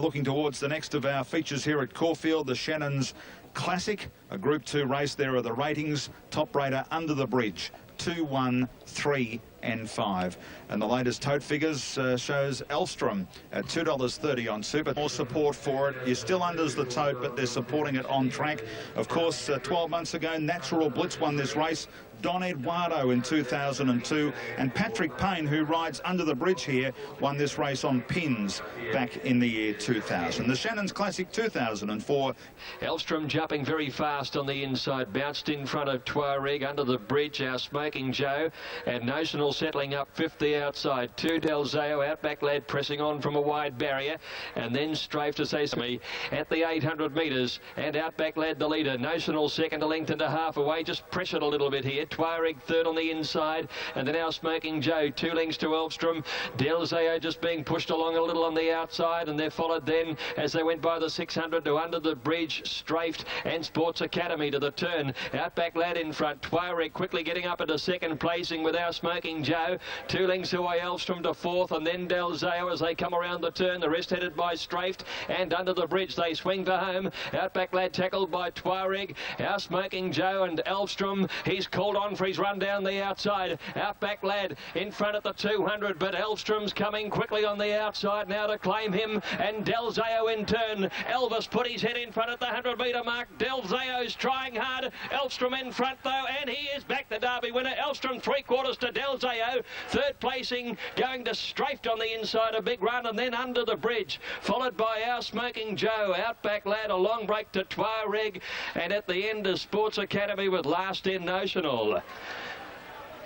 Looking towards the next of our features here at Caulfield, the Shannon's Classic, a Group 2 race. There are the ratings. Top rater Under the Bridge, 2, 1, 3 and 5. And the latest tote figures shows Elstrom at $2.30 on Super. More support for it. You're still unders the tote, but they're supporting it on track. Of course, 12 months ago, Natural Blitz won this race. Don Eduardo in 2002, and Patrick Payne, who rides Under the Bridge here, won this race on pins back in the year 2000. The Shannon's Classic 2004. Elstrom jumping very fast on the inside, bounced in front of Tuareg. Under the Bridge, our Smoking Joe, and Notional settling up fifth the outside. 2 Del Zeo, Outback Lad pressing on from a wide barrier, and then Strafe to say me at the 800 metres, and Outback Lad the leader. Notional second, a length and a half away, just pressured a little bit here. Tuareg third on the inside, and then our Smoking Joe 2 lengths to Elstrom. Del Zeo just being pushed along a little on the outside, and they're followed then as they went by the 600 to Under the Bridge, Strafed and Sports Academy to the turn. Outback Lad in front. Tuareg quickly getting up into second placing with our Smoking Joe. 2 lengths away Elstrom to fourth, and then Del Zeo as they come around the turn. The rest headed by Strafed and Under the Bridge. They swing for home. Outback Lad tackled by Tuareg. Our Smoking Joe and Elstrom. He's called on for his run down the outside. Outback Lad in front at the 200, but Elstrom's coming quickly on the outside now to claim him, and Del Zeo in turn. Elvis put his head in front at the 100-metre mark. Del Zeo's trying hard. Elstrom in front though, and he is back the Derby winner. Elstrom 3/4 to Del Zeo. Third placing going to Strafed on the inside, a big run, and then Under the Bridge, followed by our Smoking Joe. Outback Lad, a long break to Tuareg, and at the end of Sports Academy with last in Notional.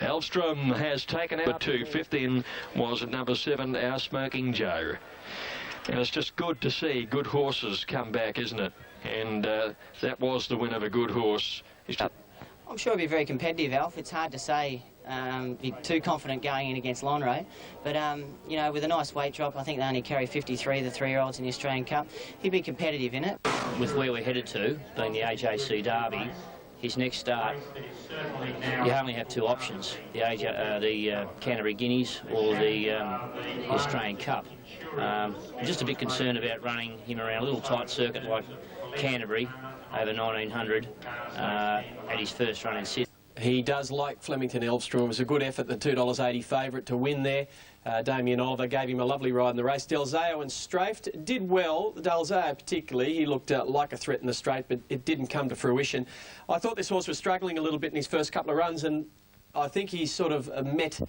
Elstrom has taken out 250 and was at number 7, our Smoking Joe. And it's just good to see good horses come back, isn't it? And that was the win of a good horse. I'm sure it'll be very competitive, Alf. It's hard to say, be too confident going in against Lonhro. But, you know, with a nice weight drop, I think they only carry 53 of the 3-year-olds in the Australian Cup. He'd be competitive in it. With where we're headed to, being the AJC Derby, his next start, you only have 2 options, the Canterbury Guineas or the Australian Cup. I'm just a bit concerned about running him around a little tight circuit like Canterbury over 1900 at his first run in Sydney. He does like Flemington Elstrom. It was a good effort, the $2.80 favourite to win there. Damien Oliver gave him a lovely ride in the race. Del Zeo and Strafed did well. Del Zeo particularly, he looked like a threat in the straight, but it didn't come to fruition. I thought this horse was struggling a little bit in his first couple of runs, and I think he's sort of met...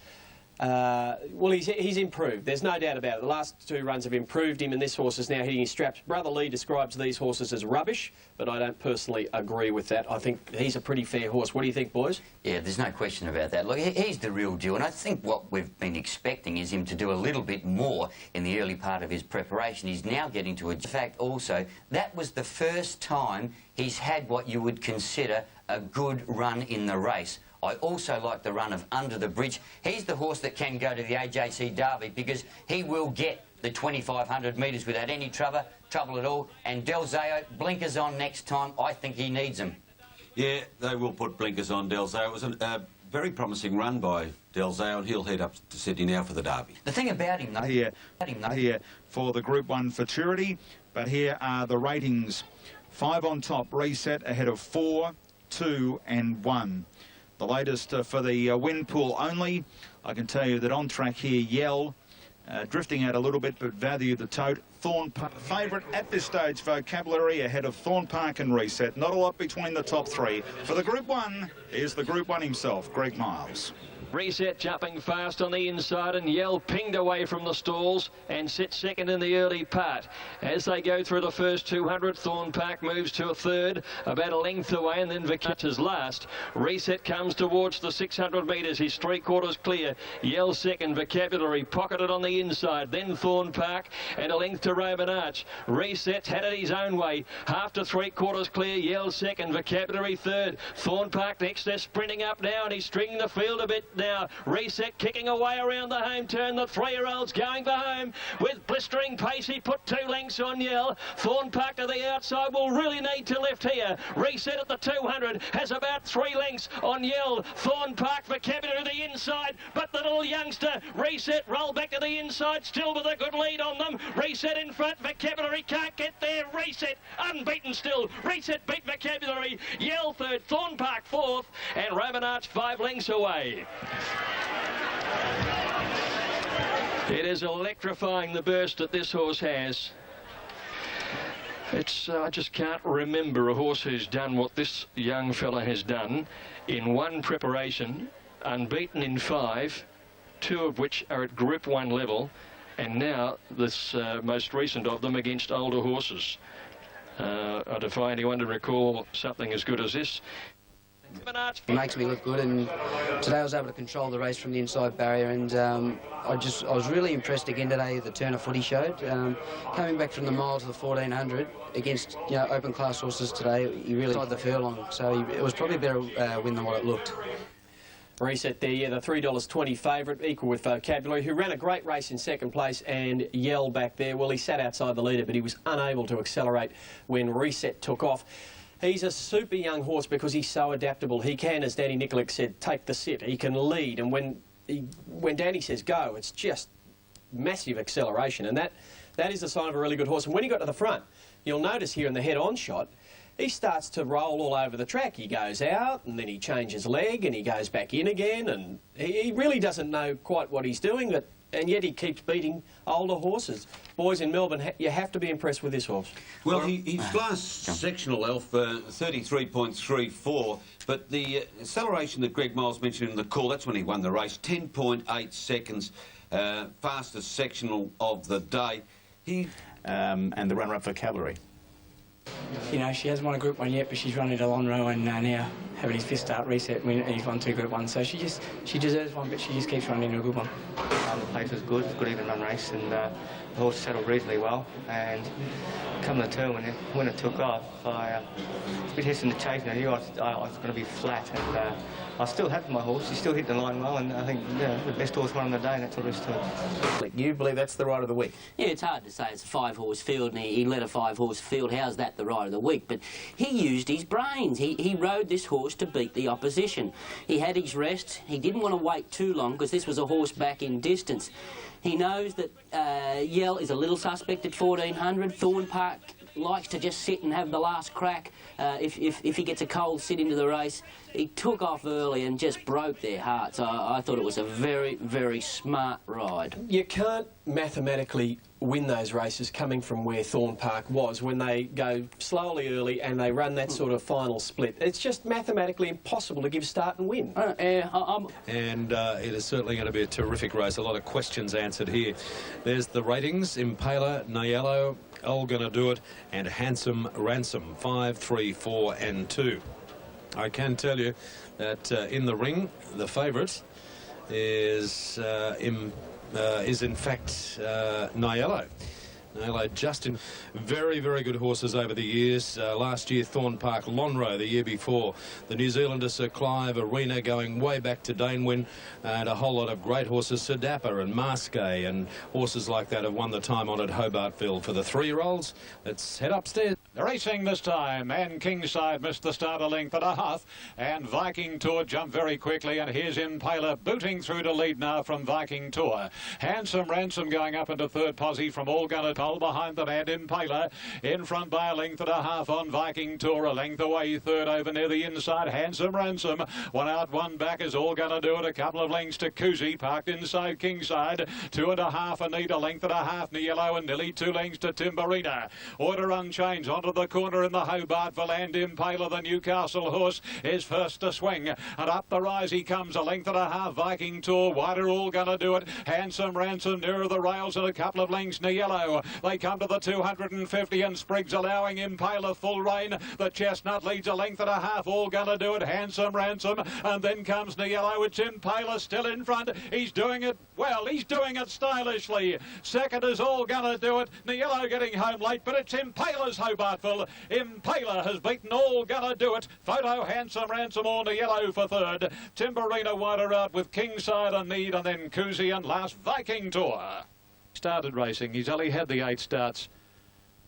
well, he's improved. There's no doubt about it. The last 2 runs have improved him, and this horse is now hitting his straps. Brother Lee describes these horses as rubbish, but I don't personally agree with that. I think he's a pretty fair horse. What do you think, boys? Yeah, there's no question about that. Look, he's the real deal, and I think what we've been expecting is him to do a little bit more in the early part of his preparation. He's now getting to a... In fact, also, that was the first time he's had what you would consider a good run in the race. I also like the run of Under the Bridge. He's the horse that can go to the AJC Derby because he will get the 2,500 metres without any trouble at all. And Del Zeo, blinkers on next time. I think he needs them. Yeah, they will put blinkers on Del Zeo. It was a very promising run by Del Zeo, and he'll head up to Sydney now for the Derby. The thing about him, though... Here for the Group 1 Futurity, but here are the ratings. 5 on top, Reset ahead of 4, 2 and 1. The latest for the win pool only. I can tell you that on track here, Yell, drifting out a little bit, but value the tote. Thorn Park, favourite at this stage, Vocabulary ahead of Thorn Park and Reset. Not a lot between the top 3. For the Group 1 is the Group 1 himself, Greg Miles. Reset jumping fast on the inside, and Yell pinged away from the stalls and sits second in the early part. As they go through the first 200, Thorn Park moves to a third, about a length away, and then Vocabulary's last. Reset comes towards the 600 metres. He's 3/4 clear. Yell second, Vocabulary pocketed on the inside, then Thorn Park, and a length to Roman Arch. Reset's had it his own way. Half to 3/4 clear. Yell second, Vocabulary third. Thorn Park next. They're sprinting up now, and he's stringing the field a bit now. now. Reset kicking away around the home turn. The 3-year-old's going for home with blistering pace. He put 2 lengths on Yell. Thorn Park to the outside will really need to lift here. Reset at the 200 has about 3 lengths on Yell. Thorn Park Vocabulary to the inside, but the little youngster Reset roll back to the inside, still with a good lead on them. Reset in front. Vocabulary can't get there. Reset unbeaten still. Reset beat Vocabulary. Yell third. Thorn Park fourth, and Roman Arch 5 lengths away. It is electrifying, the burst that this horse has. I just can't remember a horse who's done what this young fella has done in one preparation, unbeaten in 5, 2 of which are at Group 1 level, and now this most recent of them against older horses. I defy anyone to recall something as good as this. It makes me look good, and today I was able to control the race from the inside barrier, and I was really impressed again today, the turn of foot he showed. Coming back from the mile to the 1400 against open class horses today, he really tried the furlong, so it was probably a better win than what it looked. Reset there, yeah, the $3.20 favourite, equal with Vocabulary, who ran a great race in second place, and Yell back there. Well, he sat outside the leader, but he was unable to accelerate when Reset took off. He's a super young horse because he's so adaptable. He can, as Danny Nikolic said, take the sit. He can lead, and when Danny says go, it's just massive acceleration, and that is the sign of a really good horse. And when he got to the front, you'll notice here in the head-on shot, he starts to roll all over the track. He goes out, and then he changes leg, and he goes back in again, and he really doesn't know quite what he's doing, and yet he keeps beating older horses. Boys in Melbourne, you have to be impressed with this horse. Well, his last sectional, Elf, 33.34, but the acceleration that Greg Miles mentioned in the call, that's when he won the race, 10.8 seconds, fastest sectional of the day. And the runner-up Vocabulary. You know, she hasn't won a Group 1 yet, but she's running to Lonhro and now having his fifth start Reset win, and he's won 2 Group 1, so she deserves one, but she just keeps running into a good one. The pace was good, good even run race, and the horse settled reasonably well, and come the turn when it took off, I was a bit hesitant to chase, and I knew I was going to be flat, and I was still happy with my horse. He still hit the line well, and I think the best horse won on the day, and that's all there is to it. You believe that's the ride of the week? Yeah, it's hard to say. It's a 5-horse field, and he led a 5-horse field. How's that the ride of the week? But he used his brains. He rode this horse to beat the opposition. He had his rest. He didn't want to wait too long because this was a horse back in distance. He knows that Yell is a little suspect at 1400. Thorn Park likes to just sit and have the last crack if he gets a cold sit into the race. He took off early and just broke their hearts. I thought it was a very, very smart ride. You can't mathematically win those races coming from where Thorn Park was when they go slowly early and they run that sort of final split. It's just mathematically impossible to give start and win. And it is certainly going to be a terrific race. A lot of questions answered here. There's the ratings: Impaler, Niello, All Gonna Do It, and Handsome Ransom, 5, 3, 4 and 2. I can tell you that in the ring, the favourite is in fact Niello. Niello just in very, very good horses over the years. Last year, Thorn Park, Lonhro the year before. The New Zealander Sir Clive, Arena going way back to Danewin, and a whole lot of great horses, Sir Dapper and Masqué, and horses like that have won the time-honoured Hobartville. For the 3-year-olds, let's head upstairs. They're racing this time, and Kingside missed the start a length and a half, and Viking Tour jumped very quickly, and here's Impaler booting through to lead now from Viking Tour. Handsome Ransom going up into third posse from All Gonna Toll behind them, and Impaler in front by a length and a half on Viking Tour, a length away, third over near the inside, Handsome Ransom. One out, one back is All Gonna Do It, a couple of lengths to Kuzi, parked inside Kingside, 2.5 Anita, length and a half, Niello, and nearly 2 lengths to Timberina. Order Unchanged onto the corner in the Hobartville, and Impaler, the Newcastle horse, is first to swing, and up the rise he comes, a length and a half, Viking Tour, wider, All Gonna Do It, Handsome Ransom nearer the rails, and a couple of lengths, Niello, They come to the 250 and Spriggs allowing Impaler full rein. The Chestnut leads a length and a half. All gonna do it. Handsome Ransom. And then comes Niello. It's Impaler still in front. He's doing it well. He's doing it stylishly. Second is All Gonna Do It. Niello getting home late, but it's Impaler's Hobartville. Impaler has beaten All Gonna Do It. Photo Handsome Ransom or Niello for third. Timberina wider out with Kingside and Need, and then Koozie and last Viking Tour. Started racing. He's only had the 8 starts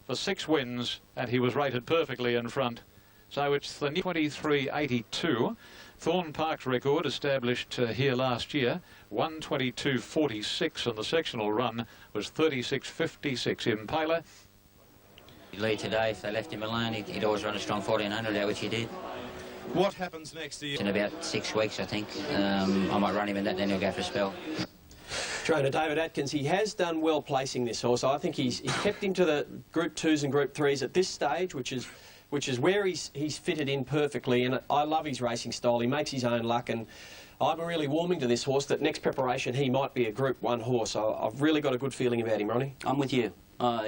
for 6 wins, and he was rated perfectly in front. So it's the 23.82. Thorne Park's record established here last year, 122.46, and the sectional run was 36.56. Impaler. Lead today, if they left him alone, he'd always run a strong 1400 out, which he did. What happens next year? In about 6 weeks, I think. I might run him in that, then he'll go for a spell. Trainer David Atkins, he has done well placing this horse. I think he's kept him to the Group 2s and Group 3s at this stage, which is where he's fitted in perfectly, and I love his racing style. He makes his own luck, and I'm really warming to this horse that next preparation he might be a Group 1 horse. I've really got a good feeling about him, Ronnie. I'm with you.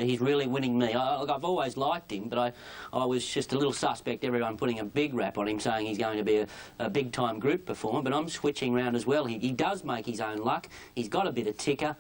He's really winning me. I've always liked him, but I was just a little suspect, everyone putting a big rap on him, saying he's going to be a big-time group performer, but I'm switching round as well. He does make his own luck. He's got a bit of ticker.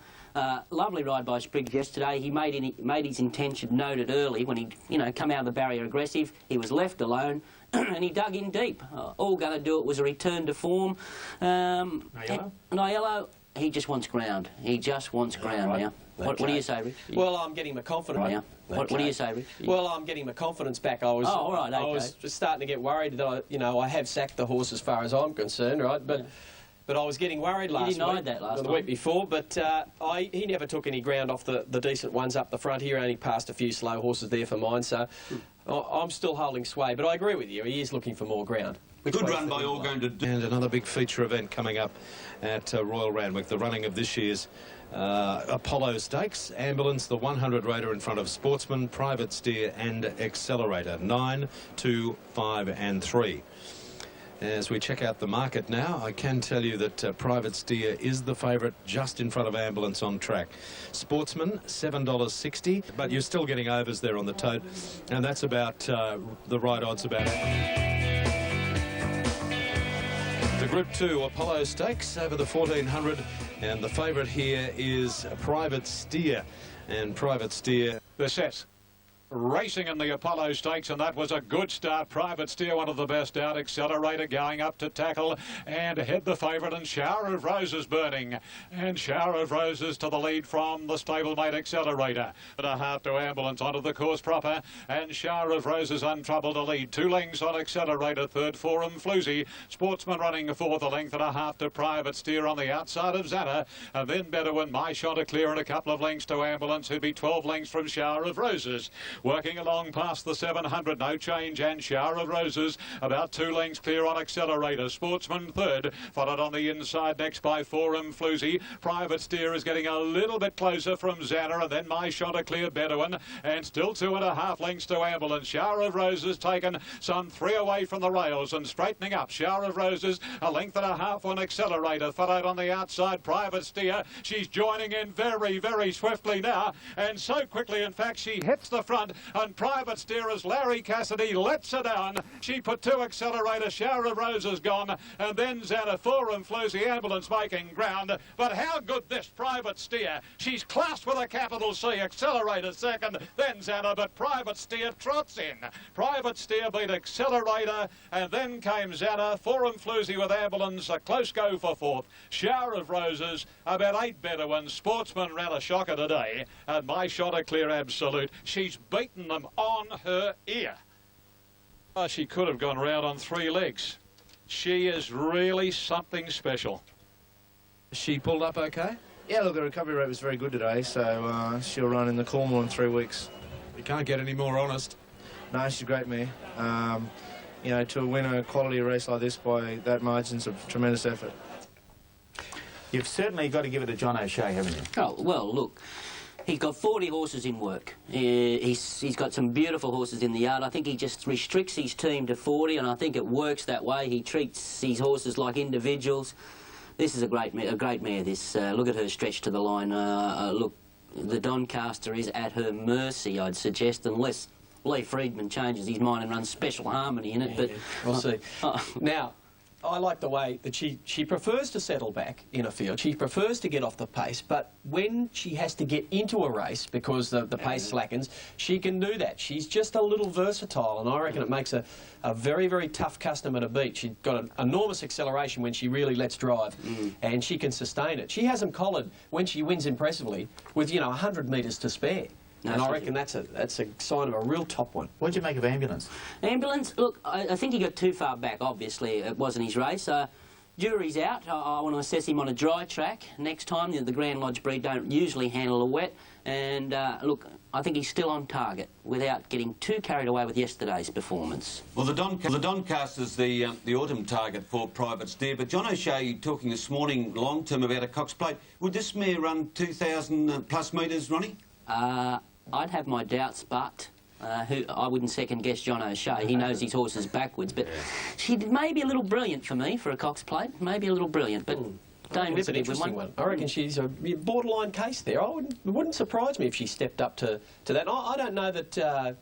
Lovely ride by Spriggs yesterday. He made his intention noted early when he, come out of the barrier aggressive. He was left alone, and he dug in deep. All going to do it was a return to form. Niello, he just wants ground. He just wants ground now. What do you say, Rich? Well, I'm getting my confidence back. What do you say, Rich? Well, I'm getting my confidence back. I was just starting to get worried that I have sacked the horse as far as I'm concerned, right? But I was getting worried last week. You denied that last the time. week before, but he never took any ground off the decent ones up the front. He only passed a few slow horses there for mine, so I'm still holding sway. But I agree with you. He is looking for more ground. Good run by All Going to Do. And another big feature event coming up at Royal Randwick, the running of this year's Apollo Stakes. Ambulance, the 100 rater in front of Sportsman, Private Steer and Accelerator, 9, 2, 5 and 3. As we check out the market now, I can tell you that Private Steer is the favourite, just in front of Ambulance on track. Sportsman, $7.60, but you're still getting overs there on the tote, and that's about the right odds about it. The Group 2 Apollo Stakes over the 1400, and the favourite here is Private Steer, and Private Steer. The set. Racing in the Apollo Stakes, and that was a good start. Private Steer, one of the best out. Accelerator going up to tackle and head the favourite, and Shower of Roses burning. And Shower of Roses to the lead from the stablemate Accelerator. And a half to Ambulance onto the course proper, and Shower of Roses untroubled to lead. 2 lengths on Accelerator, third Forum Floozy. Sportsman running fourth, a length and a half to Private Steer on the outside of Xana. And then Bedouin, My Chanticleer, and a couple of lengths to Ambulance, who'd be 12 lengths from Shower of Roses. Working along past the 700, no change, and Shower of Roses about 2 lengths clear on Accelerator. Sportsman third, followed on the inside next by Forum Floozy. Private Steer is getting a little bit closer from Xana, and then My Chanticleer, Bedouin, and still 2.5 lengths to Ambulance. Shower of Roses taken some 3 away from the rails and straightening up. Shower of Roses a length and a half on Accelerator, followed on the outside Private Steer. She's joining in very, very swiftly now, and so quickly in fact she hits the front, and Private Steer as Larry Cassidy lets her down. She put 2 Accelerator, Shower of Roses gone, and then Xana, Forum Floozy, Ambulance making ground. But how good this Private Steer. She's classed with a capital C. Accelerator second, then Xana, but Private Steer trots in. Private Steer beat Accelerator, and then came Xana, Forum Floozy with Ambulance, a close go for fourth. Shower of Roses, about 8 Bedouins. Sportsman ran a shocker today, and My Chanticleer Absolute. She's beaten them on her ear. Oh, she could have gone round on 3 legs. She is really something special. She pulled up okay? Yeah, look, the recovery rate was very good today, so she'll run in the Cornwall in 3 weeks. You can't get any more honest. No, she's a great mare. To win a quality race like this by that margin's a tremendous effort. You've certainly got to give it to John O'Shea, haven't you? Oh, well, look. He's got 40 horses in work. He's got some beautiful horses in the yard. I think he just restricts his team to 40, and I think it works that way. He treats his horses like individuals. This is a great mare, this. Look at her stretch to the line. Look, the Doncaster is at her mercy, I'd suggest, unless Lee Friedman changes his mind and runs Special Harmony in it. But we'll see. Now, I like the way that she prefers to settle back in a field. She prefers to get off the pace, but when she has to get into a race because the pace slackens, she can do that. She's just a little versatile, and I reckon it makes a very, very tough customer to beat. She's got an enormous acceleration when she really lets drive, and she can sustain it. She has them collared when she wins impressively with, 100 metres to spare. No, and I reckon that's a sign of a real top one. What did you make of Ambulance? Ambulance, look, I think he got too far back, obviously. It wasn't his race. Jury's out. I want to assess him on a dry track next time. The Grand Lodge breed don't usually handle a wet. And, look, I think he's still on target without getting too carried away with yesterday's performance. Well, the Doncaster's the autumn target for Private Steer, but John O'Shea talking this morning long-term about a Cox Plate. Would this mare run 2,000 plus metres, Ronnie? I'd have my doubts, but I wouldn't second-guess John O'Shea. He knows his horses backwards, but she may be a little brilliant for me for a Cox Plate. Maybe a little brilliant, but Dane It's an interesting one. I reckon she's a borderline case there. It wouldn't surprise me if she stepped up to that. I don't know that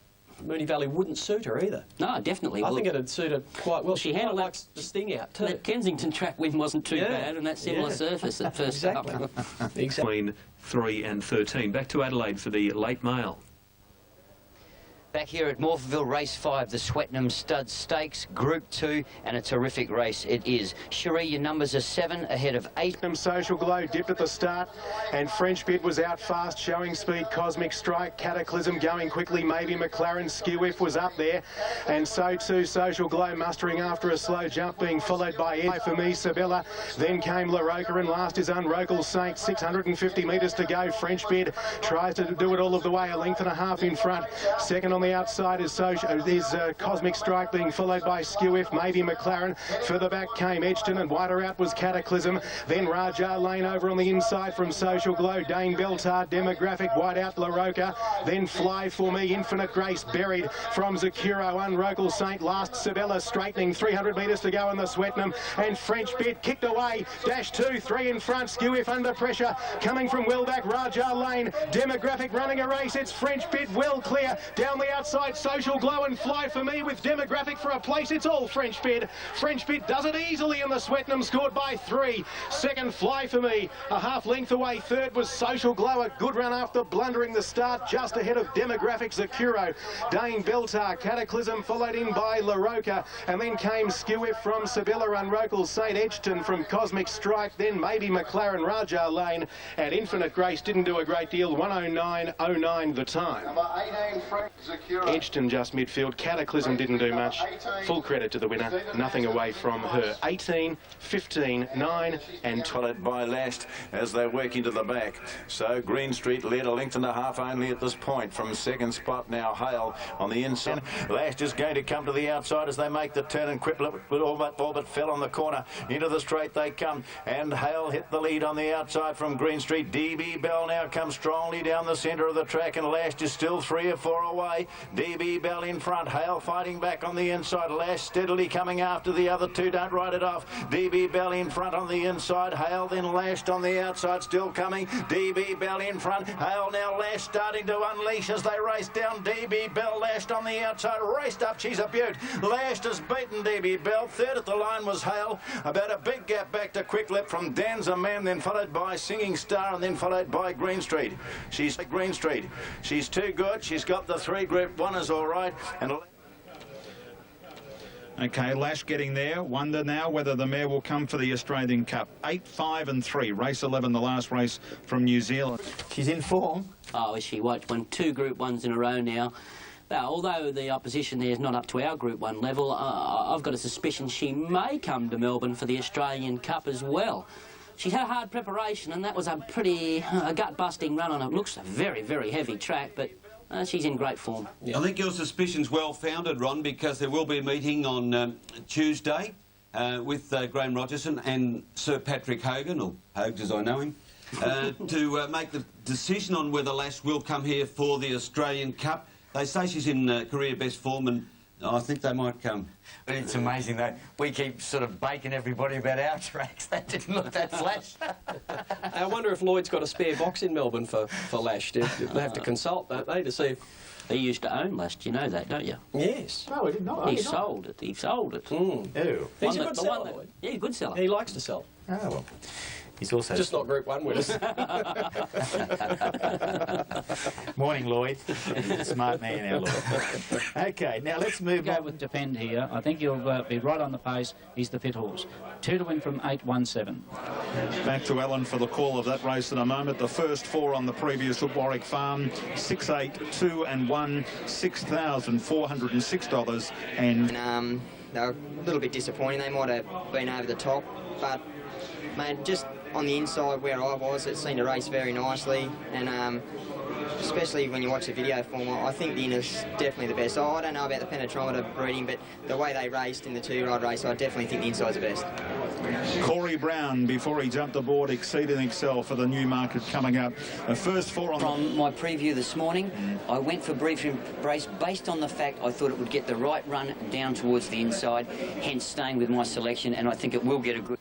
Moonee Valley wouldn't suit her either. No, I definitely. Well, think it'd suit her quite well. She handled likes the sting out too. That Kensington track win wasn't too bad, and that similar surface at first. Exactly. Between 3 and 13. Back to Adelaide for the late mail. Back here at Morpheville, race 5, the Swettenham Stud Stakes, Group 2, and a terrific race it is. Cherie, your numbers are 7 ahead of 8. Social Glow dipped at the start, and French Bid was out fast, showing speed. Cosmic Strike, Cataclysm going quickly. Maybe McLaren, Skew If was up there, and so too Social Glow mustering after a slow jump, being followed by Ed for me, Sabella. Then came La Roca, and last is Unrocal Saint. 650 metres to go. French Bid tries to do it all of the way, a length and a half in front. Second on the outside is Cosmic Strike, being followed by Skew If, maybe McLaren. Further back came Edgton, and wider out was Cataclysm. Then Rajar Lane over on the inside from Social Glow. Dane Beltard, Demographic, wide out La Roca. Then Fly For Me, Infinite Grace buried from Zakuro. Unrocal Saint, last Sabella straightening. 300 metres to go in the Swettenham, and French Bid kicked away. Dash 2, 3 in front. Skew If under pressure. Coming from well back, Rajar Lane. Demographic running a race. It's French Bid well clear. Down the outside, Social Glow and Fly For Me with Demographic for a place. It's all French Bid. French Bid does it easily in the Swettenham, scored by 3. Second, Fly For Me, a half length away. Third was Social Glow, a good run after blundering the start, just ahead of Demographic, Zakuro. Dane Beltar, Cataclysm followed in by La Roca, and then came Skew If from Sabella, Unrocal St. Edgton from Cosmic Strike, then maybe McLaren, Rajar Lane, and Infinite Grace didn't do a great deal. 109.09 the time. Number 18, Frank Zakuro. Edgton just midfield. Cataclysm didn't do much. Full credit to the winner. Nothing away from her. 18, 15, 9 and 12. Followed by Lashed as they work into the back. So Green Street led a length and a half only at this point. From second spot now Hale on the inside. Lashed is going to come to the outside as they make the turn, and Quiplet all but fell on the corner. Into the straight they come, and Hale hit the lead on the outside from Green Street. DB Bell now comes strongly down the centre of the track, and Lashed is still 3 or 4 away. DB Bell in front, Hale fighting back on the inside. Lash steadily coming after the other two, don't write it off. DB Bell in front on the inside, Hale then Lashed on the outside, still coming. DB Bell in front, Hale now Lash starting to unleash as they race down. DB Bell Lashed on the outside, raced up, she's a beaut. Lashed has beaten DB Bell. Third at the line was Hale, about a big gap back to Quicklip from Danza Man, then followed by Singing Star, and then followed by Green Street. She's Green Street. She's too good. She's got the 3 Group 1ers all right. And okay, Lash getting there. Wonder now whether the mare will come for the Australian Cup. 8, 5 and 3. Race 11, the last race from New Zealand. She's in form. Oh, is she? Won 2 Group 1s in a row now. Now, although the opposition there is not up to our Group 1 level, I've got a suspicion she may come to Melbourne for the Australian Cup as well. She had a hard preparation, and that was a pretty gut-busting run on it. Looks a very, very heavy track, but she's in great form. I think your suspicion's well-founded, Ron, because there will be a meeting on Tuesday with Graham Rogerson and Sir Patrick Hogan, or Hogs as I know him, to make the decision on whether Lash will come here for the Australian Cup. They say she's in career best form, and I think they might come. But it's amazing, though. We keep sort of baking everybody about our tracks. That didn't look that flash. I wonder if Lloyd's got a spare box in Melbourne for Lash. They have to consult, don't they, to see if... He used to own Lash, you know that, don't you? Yes. No, he did not. He sold it. He sold it. Mm. Ew. He's a good seller, Lloyd. Yeah, good seller. He likes to sell. Oh, well. He's also... Just not Group 1 winners. Morning, Lloyd. He's a smart man, our Lloyd. OK, now let's move Go on. with Depend here. I think you'll be right on the pace. He's the fit horse. 2 to win from 8-1-7. Back to Alan for the call of that race in a moment. The first 4 on the previous at Warwick Farm, 6, 8, 2 and 1, $6,406. And they were a little bit disappointing. They might have been over the top, but mate, just on the inside where I was, it seemed to race very nicely, and especially when you watch the video form, I think the inner's definitely the best. I don't know about the penetrometer breeding, but the way they raced in the 2-year-old race, I definitely think the inside's the best. Corey Brown, before he jumped aboard, Exceed and Excel for the Newmarket coming up. The first 4 on... From my preview this morning, I went for Brief Embrace based on the fact I thought it would get the right run down towards the inside, hence staying with my selection, and I think it will get a good...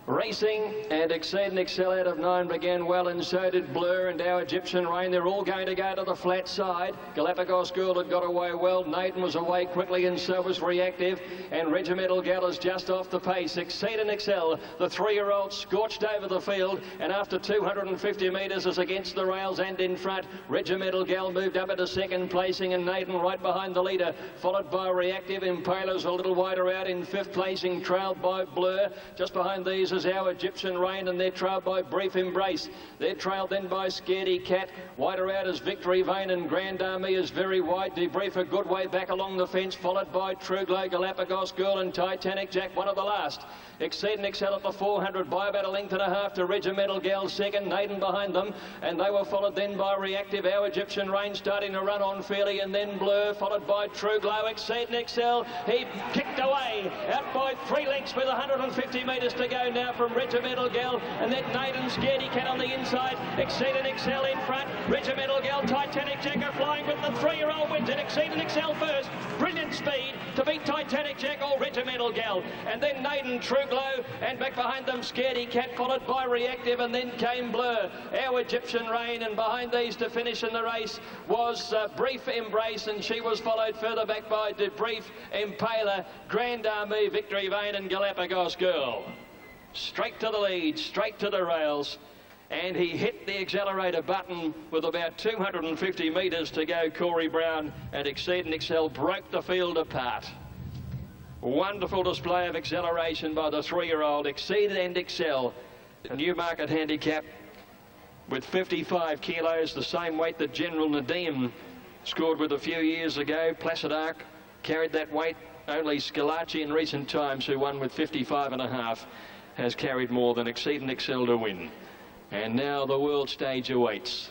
Racing and Exceed and Excel out of 9 began well, and so did Blur and Our Egyptian Rain. They're all going to go to the flat side. Galapagos Girl had got away well. Naden was away quickly, and so was Reactive. And Regimental Gal is just off the pace. Exceed and Excel, the 3-year-old, scorched over the field, and after 250 metres is against the rails and in front. Regimental Gal moved up into 2nd placing, and Naden right behind the leader, followed by Reactive. Impaler's a little wider out in 5th placing, trailed by Blur. Just behind these is Our Egyptian Rain, and they're trailed by Brief Embrace. They're trailed then by Scaredy Cat. Wider out is Victory Vane, and Grand Army is very wide. Debrief a good way back along the fence, followed by True Glow, Galapagos Girl and Titanic Jack, one of the last. Exceed and Excel at the 400 by about a length and a half to Regimental Gal 2nd, Naden behind them, and they were followed then by Reactive. Our Egyptian Rain starting to run on fairly, and then Blur, followed by True Glow. Exceed and Excel, he kicked away out by 3 lengths with 150 metres to go now from Regimental Gal, and then Naden, Scaredy Cat on the inside. Exceed and Excel in front. Regimental Gal, Titanic Jack are flying, but the 3-year-old wins it. Exceed and Excel first. Brilliant speed to beat Titanic Jack or Regimental Gal, and then Naden, True Glow, and back behind them Scaredy Cat, followed by Reactive, and then came Blur. Our Egyptian Rain, and behind these to finish in the race was Brief Embrace, and she was followed further back by Debrief, Impaler, Grand Army, Victory Vane and Galapagos Girl. Straight to the lead, straight to the rails, and he hit the accelerator button with about 250 metres to go. Corey Brown, and Exceed and Excel broke the field apart. Wonderful display of acceleration by the 3-year-old Exceed and Excel. A Newmarket handicap with 55 kilos, the same weight that General Nadim scored with a few years ago. Placid Arc carried that weight. Only Scalacci in recent times, who won with 55.5, has carried more than Exceed and Excel to win. And now the world stage awaits.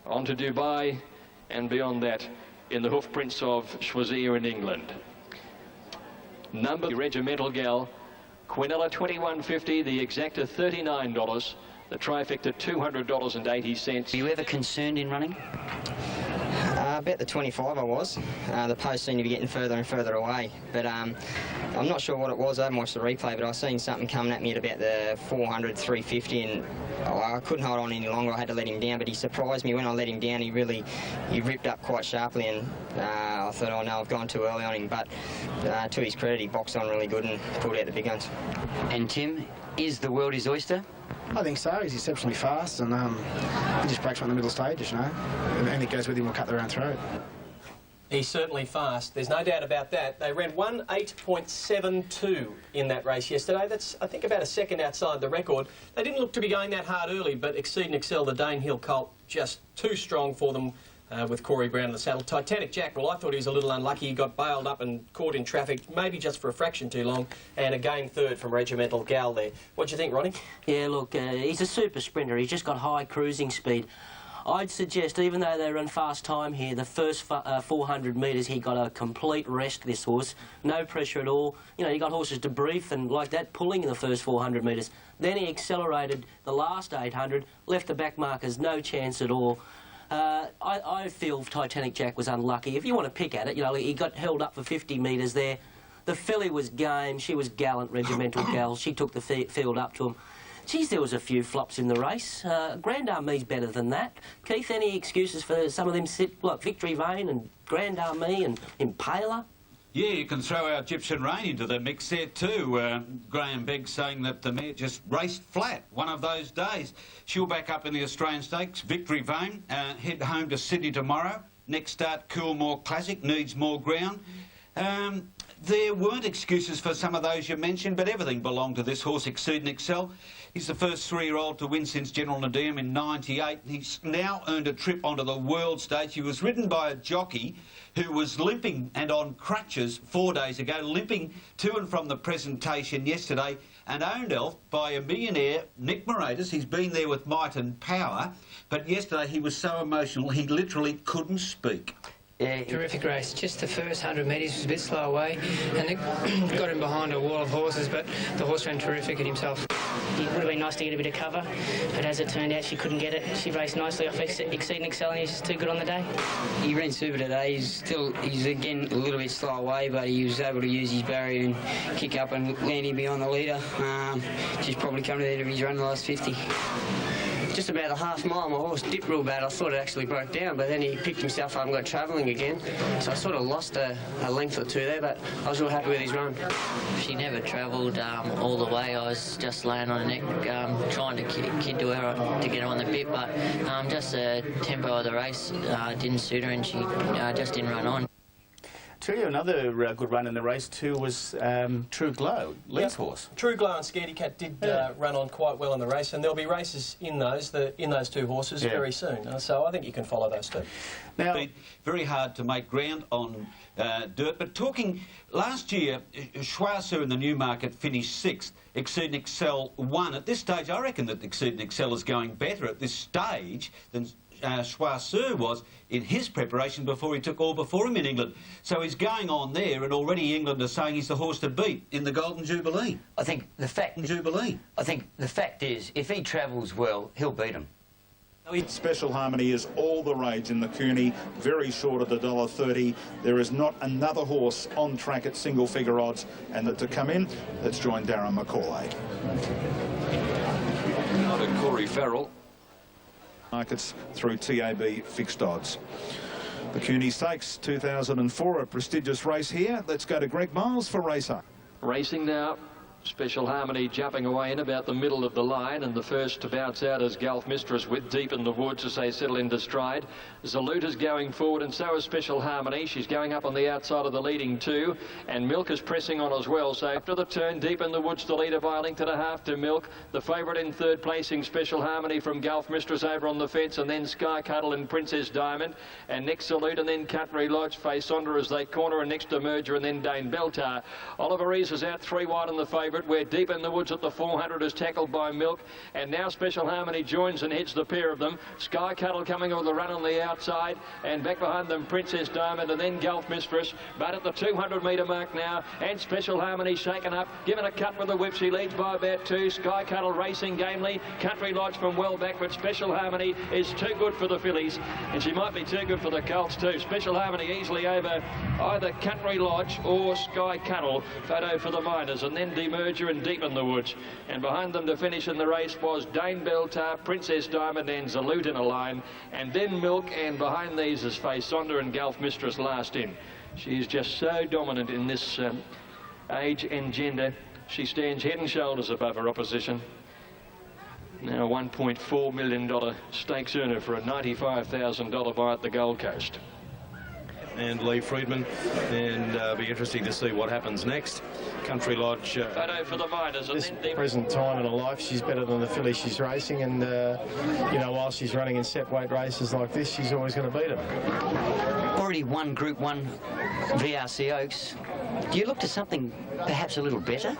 On to Dubai and beyond that in the hoof prints of Schwazier in England. Number Regimental Gal, Quinella $21.50, the exacta $39, the trifecta $200.80. Were you ever concerned in running? About the 25 I was. The post seemed to be getting further and further away, but I'm not sure what it was. I haven't watched the replay, but I seen something coming at me at about the 400, 350, and I couldn't hold on any longer. I had to let him down, but he surprised me when I let him down. He ripped up quite sharply, and I thought, oh no, I've gone too early on him, but to his credit, he boxed on really good and pulled out the big guns. And Tim, is the world his oyster? I think so. He's exceptionally fast, and he just breaks from the middle stages, you know. Anything that goes with him will cut their own throat. He's certainly fast. There's no doubt about that. They ran 1:8.72 in that race yesterday. That's, I think, about a second outside the record. They didn't look to be going that hard early, but Exceed and Excel, the Danehill colt, just too strong for them. With Corey Brown in the saddle. Titanic Jack, well, I thought he was a little unlucky. He got bailed up and caught in traffic, maybe just for a fraction too long, and again third from Regimental Gal there. What do you think, Ronnie? Yeah, look, he's a super sprinter. He's just got high cruising speed. I'd suggest, even though they run fast time here, the first 400 metres, he got a complete rest, this horse. No pressure at all. You know, you got horses to brief and like that, pulling in the first 400 metres. Then he accelerated the last 800, left the back markers no chance at all. I feel Titanic Jack was unlucky. If you want to pick at it, you know, he got held up for 50 metres there. The filly was game. She was gallant, regimental gal. She took the field up to him. Geez, there was a few flops in the race. Grand Armee's better than that. Keith, any excuses for some of them like Victory Vane and Grand Armee and Impaler? Yeah, you can throw our Egyptian Rain into the mix there too. Graham Begg saying that the mare just raced flat one of those days. She'll back up in the Australian Stakes. Victory Vane, head home to Sydney tomorrow. Next start, Coolmore Classic, needs more ground. There weren't excuses for some of those you mentioned, but everything belonged to this horse, Exceed and Excel. He's the first 3-year-old to win since General Nadim in '98. He's now earned a trip onto the world stage. He was ridden by a jockey who was limping and on crutches 4 days ago, limping to and from the presentation yesterday, and owned by a millionaire, Nick Moratis. He's been there with might and power, but yesterday he was so emotional he literally couldn't speak. Yeah, terrific race. Just the first 100 metres was a bit slow away, and it got him behind a wall of horses, but the horse ran terrific at himself. It would have been nice to get a bit of cover, but as it turned out, she couldn't get it. She raced nicely off Exceed and Excel, and he's just too good on the day. He ran super today. He's again a little bit slow away, but he was able to use his barrier and kick up and landing behind the leader. Just probably come to the end of his run the last 50. Just about a half mile, my horse dipped real bad. I thought it actually broke down, but then he picked himself up and got travelling again. So I sort of lost a length or two there, but I was real happy with his run. She never travelled all the way. I was just laying on her neck, trying to kid to her to get her on the bit, but just the tempo of the race didn't suit her, and she just didn't run on. Tell you another good run in the race too was True Glow, Lee's horse. True Glow and Scaredy Cat did run on quite well in the race, and there'll be races in those two horses very soon. So I think you can follow those two. Now, it's been very hard to make ground on dirt, but talking last year, Schwarzer in the Newmarket finished 6th. Exceed and Excel won. At this stage, I reckon that Exceed and Excel is going better at this stage than Schwarzer was in his preparation before he took all before him in England. So he's going on there, and already England are saying he's the horse to beat in the Golden Jubilee. I think the fact is, if he travels well, he'll beat him. Special Harmony is all the rage in the Cooney, very short of the $1.30. There is not another horse on track at single figure odds, and that to come in, let's join Darren McCauley. Corey Farrell. Markets through TAB fixed odds. The Cooney Stakes 2004, a prestigious race here. Let's go to Greg Miles for racer. Racing now. Special Harmony jumping away in about the middle of the line, and the first to bounce out is Gulf Mistress with Deep in the Woods as they settle into stride. Zalut is going forward, and so is Special Harmony. She's going up on the outside of the leading two, and Milk is pressing on as well. So after the turn, Deep in the Woods the leader by a length and a half to Milk. The favourite in third placing, Special Harmony from Gulf Mistress over on the fence, and then Sky Cuddle and Princess Diamond, and next Zalut, and then Country Lodge, Face Onder as they corner, and next to Merger, and then Dane Beltar. Oliver Rees is out 3 wide on the favourite. We're Deep in the Woods at the 400 is tackled by Milk, and now Special Harmony joins and heads the pair of them. Sky Cuddle coming with the run on the outside, and back behind them Princess Diamond, and then Gulf Mistress, but at the 200 metre mark now, and Special Harmony shaken up, given a cut with the whip. She leads by about 2. Sky Cuddle racing gamely, Country Lodge from well back, but Special Harmony is too good for the fillies, and she might be too good for the colts too. Special Harmony easily over either Country Lodge or Sky Cuddle. Photo for the miners, and then Demerger and Deep in the Woods, and behind them to finish in the race was Dane Beltar, Princess Diamond and Zalut in a line, and then Milk, and behind these is Face Onder and Gulf Mistress last in. She's just so dominant in this age and gender. She stands head and shoulders above her opposition. Now a $1.4 million stakes earner for a $95,000 buy at the Gold Coast. And Lee Friedman, and be interesting to see what happens next. Country Lodge. Photo for the miners. This present time in her life, she's better than the filly she's racing, and you know, while she's running in set weight races like this, she's always going to beat them. Already won Group 1 VRC Oaks. Do you look to something perhaps a little better?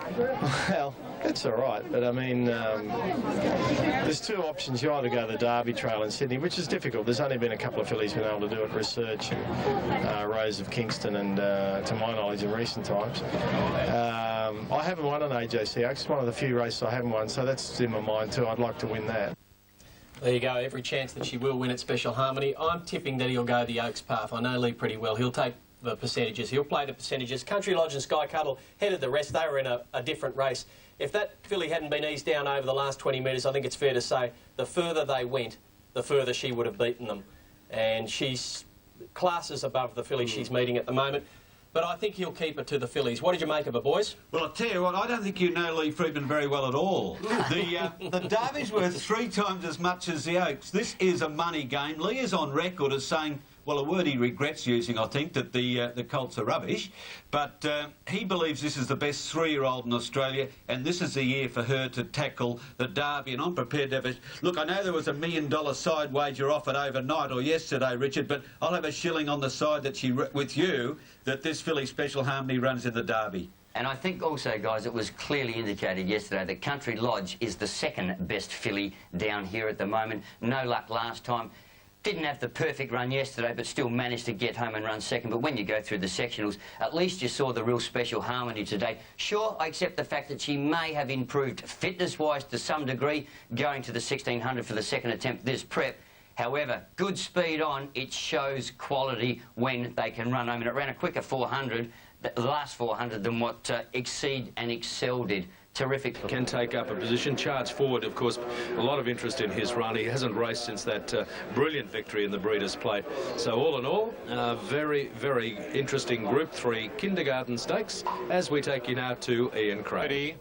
Well, that's all right, but I mean, there's two options. You either go the Derby Trail in Sydney, which is difficult. There's only been a couple of fillies been able to do it, Research and Rose of Kingston, and to my knowledge in recent times. I haven't won an AJC Oaks. It's one of the few races I haven't won, so that's in my mind too. I'd like to win that. There you go, every chance that she will win at Special Harmony. I'm tipping that he'll go the Oaks path. I know Lee pretty well. He'll take the percentages. He'll play the percentages. Country Lodge and Sky Cuddle headed the rest. They were in a different race. If that filly hadn't been eased down over the last 20 metres, I think it's fair to say the further they went, the further she would have beaten them. And she's classes above the filly she's meeting at the moment. But I think he'll keep it to the fillies. What did you make of it, boys? Well, I'll tell you what, I don't think you know Lee Friedman very well at all. The Derby's worth 3 times as much as the Oaks. This is a money game. Lee is on record as saying, well, a word he regrets using, I think, that the colts are rubbish. But he believes this is the best 3-year-old in Australia, and this is the year for her to tackle the Derby. And I'm prepared to have a... Look, I know there was $1 million side wager offered overnight or yesterday, Richard, but I'll have a shilling on the side that with you, that this filly Special Harmony runs in the Derby. And I think also, guys, it was clearly indicated yesterday that Country Lodge is the second best filly down here at the moment. No luck last time. Didn't have the perfect run yesterday, but still managed to get home and run second. But when you go through the sectionals, at least you saw the real Special Harmony today. Sure, I accept the fact that she may have improved fitness-wise to some degree, going to the 1600 for the second attempt this prep. However, good speed on, it shows quality when they can run. I mean, it ran a quicker 400, the last 400, than what Exceed and Excel did. Terrific. Can take up a position. Charge Forward, of course, a lot of interest in his run. He hasn't raced since that brilliant victory in the Breeders' Plate. So all in all, very, very interesting Group 3 Kindergarten Stakes as we take you now to Ian Craig.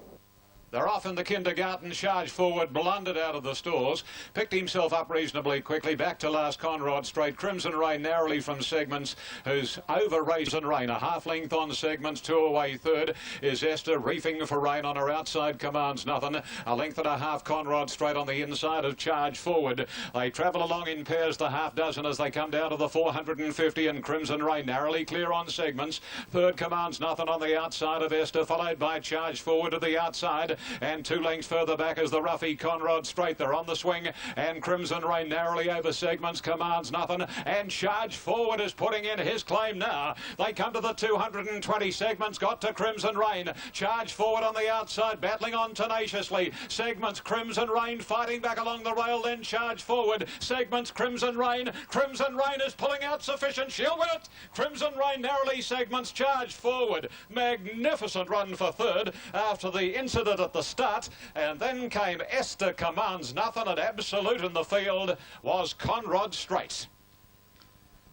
They're off in the kindergarten. Charge Forward blundered out of the stalls, picked himself up reasonably quickly, back to last Conrod Straight. Crimson Rain narrowly from Segments, who's over Raisin Rain. A half length on Segments, 2 away third is Esther, reefing for Rain on her outside, commands nothing. A length and a half Conrod Straight on the inside of Charge Forward. They travel along in pairs, the half dozen, as they come down to the 450, and Crimson Rain narrowly clear on Segments. Third commands nothing on the outside of Esther, followed by Charge Forward to the outside. And 2 lengths further back is the Ruffy Conrod Straight. They're on the swing, and Crimson Rain narrowly over Segments, commands nothing, and Charge Forward is putting in his claim now. They come to the 220. Segments got to Crimson Rain. Charge Forward on the outside, battling on tenaciously. Segments, Crimson Rain fighting back along the rail, then Charge Forward. Segments, Crimson Rain. Crimson Rain is pulling out sufficient. She'll win it. Crimson Rain narrowly, Segments, Charge Forward. Magnificent run for third after the incident at the start, and then came Esther, commands nothing, and absolute in the field was Conrod Straight.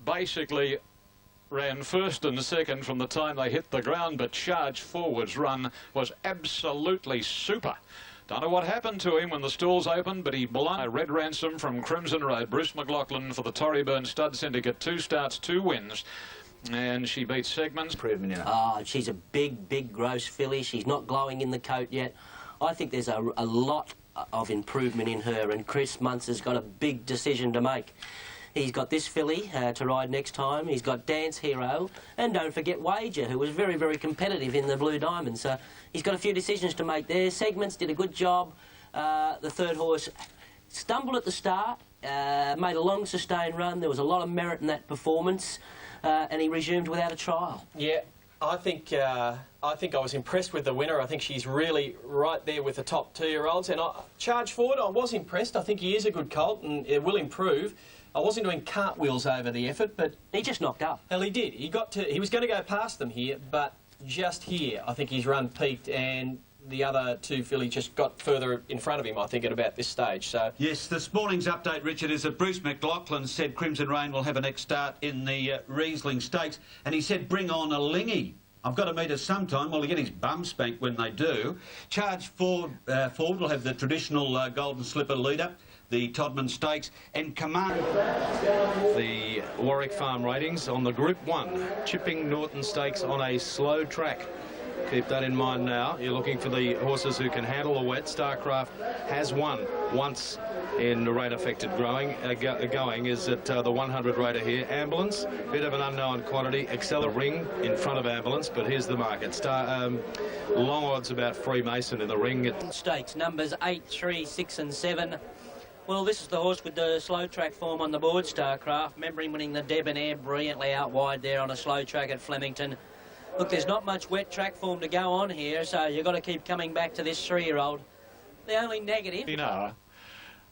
Basically ran first and second from the time they hit the ground, but Charge Forward's run was absolutely super. Don't know what happened to him when the stalls opened, but he blundered. Red Ransom from Crimson Road. Bruce McLaughlin for the Torreyburn Stud Syndicate. 2 starts, 2 wins. And she beats Segments. Oh, she's a big, gross filly. She's not glowing in the coat yet. I think there's a lot of improvement in her, and Chris Muntz has got a big decision to make. He's got this filly to ride next time. He's got Dance Hero, and don't forget Wager, who was very, very competitive in the Blue Diamond. So he's got a few decisions to make there. Segments did a good job. The third horse stumbled at the start, made a long, sustained run. There was a lot of merit in that performance. And he resumed without a trial. Yeah, I think I was impressed with the winner. I think she's really right there with the top 2-year-olds. And Charge Forward, I was impressed. I think he is a good colt and it will improve. I wasn't doing cartwheels over the effort, but he just knocked up. Hell, he did. He was going to go past them here, but just here, I think his run peaked, and the other 2 fillies just got further in front of him, I think, at about this stage. So yes, this morning's update, Richard, is that Bruce McLaughlin said Crimson Rain will have a next start in the Riesling Stakes, and he said bring on a Lingy. I've got to meet her sometime. Well, he'll get his bum spanked when they do. Charge Forward will have the traditional Golden Slipper leader, the Todman Stakes, and command. The Warwick Farm ratings on the Group 1 Chipping Norton Stakes on a slow track. Keep that in mind now. You're looking for the horses who can handle the wet. Starcraft has won once in rain-affected going is at the 100 rater here. Ambulance, bit of an unknown quantity. Excel ring in front of Ambulance, but here's the market. Long odds about Freemason in the ring. Stakes, numbers 8, 3, 6 and 7. Well, this is the horse with the slow track form on the board, Starcraft. Remember him winning the Debonair brilliantly out wide there on a slow track at Flemington. Look, there's not much wet track form to go on here, so you've got to keep coming back to this 3-year-old. The only negative...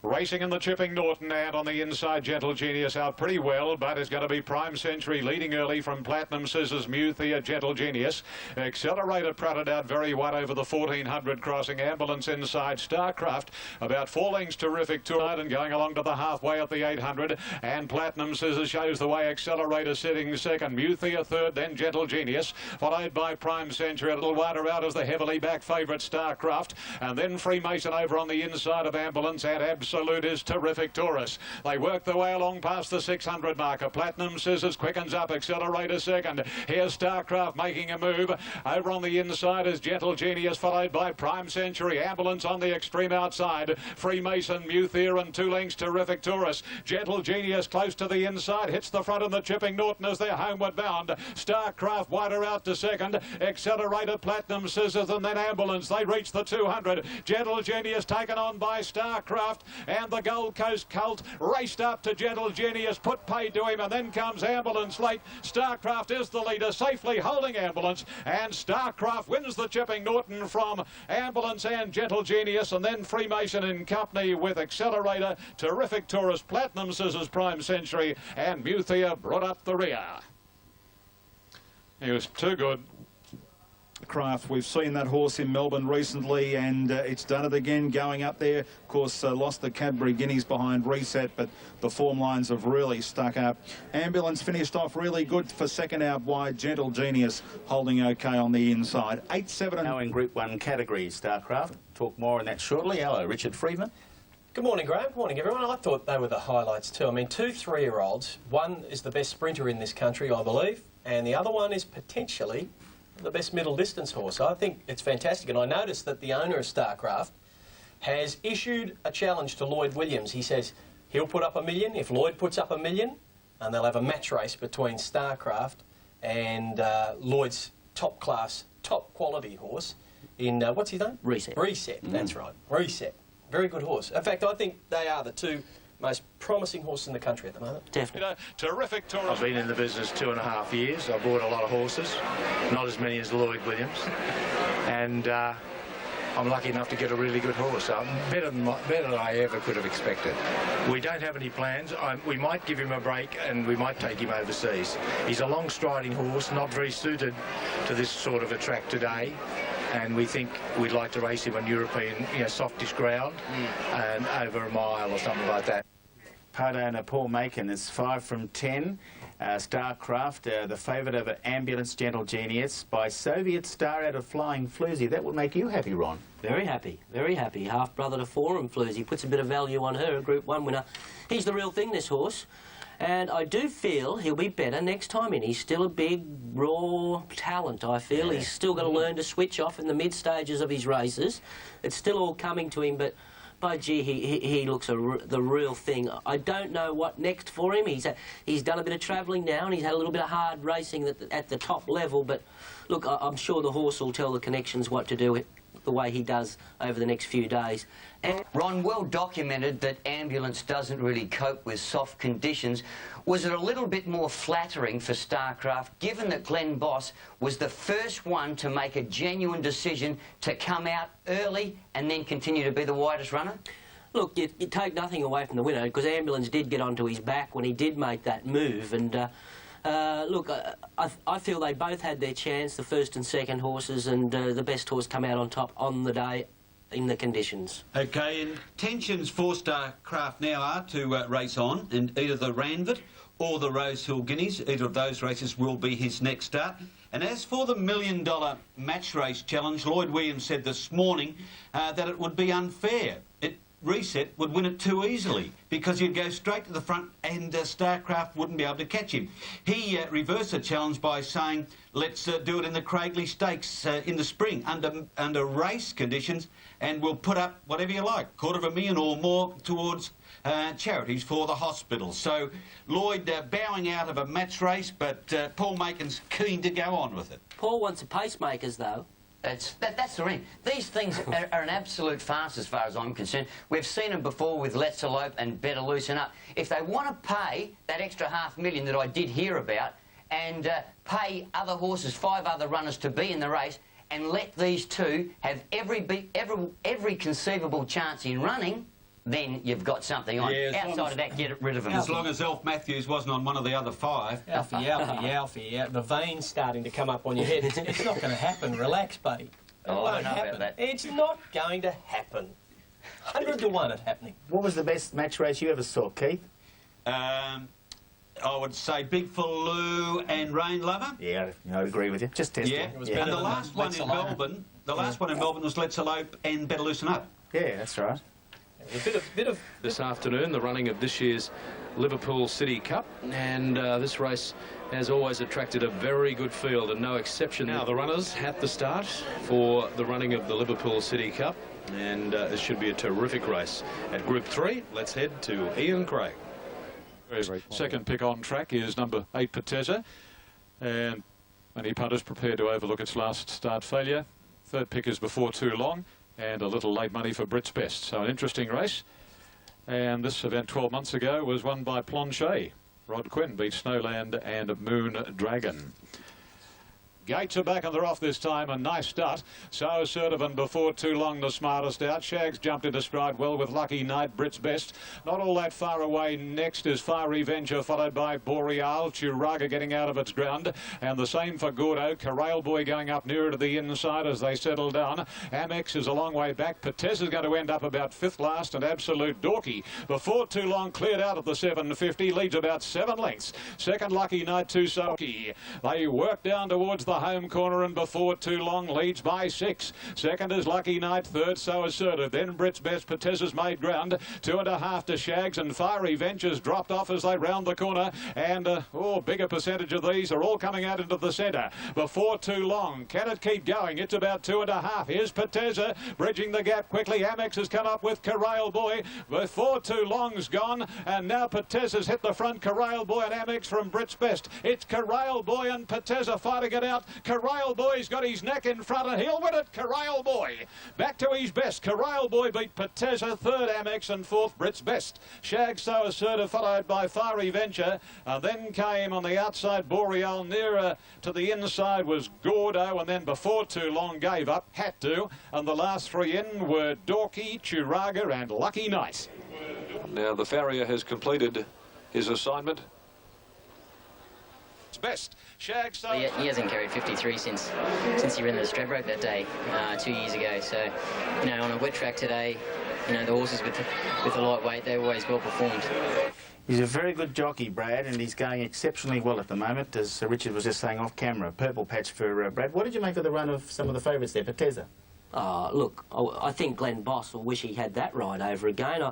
Racing in the Chipping Norton, and on the inside Gentle Genius out pretty well, but it's going to be Prime Century leading early from Platinum Scissors, Muthia, Gentle Genius. Accelerator trotted out very wide over the 1400 crossing. Ambulance inside Starcraft, about 4 lengths Terrific Tour, and going along to the halfway at the 800, and Platinum Scissors shows the way. Accelerator sitting second, Muthia third, then Gentle Genius, followed by Prime Century. A little wider out as the heavily back favourite Starcraft, and then Freemason over on the inside of Ambulance, and Absolute is Terrific Taurus. They work their way along past the 600 marker. Platinum Scissors quickens up, Accelerator second. Here's Starcraft making a move. Over on the inside is Gentle Genius, followed by Prime Century. Ambulance on the extreme outside. Freemason, Muthia, and 2 lengths Terrific Taurus. Gentle Genius close to the inside, hits the front of the Chipping Norton as they're homeward bound. Starcraft wider out to second. Accelerator, Platinum Scissors, and then Ambulance. They reach the 200. Gentle Genius taken on by Starcraft, and the Gold Coast Colt raced up to Gentle Genius, put paid to him, and then comes Ambulance late. Starcraft is the leader, safely holding Ambulance, and Starcraft wins the Chipping Norton from Ambulance and Gentle Genius, and then Freemason in company with Accelerator, Terrific Taurus, Platinum Scissors, Prime Century, and Muthia brought up the rear. He was too good. Craft, we've seen that horse in Melbourne recently, and it's done it again going up there. Of course, lost the Cadbury Guineas behind Reset, but the form lines have really stuck up. Ambulance finished off really good for second out wide. Gentle Genius holding okay on the inside. 8-7. Now in Group 1 category, Starcraft. Talk more on that shortly. Hello, Richard Freedman. Good morning, Graham. Good morning, everyone. I thought they were the highlights too. I mean, 2 3-year-olds. One is the best sprinter in this country, I believe, and the other one is potentially the best middle distance horse. I think it's fantastic, and I noticed that the owner of Starcraft has issued a challenge to Lloyd Williams. He says he'll put up $1 million if Lloyd puts up $1 million, and they'll have a match race between Starcraft and Lloyd's top class, top quality horse in, what's his name? Reset. Reset, that's right. Reset. Very good horse. In fact, I think they are the 2 most promising horses in the country at the moment. Definitely. Terrific Taurus. I've been in the business 2.5 years. I've bought a lot of horses, not as many as Lloyd Williams, and I'm lucky enough to get a really good horse. Better than I ever could have expected. We don't have any plans. We might give him a break and we might take him overseas. He's a long striding horse, not very suited to this sort of a track today. And we think we'd like to race him on European, softish ground and over a mile or something like that. Part owner Paul Macon is 5 from 10. Starcraft, the favourite over Ambulance, Gentle Genius by Soviet Star out of Flying Floozy. That would make you happy, Ron. Very happy, very happy. Half brother to Forum Floozy. Puts a bit of value on her, a Group 1 winner. He's the real thing, this horse. And I do feel he'll be better next time in. He's still a big, raw talent, I feel. Yeah. He's still got to learn to switch off in the mid-stages of his races. It's still all coming to him, but by gee, he looks the real thing. I don't know what next for him. He's done a bit of travelling now, and he's had a little bit of hard racing at the top level, but look, I'm sure the horse will tell the connections what to do the way he does over the next few days. And Ron, well documented that Ambulance doesn't really cope with soft conditions. Was it a little bit more flattering for Starcraft, given that Glenn Boss was the first one to make a genuine decision to come out early and then continue to be the widest runner? Look, you take nothing away from the winner, because Ambulance did get onto his back when he did make that move, and look, I feel they both had their chance, the first and second horses, and the best horse come out on top on the day in the conditions. OK, intentions for Starcraft now are to race on, and either the Ranvet or the Rosehill Guineas, either of those races will be his next start. And as for the $1 million match race challenge, Lloyd Williams said this morning that it would be unfair. Reset would win it too easily because he'd go straight to the front and Starcraft wouldn't be able to catch him. He reversed the challenge by saying, let's do it in the Craigley Stakes in the spring under race conditions, and we'll put up whatever you like, $250,000 or more towards charities for the hospital. So Lloyd bowing out of a match race, but Paul Macon's keen to go on with it. Paul wants a pacemakers, though. That's the ring. These things are an absolute farce as far as I'm concerned. We've seen them before with Let's Elope and Better Loosen Up. If they want to pay that extra $500,000 that I did hear about and pay other horses, 5 other runners to be in the race and let these 2 have every conceivable chance in running, then you've got something on. Yeah, Outside of that, get rid of them. As long as Elf Matthews wasn't on one of the other 5. Alfie, the veins starting to come up on your head. It's not going to happen. Relax, buddy. Oh, I don't know about that. It's not going to happen. 100 to 1 it's happening. What was the best match race you ever saw, Keith? I would say Big Faloo and Rain Lover. Yeah, I agree with you. Just test it. And the last one in Melbourne, was Let's Elope and Better Loosen Up. Yeah, that's right. A bit of this afternoon, the running of this year's Liverpool City Cup, and this race has always attracted a very good field, and no exception. Now the runners at the start for the running of the Liverpool City Cup, and it should be a terrific race. At Group 3, let's head to Ian Craig. Second pick on track is number 8, Pateza, and many punters prepared to overlook its last start failure. Third pick is Before Too Long, and a little late money for Brit's Best. So an interesting race. And this event 12 months ago was won by Planchet. Rod Quinn beat Snowland and Moon Dragon. Gates are back and they're off this time. A nice start. So assertive and Before Too Long the smartest out. Shags jumped into stride well with Lucky Night, Brit's Best. Not all that far away. Next is Fiery Venture, followed by Boreal. Churaga getting out of its ground. And the same for Gordo. Corral Boy going up nearer to the inside as they settle down. Amex is a long way back. Patez is going to end up about 5th last, and Absolute Dorky. Before Too Long cleared out of the 750. Leads about 7 lengths. Second Lucky Night to Soki. They work down towards the home corner, and Before Too Long leads by 6. Second is Lucky Night, third So Assertive, then Brit's Best. Patez's made ground, 2.5 to Shags, and Fiery Ventures dropped off as they round the corner, and bigger percentage of these are all coming out into the centre. Before Too Long, can it keep going? It's about 2.5. Here's Pateza bridging the gap quickly. Amex has come up with Corral Boy. Before Too Long's gone, and now Pateza's hit the front. Corral Boy and Amex from Brit's Best. It's Corral Boy and Pateza fighting it out. Corral Boy's got his neck in front and he'll win it. Corral Boy back to his best. Corral Boy beat Pateza, third Amex, and fourth Brit's Best. Shag So Assertive followed by Fiery Venture, and then came on the outside Boreal. Nearer to the inside was Gordo, and then Before Too Long gave up, had to, and the last 3 in were Dorky, Churaga and Lucky Night. Now the farrier has completed his assignment. Best. Shag So he hasn't carried 53 since he ran the Stradbroke that day 2 years ago. So, you know, on a wet track today, you know, the horses with the lightweight, they're always well performed. He's a very good jockey, Brad, and he's going exceptionally well at the moment, as Richard was just saying off camera. Purple patch for Brad. What did you make of the run of some of the favourites there, Pateza? Look, I think Glenn Boss will wish he had that ride over again.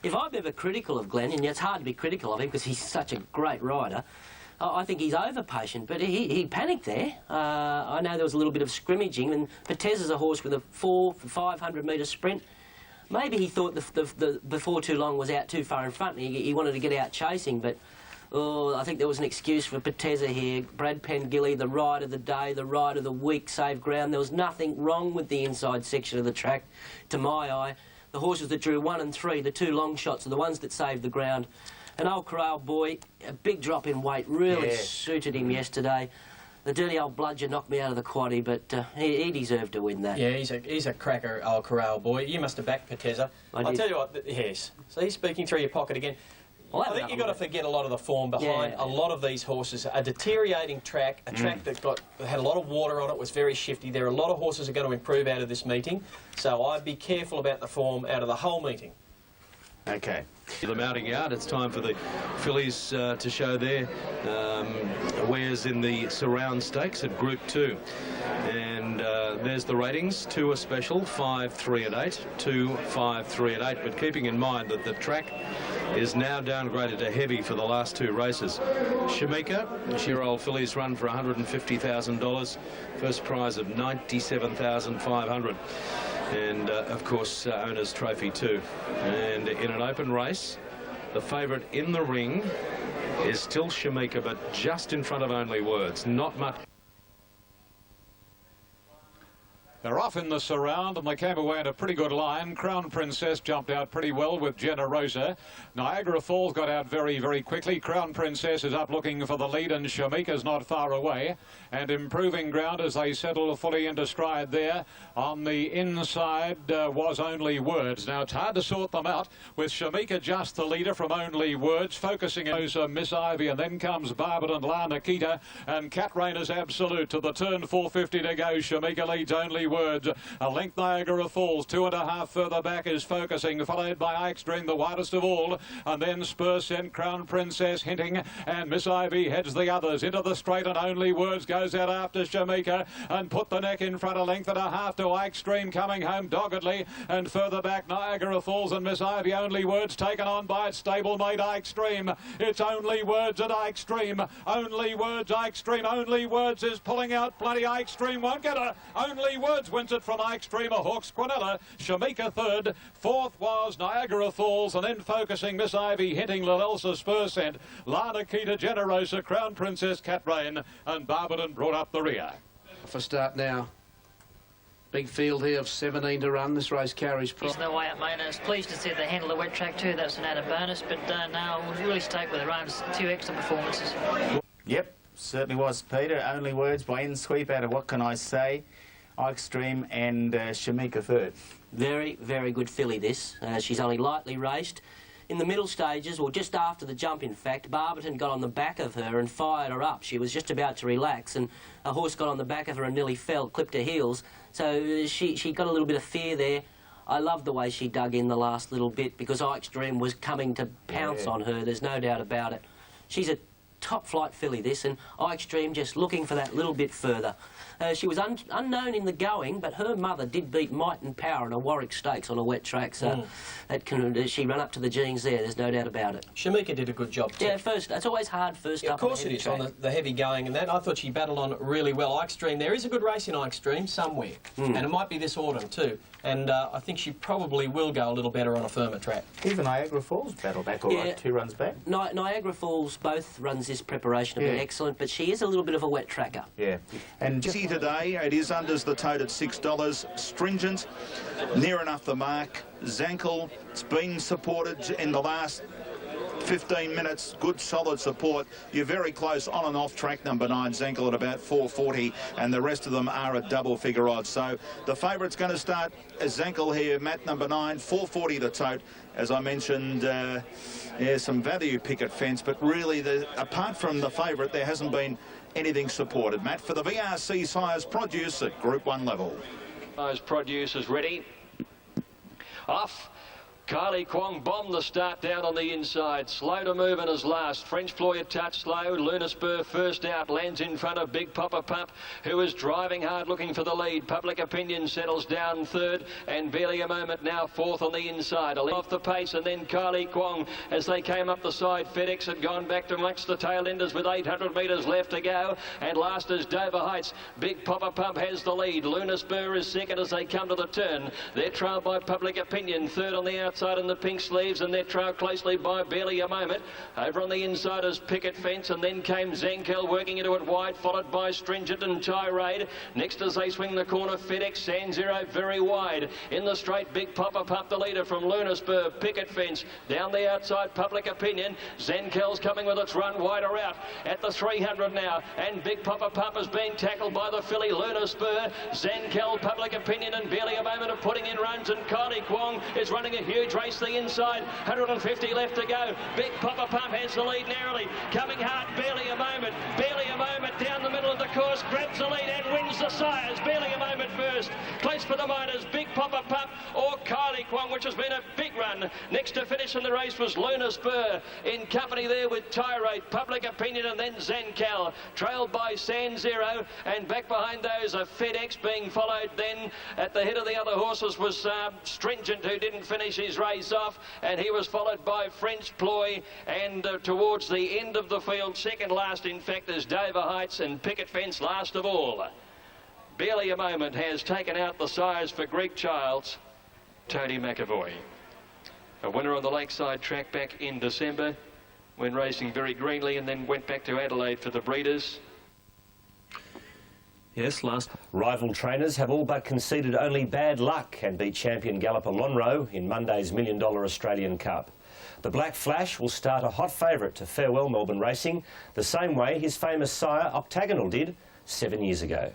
If I'm ever critical of Glenn, and it's hard to be critical of him because he's such a great rider, I think he's over-patient, but he panicked there. I know there was a little bit of scrimmaging, and Pateza's a horse with a 500-metre sprint. Maybe he thought the Before Too Long was out too far in front, and he wanted to get out chasing, but I think there was an excuse for Pateza here. Brad Pengilly, the ride of the day, the ride of the week, saved ground. There was nothing wrong with the inside section of the track, to my eye. The horses that drew 1 and 3, the 2 long shots, are the ones that saved the ground. And old Corral Boy, a big drop in weight, really suited him yesterday. The dirty old bludger knocked me out of the quaddie, but he deserved to win that. Yeah, he's a cracker, old Corral Boy. You must have backed Pateza. I'll tell you what, yes. So he's speaking through your pocket again. Well, I think you've got to forget a lot of the form behind a lot of these horses. A deteriorating track, a track that had a lot of water on it, was very shifty. There are a lot of horses that are going to improve out of this meeting, so I'd be careful about the form out of the whole meeting. Okay. The mounting yard, it's time for the fillies to show their wares in the surround stakes at Group 2. And there's the ratings. 2 are special, 5, 3 and 8. 2, 5, 3 and 8. But keeping in mind that the track is now downgraded to heavy for the last 2 races. Shamika, the year-old fillies run for $150,000. First prize of $97,500. And, of course, Owner's Trophy too. And in an open race, the favourite in the ring is still Shamika, but just in front of Only Words. Not much. They're off in the surround, and they came away in a pretty good line. Crown Princess jumped out pretty well with Generosa. Niagara Falls got out very, very quickly. Crown Princess is up looking for the lead, and Shamika's not far away. And improving ground as they settle fully into stride there. On the inside was Only Words. Now, it's hard to sort them out, with Shamika just the leader from Only Words, focusing on Miss Ivy, and then comes Barber and La Nikita, and Cat Rain is absolute to the turn, 450 to go. Shamika leads Only Words. A length Niagara Falls, 2.5 further back is Focusing, followed by Extreme, the widest of all, and then Spur Sent, Crown Princess hinting, and Miss Ivy heads the others into the straight, and Only Words goes out after Shamika and put the neck in front, a length and a half to Extreme, coming home doggedly, and further back Niagara Falls and Miss Ivy. Only Words taken on by its stablemate Extreme. It's Only Words at Extreme. Only Words, Extreme. Only Words is pulling out plenty. Extreme won't get her. Only Words wins it from Extreme. A Hawks Quinella. Shamika third. Fourth was Niagara Falls, and then Focusing, Miss Ivy hitting Lilelsa, Spur Sent, La Nikita, Generosa, Crown Princess, Cat Rain, and Barberton brought up the rear. For start now. Big field here of 17 to run. This race carries. He's the way up, mate. I was pleased to see they handle the wet track too. That's an added bonus, but no, we'll really stake with the runs. 2 extra performances. Yep, certainly was, Peter. Only Words by In Sweep out of What Can I Say, Extreme and Shamika third. Very, very good filly, this. She's only lightly raced. In the middle stages, or just after the jump, in fact, Barberton got on the back of her and fired her up. She was just about to relax, and a horse got on the back of her and nearly fell, clipped her heels. So she got a little bit of fear there. I loved the way she dug in the last little bit, because Extreme was coming to pounce on her. There's no doubt about it. She's a top-flight filly, this, and Extreme just looking for that little bit further. She was unknown in the going, but her mother did beat Might and Power in a Warwick Stakes on a wet track, so she ran up to the genes there, there's no doubt about it. Shamika did a good job too. Yeah, first, it's always hard first up. Of course it is, on the heavy going and that. I thought she battled on really well. Extreme, there is a good race in Extreme somewhere, and it might be this autumn too. And I think she probably will go a little better on a firmer track. Even Niagara Falls battle back all right, 2 runs back. Niagara Falls, both runs this preparation have been excellent, but she is a little bit of a wet tracker. Yeah. And Busy today, it is unders the tote at $6. Stringent, near enough the mark. Zankel, it's been supported in the last 15 minutes, good solid support. You're very close on and off track, number 9, Zankel at about 440, and the rest of them are at double figure odds. So the favourite's going to start as Zankel here, Matt, number 9, 440 to tote. As I mentioned, some value picket fence, but really, apart from the favourite, there hasn't been anything supported. Matt, for the VRC Sires produce at Group 1 level. Those producers ready. Off. Kylie Kwong bombed the start down on the inside. Slow to move in his last. French Floy a touch slow. Luna Spur first out. Lands in front of Big Papa Pump, who is driving hard looking for the lead. Public Opinion settles down third. And barely a moment now fourth on the inside. Off the pace, and then Kylie Kwong as they came up the side. FedEx had gone back to amongst the tail enders with 800 metres left to go. And last is Dover Heights. Big Papa Pump has the lead. Luna Spur is second as they come to the turn. They're trailed by Public Opinion. Third on the outside in the pink sleeves, and they're trailed closely by Barely a Moment. Over on the inside is Picket Fence, and then came Zankel working into it wide, followed by Stringent and Tirade. Next as they swing the corner, FedEx, San Zero very wide. In the straight, Big Papa Pump the leader from Luna Spur. Picket Fence down the outside, Public Opinion. Zankel's coming with its run wider out at the 300 now, and Big Papa Pump is being tackled by the filly Luna Spur. Zankel, Public Opinion and Barely a Moment are putting in runs, and Kylie Kwong is running a huge race the inside. 150 left to go. Big Papa Pump has the lead narrowly. Coming hard, Barely a Moment. Barely a Moment down the middle of the course, grabs the lead and wins the Sires. Barely a Moment first. Close for the minors, Big Papa Pump or Kylie Kwong, which has been a big run. Next to finish in the race was Luna Spur, in company there with Tirade, Public Opinion and then Zankel, trailed by San Zero, and back behind those are FedEx being followed. Then at the head of the other horses was Stringent, who didn't finish his race off, and he was followed by French Ploy, and towards the end of the field, second last in fact, is Dover Heights, and Picket Fence last of all. Barely a Moment has taken out the Sires for Greek Childs, Tony McAvoy. A winner on the Lakeside track back in December when racing very greenly, and then went back to Adelaide for the breeders. Yes, last. Rival trainers have all but conceded only bad luck and beat champion galloper Lonhro in Monday's $1 Million Australian Cup. The Black Flash will start a hot favourite to farewell Melbourne racing, the same way his famous sire Octagonal did 7 years ago.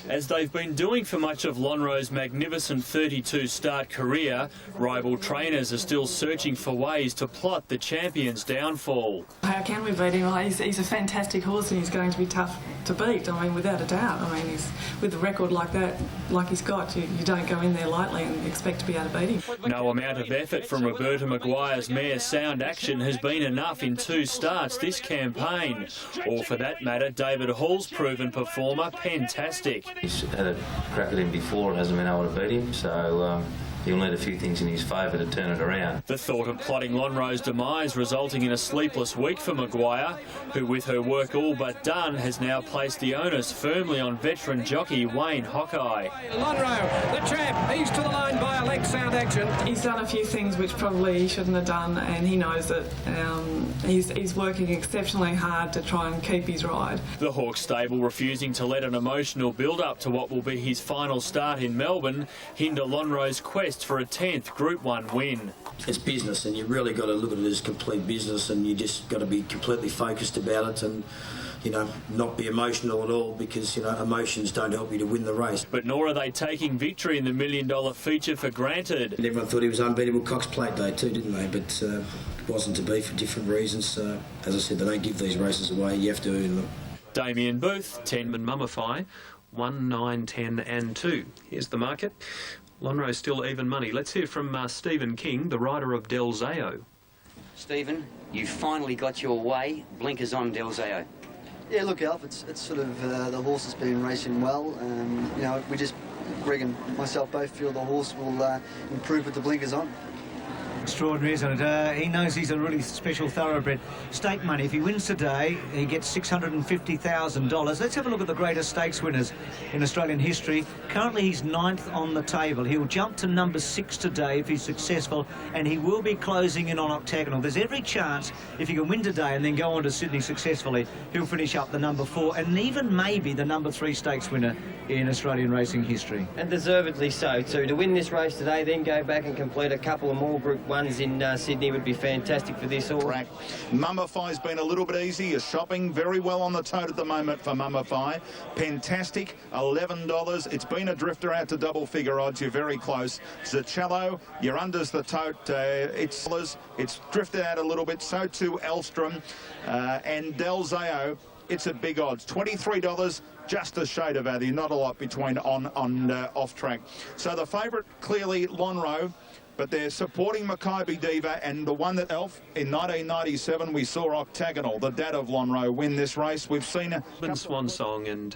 As they've been doing for much of Lonhro's magnificent 32-start career, rival trainers are still searching for ways to plot the champion's downfall. How can we beat him? He's a fantastic horse and he's going to be tough to beat, I mean, without a doubt. I mean, with a record like that, like he's got, you don't go in there lightly and expect to be able to beat him. No amount of effort from Roberta Maguire's mare Sound Action has been enough in 2 starts this campaign. Or for that matter, David Hall's proven performer, Fantastic. He's had a crack at him before and hasn't been able to beat him, so he'll need a few things in his favour to turn it around. The thought of plotting Lonhro's demise resulting in a sleepless week for Maguire, who with her work all but done has now placed the onus firmly on veteran jockey Wayne Hawkeye. Lonhro, the champ, he's to the line by a leg. Sound Action. He's done a few things which probably he shouldn't have done, and he knows it. He's working exceptionally hard to try and keep his ride. The Hawk stable refusing to let an emotional build-up to what will be his final start in Melbourne hinder Lonhro's quest for a 10th Group 1 win. It's business, and you really got to look at it as complete business, and you just got to be completely focused about it and, you know, not be emotional at all, because, you know, emotions don't help you to win the race. But nor are they taking victory in the $1 Million feature for granted. And everyone thought he was unbeatable Cox Plate Day too, didn't they? But it wasn't to be for different reasons. As I said, they don't give these races away. You have to earn them. Damien Booth, 10 and Mummify, 1, 9, 10 and 2. Here's the market. Lonhro still even money. Let's hear from Stephen King, the rider of Del Zao. Stephen, you finally got your way. Blinkers on, Del Zao. Yeah, look, Alf, it's sort of the horse has been racing well. You know, Greg and myself both feel the horse will improve with the blinkers on. Extraordinary, isn't it? He knows he's a really special thoroughbred. Stake money, if he wins today, he gets $650,000. Let's have a look at the greatest stakes winners in Australian history. Currently, he's 9th on the table. He'll jump to number 6 today if he's successful, and he will be closing in on Octagonal. There's every chance, if he can win today and then go on to Sydney successfully, he'll finish up the number 4 and even maybe the number 3 stakes winner in Australian racing history. And deservedly so, too. To win this race today, then go back and complete a couple of more Group 1s in Sydney would be fantastic for this horse. Mummify's been a little bit easy. Is shopping very well on the tote at the moment for Mummify. Fantastic, $11. It's been a drifter out to double figure odds. You're very close. Zachello, you're unders the tote. It's drifted out a little bit. So too Elstrom and Del Zao. It's at big odds. $23, just a shade of value. Not a lot between off track. So the favourite clearly Lonhro. But they're supporting Maccabi Diva, and the one that Elf, in 1997, we saw Octagonal, the dad of Lonhro, win this race. We've seen a swan song, and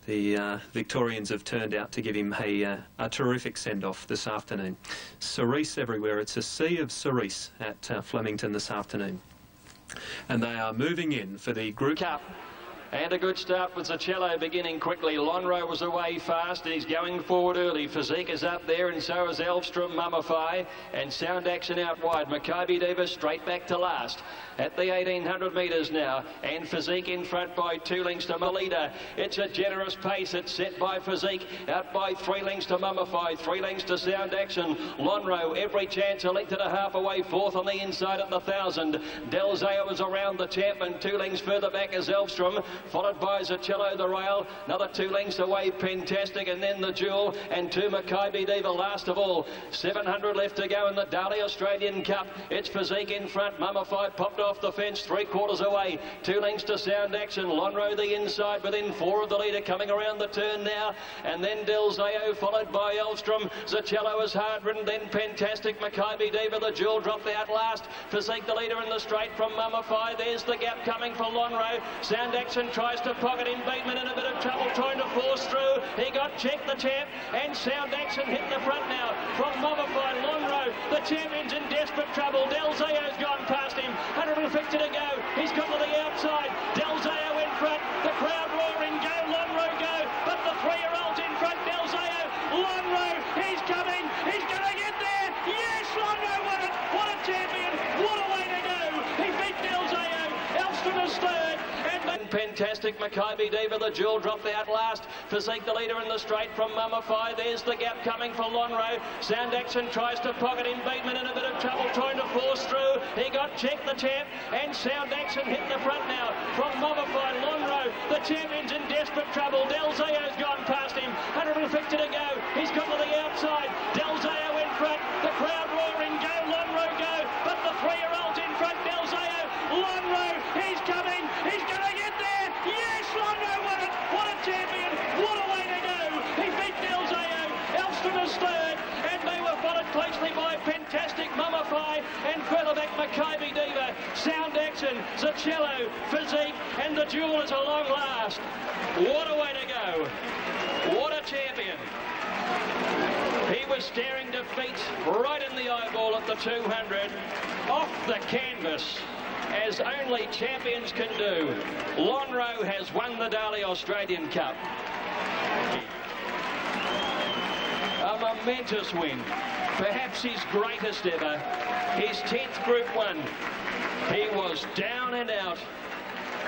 the Victorians have turned out to give him a terrific send-off this afternoon. Cerise everywhere. It's a sea of cerise at Flemington this afternoon. And they are moving in for the Group Cup. And a good start with Zachello beginning quickly. Lonhro was away fast and he's going forward early. Physique is up there and so is Elstrom, Mummify and Sound Action out wide. Maccabi Diva straight back to last at the 1800 metres now, and Physique in front by 2 lengths to Melita. It's a generous pace. It's set by Physique out by 3 lengths to Mummify, 3 lengths to Sound Action. Lonhro every chance, a length and a half away, 4th on the inside at the 1000. Del Zao is around the champ and 2 lengths further back is Elstrom, followed by Zachello the rail, another 2 lengths away Fantastic, and then the Jewel, and 2 Maccabi Diva last of all. 700 left to go in the Daly Australian Cup. It's Physique in front, Mummify popped off the fence 3/4 away, 2 lengths to Sound Action. Lonhro the inside within 4 of the leader, coming around the turn now, and then Del Zao followed by Elstrom. Zachello is hard ridden, then Fantastic. Maccabi Diva the Jewel dropped out last. Physique the leader in the straight from Mummify. There's the gap coming for Lonhro. Sound Action tries to pocket him. Bateman in a bit of trouble trying to force through. He got checked, the champ, and Sound Action hit the front now from Mummify. Lonhro, the champion's in desperate trouble. Del Zao's gone past him. 150 to go. He's got to the outside. Del Zao in front. The crowd roaring, go Lonhro, go. But the 3-year-old's in front. Del Zao. Lonhro, he's coming. He's going to get there. Yes, Lonhro won it. What a champion. What a way to go. He beat Del Zao. Elstrom is third. And Fantastic Maccabi Diva, the jewel, dropped out last. Physique, the leader in the straight from Mummify. There's the gap coming for Lonro. Sound Action tries to pocket him. Bateman in a bit of trouble trying to force through. He got checked, the champ, and Sound Action hit the front now from Mummify. Lonro, the champion's in desperate trouble. Del Zayo's gone past him. 150 to go. He's got to the outside. Del Zayo in front. The crowd roaring. Go, Lonro, go. But the 3-year-old's in front. Del Zayo. Lonro, he's coming. He's going to get there. Yes, Lonro won it. What a champion. What a way to go. He beat Del Zayo. Elstrom is third. And they were followed closely by Fantastic Mummify and further back Maccabi Diva, Sound Action, Zachello, Physique, and the Jewel is a long last. What a way to go. What a champion. He was staring defeat right in the eyeball at the 200, off the canvas, as only champions can do. Lonro has won the Daly Australian Cup. A momentous win, perhaps his greatest ever, his 10th Group 1. He was down and out.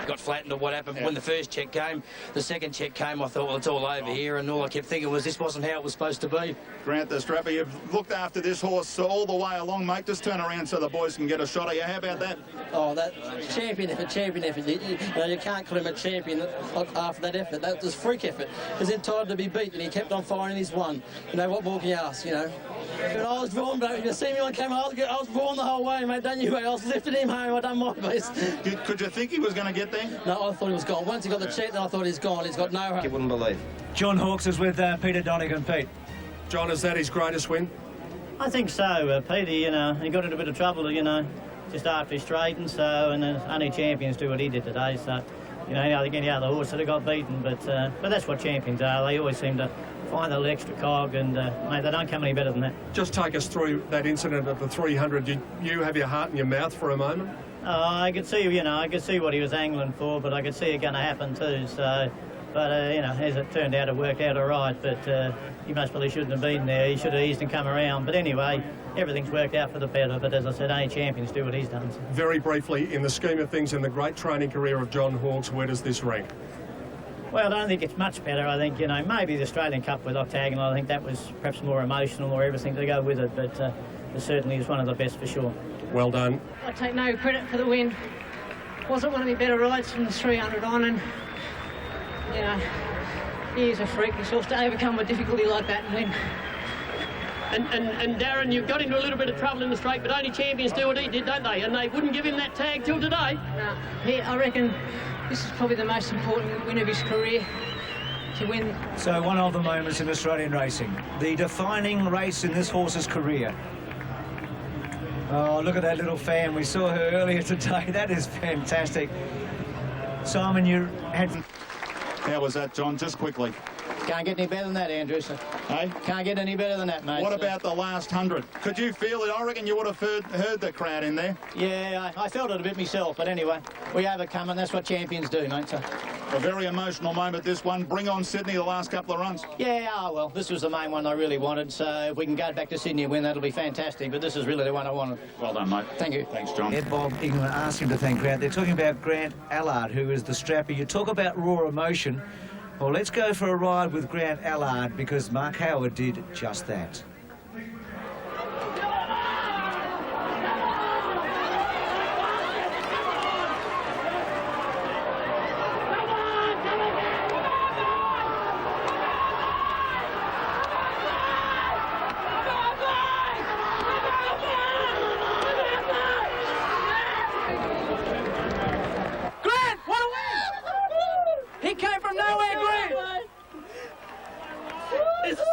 Got flattened or what happened when the first check came. The second check came, I thought, well, it's all over here, and all I kept thinking was this wasn't how it was supposed to be. Grant, the strapper, you've looked after this horse all the way along, mate. Just turn around so the boys can get a shot at you. How about that? Oh, that champion effort. You can't call him a champion after that effort. That was freak effort. He's entitled to be beaten. He kept on firing his one. You know, what more can you ask, you know? When I was drawn, bro, you see me on camera, I was drawn the whole way, mate, don't you? I was lifting him home, I done my best. Could you think he was going to get there? No, I thought he was gone. Once he got the check, then I thought he's gone. He's got no hope. You wouldn't believe. John Hawkes is with Peter Donegan. Pete. John, is that his greatest win? I think so. Peter, you know, he got into a bit of trouble, you know, just after he straightened, so, and only champions do what he did today, so, you know, I think any other horse that have got beaten, but that's what champions are. They always seem to find a little extra cog, and, mate, they don't come any better than that. Just take us through that incident at the 300. Did you have your heart in your mouth for a moment? I could see, you know, I could see what he was angling for, but I could see it going to happen too, so... But, you know, as it turned out, it worked out all right, but he most probably shouldn't have been there. He should have eased and come around. But anyway, everything's worked out for the better, but as I said, only champions do what he's done. So. Very briefly, in the scheme of things, in the great training career of John Hawkes, where does this rank? Well, I don't think it's much better. I think, you know, maybe the Australian Cup with Octagonal, I think that was perhaps more emotional or everything to go with it, but it certainly is one of the best for sure. Well done. I take no credit for the win. Wasn't one of my better rides from the 300 on, and, you know, he is a freak. He's supposed to overcome a difficulty like that and win. And Darren, you got into a little bit of trouble in the straight, but only champions do what he did, don't they? And they wouldn't give him that tag till today. No, I reckon this is probably the most important win of his career. To win. So one of the moments in Australian racing, the defining race in this horse's career. Oh, look at that little fan. We saw her earlier today. That is fantastic. Simon, you had... How was that, John? Just quickly. Can't get any better than that, Andrew. Hey? Can't get any better than that, mate. What about the last 100? Could you feel it? I reckon you would have heard the crowd in there. Yeah, I felt it a bit myself, but anyway, we overcome, and that's what champions do, mate. So. A very emotional moment, this one. Bring on Sydney the last couple of runs. Yeah, well, this was the main one I really wanted, so if we can go back to Sydney and win, that'll be fantastic, but this is really the one I wanted. Well done, mate. Thank you. Thanks, John. Ed Bob England asked him to thank Grant. They're talking about Grant Allard, who is the strapper. You talk about raw emotion. Well, let's go for a ride with Grant Allard, because Mark Howard did just that.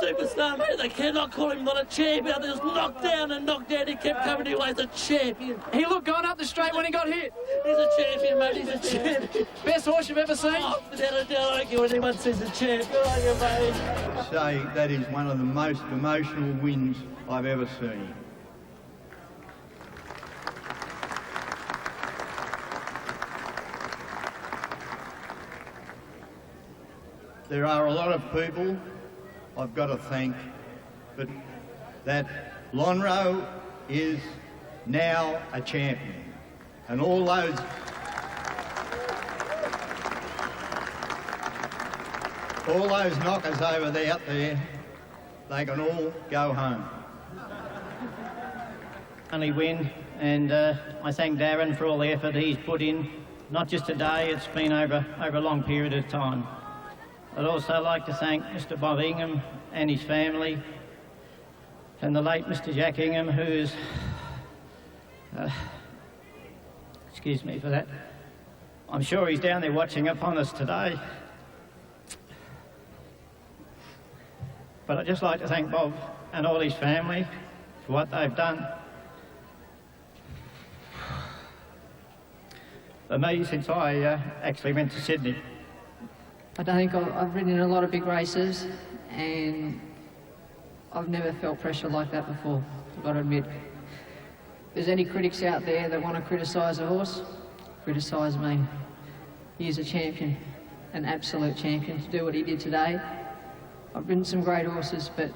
Superstar, mate. They cannot call him not a champion. They just knocked down and knocked down. He kept coming away as a champion. He looked going up the straight when he got hit. He's a champion, mate. He's a champion. Best horse you've ever seen? Oh, without a doubt, I don't care what anyone says, a champ. Good on you, mate. I say that is one of the most emotional wins I've ever seen. There are a lot of people I've got to thank, but that Lonro is now a champion. And all those all those knockers over there, out there, they can all go home. Only win, and I thank Darren for all the effort he's put in, not just today, it's been over a long period of time. I'd also like to thank Mr. Bob Ingham and his family, and the late Mr. Jack Ingham, who's, excuse me for that, I'm sure he's down there watching upon us today. But I'd just like to thank Bob and all his family for what they've done for me since I actually went to Sydney. I don't think I've ridden in a lot of big races, and I've never felt pressure like that before, I've got to admit. If there's any critics out there that want to criticise a horse, criticise me. He's a champion, an absolute champion. To do what he did today, I've ridden some great horses, but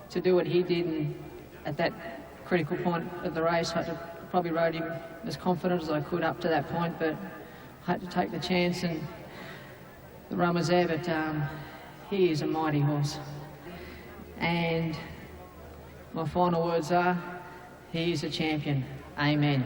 to do what he did and at that critical point of the race, I probably rode him as confident as I could up to that point, but I had to take the chance, and the run was there, but he is a mighty horse. And my final words are, he is a champion. Amen.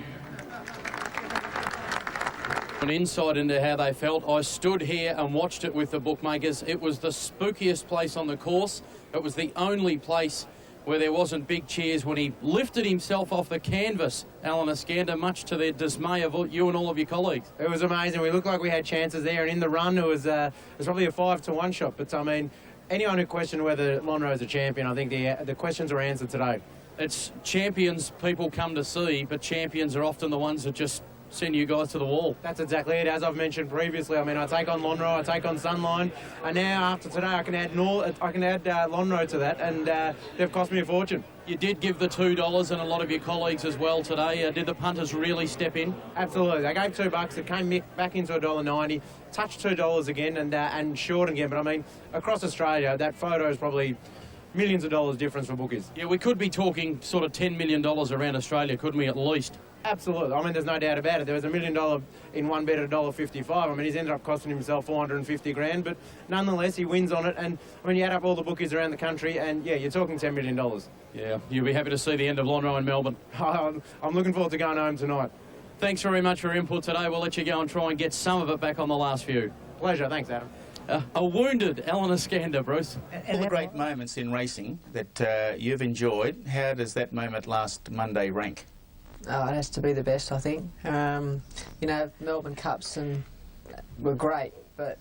An insight into how they felt. I stood here and watched it with the bookmakers. It was the spookiest place on the course. It was the only place where there wasn't big cheers when he lifted himself off the canvas, Alan Iskander, much to the dismay of you and all of your colleagues. It was amazing. We looked like we had chances there, and in the run it was probably a 5-to-1 shot. But I mean, anyone who questioned whether Lonhro's a champion, I think the questions were answered today. It's champions people come to see, but champions are often the ones that just send you guys to the wall. That's exactly it. As I've mentioned previously, I mean, I take on Lonhro, I take on Sunline, and now after today I can add Lonhro to that, and they've cost me a fortune. You did give the $2 and a lot of your colleagues as well today. Did the punters really step in? Absolutely. They gave $2. It came back into $1.90, touched $2 again, and short again. But I mean, across Australia, that photo is probably millions of dollars difference for bookies. Yeah, we could be talking sort of $10 million around Australia, couldn't we, at least? Absolutely. I mean, there's no doubt about it. There was $1 million in one bet at $1.55. I mean, he's ended up costing himself 450 grand, but nonetheless, he wins on it. And I mean, you add up all the bookies around the country, and yeah, you're talking $10 million. Yeah, you'll be happy to see the end of Lonhro in Melbourne. I'm looking forward to going home tonight. Thanks very much for your input today. We'll let you go and try and get some of it back on the last few. Pleasure. Thanks, Adam. A wounded Alan Iskander, Bruce. All the great moments in racing that you've enjoyed, how does that moment last Monday rank? Oh, it has to be the best, I think. You know, Melbourne Cups were great, but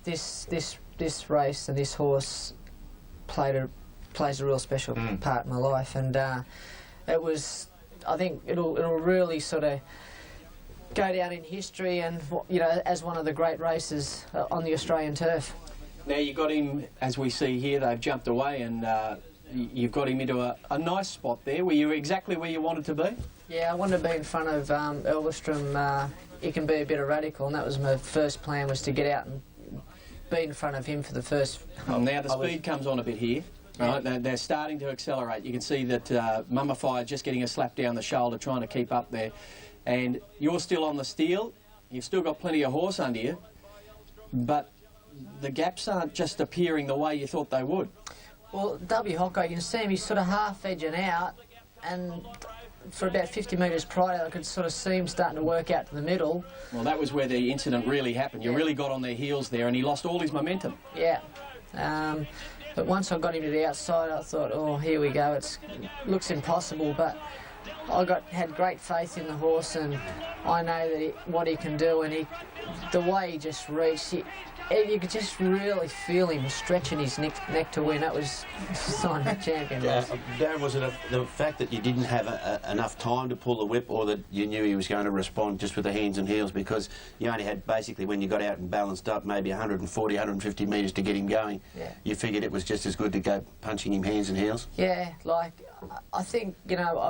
this race and this horse plays a real special part in my life, and it was. I think it'll really sort of go down in history, and you know, as one of the great races on the Australian turf. Now you got him, as we see here. They've jumped away, and you've got him into a nice spot there. Were you exactly where you wanted to be? Yeah, I wanted to be in front of Elvestrom. He can be a bit erratical, and that was my first plan, was to get out and be in front of him for the first... Well, now the speed comes on a bit here. Right, they're starting to accelerate. You can see that Mummified just getting a slap down the shoulder, trying to keep up there. And you're still on the steel. You've still got plenty of horse under you, but the gaps aren't just appearing the way you thought they would. Well, W. Hocko, you can see him, he's sort of half edging out, and for about 50 metres prior, I could sort of see him starting to work out to the middle. Well, that was where the incident really happened. You really got on their heels there, and he lost all his momentum. Yeah. But once I got him to the outside, I thought, oh, here we go. It looks impossible, but I had great faith in the horse, and I know that what he can do, and the way he just reached, you could just really feel him stretching his neck to win. That was a sign of a champion. Darren, was it the fact that you didn't have enough time to pull the whip, or that you knew he was going to respond just with the hands and heels, because you only had, basically, when you got out and balanced up, maybe 140, 150 metres to get him going? Yeah. You figured it was just as good to go punching him hands and heels? Yeah, like, I think, you know,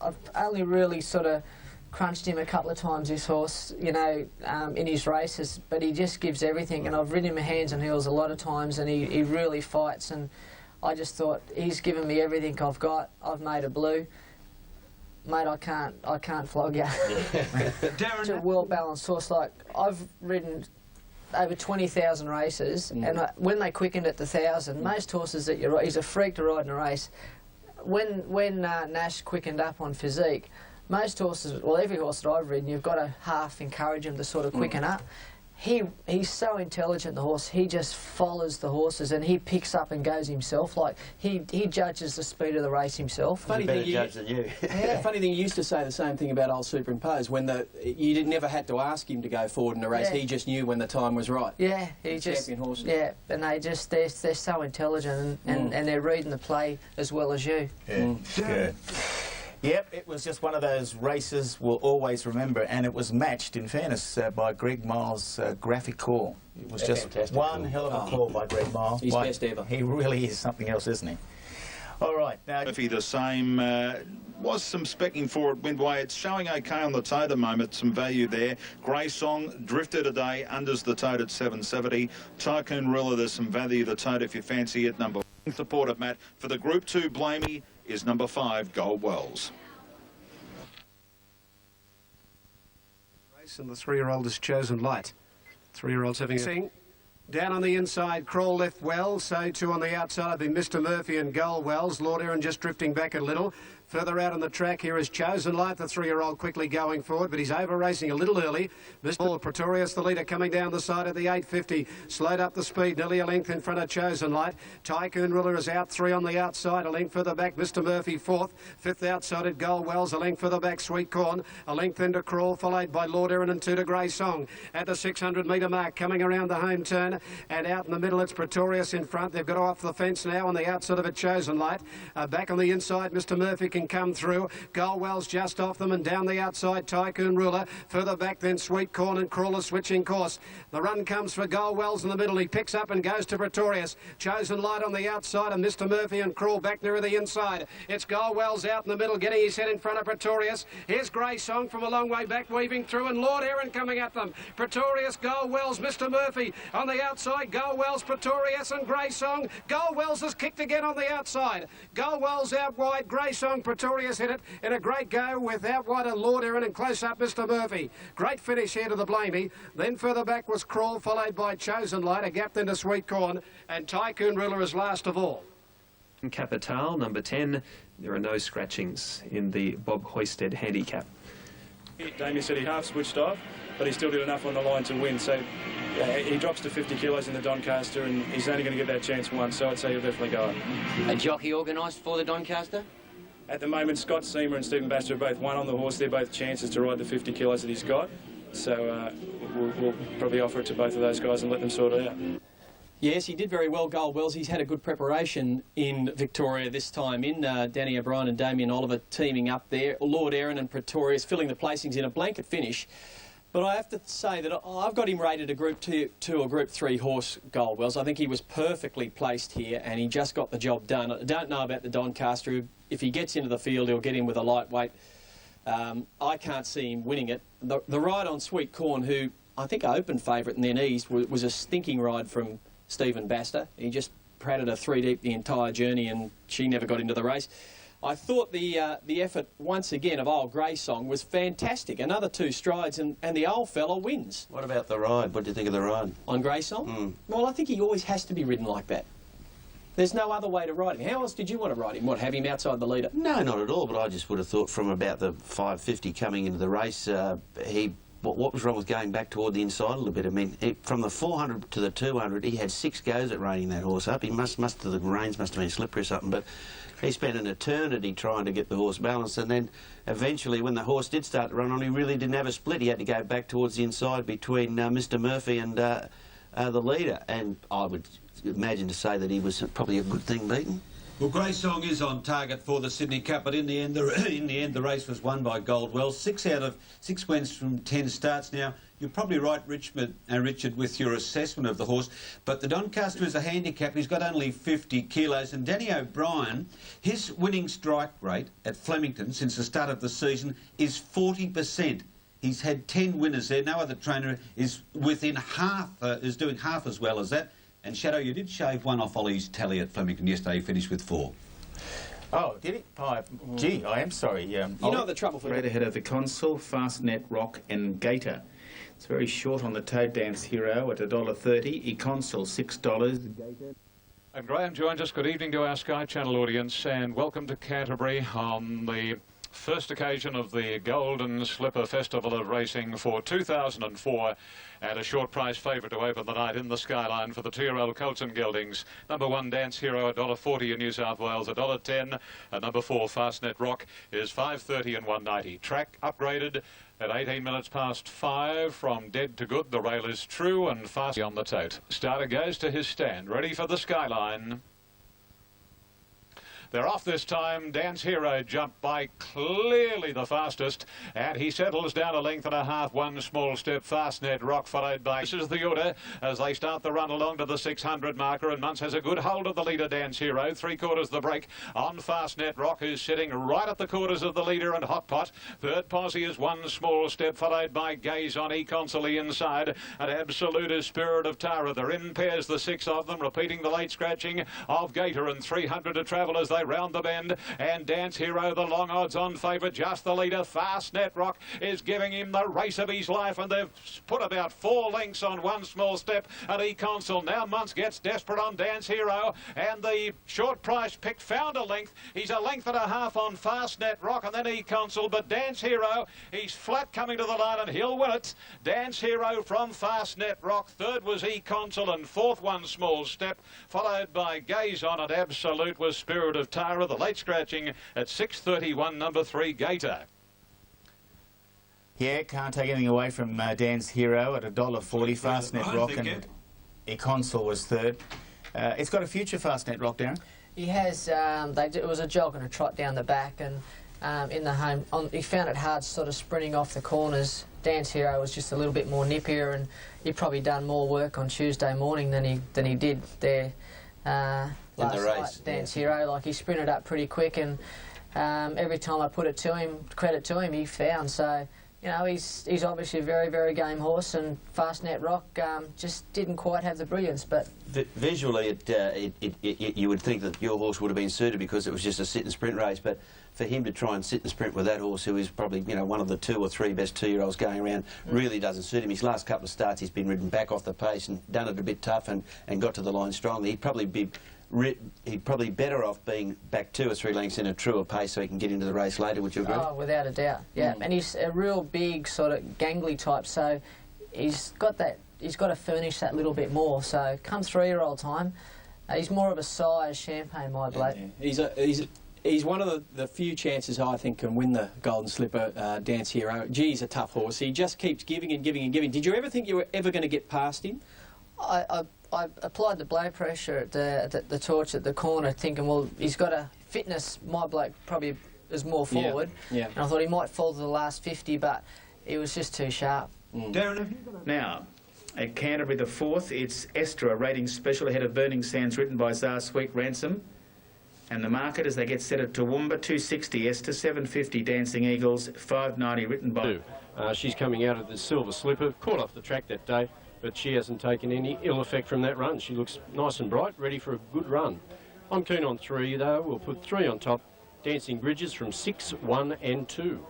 I've only really sort of crunched him a couple of times, this horse, you know, in his races, but he just gives everything, and I've ridden him hands and heels a lot of times, and he really fights, and I just thought, he's given me everything I've got. I've made a blue. Mate, I can't flog you. It's a well-balanced horse. Like, I've ridden over 20,000 races, and when they quickened at the 1,000, most horses that he's a freak to ride in a race. When Nash quickened up on physique, most horses, well, every horse that I've ridden, you've got to half encourage him to sort of quicken up. He's so intelligent, the horse. He just follows the horses and he picks up and goes himself. Like he judges the speed of the race himself. Funny thing, judge than you. Yeah, funny thing, you used to say the same thing about old Superimpose when you never had to ask him to go forward in a race. Yeah. He just knew when the time was right. Yeah, he just champion horses. Yeah, and they're so intelligent and they're reading the play as well as you. Yeah. Yep, it was just one of those races we'll always remember, and it was matched, in fairness, by Greg Miles' graphic call. It was just one hell of a call by Greg Miles. He's best ever. He really is something else, isn't he? All right, now... Murphy the same, was some specking for it, Windway. It's showing OK on the tote at the moment, some value there. Grey Song drifted today, unders the tote at 770. Tycoon Rilla, there's some value the tote if you fancy it. Number 1 supported, Matt, for the Group 2 Blamey is number 5, Gold Wells. And the 3-year-old is Chosen Light. 3-year-old's having a sing. Down on the inside, Crawl left well, so too on the outside have been Mr. Murphy and Gold Wells. Lord Erin just drifting back a little. Further out on the track here is Chosen Light, the 3-year-old quickly going forward, but he's over racing a little early. Mr. Pretorius, the leader, coming down the side of the 850. Slowed up the speed, nearly a length in front of Chosen Light. Tycoon Ruler is out, 3 on the outside, a length further back. Mr. Murphy 4th. 5th outside at Gold Wells, a length further back. Sweet Corn, a length into Crawl, followed by Lord Erin and 2 to Grey Song. At the 600-metre mark, coming around the home turn, and out in the middle, it's Pretorius in front. They've got off the fence now on the outside of a Chosen Light. Back on the inside, Mr. Murphy can come through. Gold Wells just off them, and down the outside, Tycoon Ruler. Further back then, Sweet Corn and Crawler switching course. The run comes for Gold Wells in the middle. He picks up and goes to Pretorius. Chosen Light on the outside, and Mr. Murphy and Crawl back near the inside. It's Gold Wells out in the middle, getting his head in front of Pretorius. Here's Grey Song from a long way back, weaving through, and Lord Erin coming at them. Pretorius, Gold Wells, Mr. Murphy on the outside. Gold Wells, Pretorius and Grey Song. Gold Wells has kicked again on the outside. Gold Wells out wide. Grey Song, Pretorius hit it in a great go with out wide and Lord Erin and close up Mr. Murphy. Great finish here to the Blamey. Then further back was Crawl, followed by Chosen Light, a gap into Sweet Corn, and Tycoon Ruler is last of all. Capital, number 10. There are no scratchings in the Bob Hoisted handicap. Damien said he half switched off, but he still did enough on the line to win. So he drops to 50 kilos in the Doncaster, and he's only going to get that chance once, so I'd say he'll definitely go. A jockey organised for the Doncaster? At the moment, Scott Seamer and Stephen Baxter are both one on the horse. They're both chances to ride the 50 kilos that he's got. So we'll probably offer it to both of those guys and let them sort it out. Yes, he did very well, Gold Wells. He's had a good preparation in Victoria this time in Danny O'Brien and Damien Oliver teaming up there. Lord Erin and Pretorius filling the placings in a blanket finish. But I have to say that I've got him rated a Group 2 or Group 3 horse, Gold Wells. I think he was perfectly placed here and he just got the job done. I don't know about the Doncaster. If he gets into the field, he'll get in with a lightweight. I can't see him winning it. The ride on Sweet Corn, who I think open favourite and then eased, was a stinking ride from Stephen Baxter. He just pratted her 3 deep the entire journey and she never got into the race. I thought the effort, once again, of old Grey Song was fantastic. Another 2 strides and the old fella wins. What about the ride? What do you think of the ride? On Grey Song? Well, I think he always has to be ridden like that. There's no other way to ride him. How else did you want to ride him? What, have him outside the leader? No, not at all, but I just would have thought from about the 550 coming into the race, what was wrong with going back toward the inside a little bit? I mean, from the 400 to the 200, he had 6 goes at reining that horse up. He the reins must have been slippery or something, but he spent an eternity trying to get the horse balanced, and then eventually when the horse did start to run on, he really didn't have a split. He had to go back towards the inside between Mr. Murphy and the leader, and I would imagine to say that he was probably a good thing beaten. Well, Grey Song is on target for the Sydney Cup, but in the end, the race was won by Gold Wells. 6 out of 6 wins from 10 starts. Now, you're probably right, Richard, with your assessment of the horse, but the Doncaster is a handicap. He's got only 50 kilos, and Danny O'Brien, his winning strike rate at Flemington since the start of the season is 40%. He's had 10 winners there. No other trainer is within half, is doing half as well as that. And Shadow, you did shave one off Ollie's tally at Flemington yesterday. He finished with 4. Oh, did he? Oh, gee, I am sorry. You know the trouble for right ahead of the Consul, Fastnet, Rock and Gator. It's very short on the Toad Dance Hero at $1.30. Econsul $6. And Graham joins us. Good evening to our Sky Channel audience and welcome to Canterbury on the first occasion of the Golden Slipper Festival of Racing for 2004, and a short price favourite to open the night in the Skyline for the 2-year-old Colts and Geldings. Number 1 Dance Hero $1.40 in New South Wales, $1.10, and number 4 Fastnet Rock is $5.30 and $1.90. Track upgraded at 18 minutes past 5 from dead to good. The rail is true and fast on the tote. Starter goes to his stand, ready for the Skyline. They're off this time. Dance Hero jumped by clearly the fastest, and he settles down a length and a half. One small step. Fastnet Rock followed by... This is the order as they start the run along to the 600 marker, and Muntz has a good hold of the leader, Dance Hero. 3/4 the break on Fastnet Rock, who's sitting right at the quarters of the leader and Hot Pot. Third posse is One Small Step, followed by Gaze on Econsul inside, and Absolute is Spirit of Tara. They're in pairs, the 6 of them, repeating the late scratching of Gator, and 300 to travel as they round the bend, and Dance Hero, the long odds on favourite, just the leader. Fastnet Rock is giving him the race of his life, and they've put about 4 lengths on One Small Step at Econsul. Now Muntz gets desperate on Dance Hero, and the short price pick found a length. He's a length and a half on Fastnet Rock, and then Econsul, but Dance Hero, he's flat coming to the line, and he'll win it. Dance Hero from Fastnet Rock. Third was Econsul, and fourth One Small Step, followed by Gaze on, and Absolute was Spirit of Tara. The late scratching at 6:31, number 3 Gator. Yeah, can't take anything away from Dance Hero at $1.40. Fastnet Rock, and Econsul was third. It's got a future, Fastnet Rock, Darren. He has. It was a jog and a trot down the back, and in the home, he found it hard sort of sprinting off the corners. Dance Hero was just a little bit more nippier, and he'd probably done more work on Tuesday morning than he did there. In the race, Dance Hero, like he sprinted up pretty quick, and every time I put it to him, credit to him, he found. So, you know, he's obviously a very, very game horse, and Fastnet Rock just didn't quite have the brilliance. But visually, you would think that your horse would have been suited because it was just a sit and sprint race. But for him to try and sit and sprint with that horse, who is probably, you know, one of the 2 or 3 best 2-year-olds going around, really doesn't suit him. His last couple of starts, he's been ridden back off the pace and done it a bit tough and got to the line strongly. He'd probably be better off being back 2 or 3 lengths in a truer pace so he can get into the race later. Would you agree? Oh, without a doubt, yeah. And he's a real big sort of gangly type, so he's got to furnish that little bit more. So come 3-year-old time, he's more of a size champagne, my bloke. Yeah. He's one of the few chances I think can win the Golden Slipper, Dance Hero. Gee, he's a tough horse. He just keeps giving and giving and giving. Did you ever think you were ever going to get past him? I applied the blow pressure at the torch at the corner, thinking, well, he's got a fitness. My bloke probably is more forward. Yeah. And I thought he might fall to the last 50, but he was just too sharp. Darren, now at Canterbury, the 4th, it's Esther, a rating special ahead of Burning Sands, written by Tsar Sweet Ransom. And the market, as they get set at Toowoomba, $2.60 Esther, $7.50 Dancing Eagles, $5.90 written by... She's coming out of the Silver Slipper, caught off the track that day, but she hasn't taken any ill effect from that run. She looks nice and bright, ready for a good run. I'm keen on 3, though. We'll put 3 on top. Dancing Bridges from 6, 1 and 2.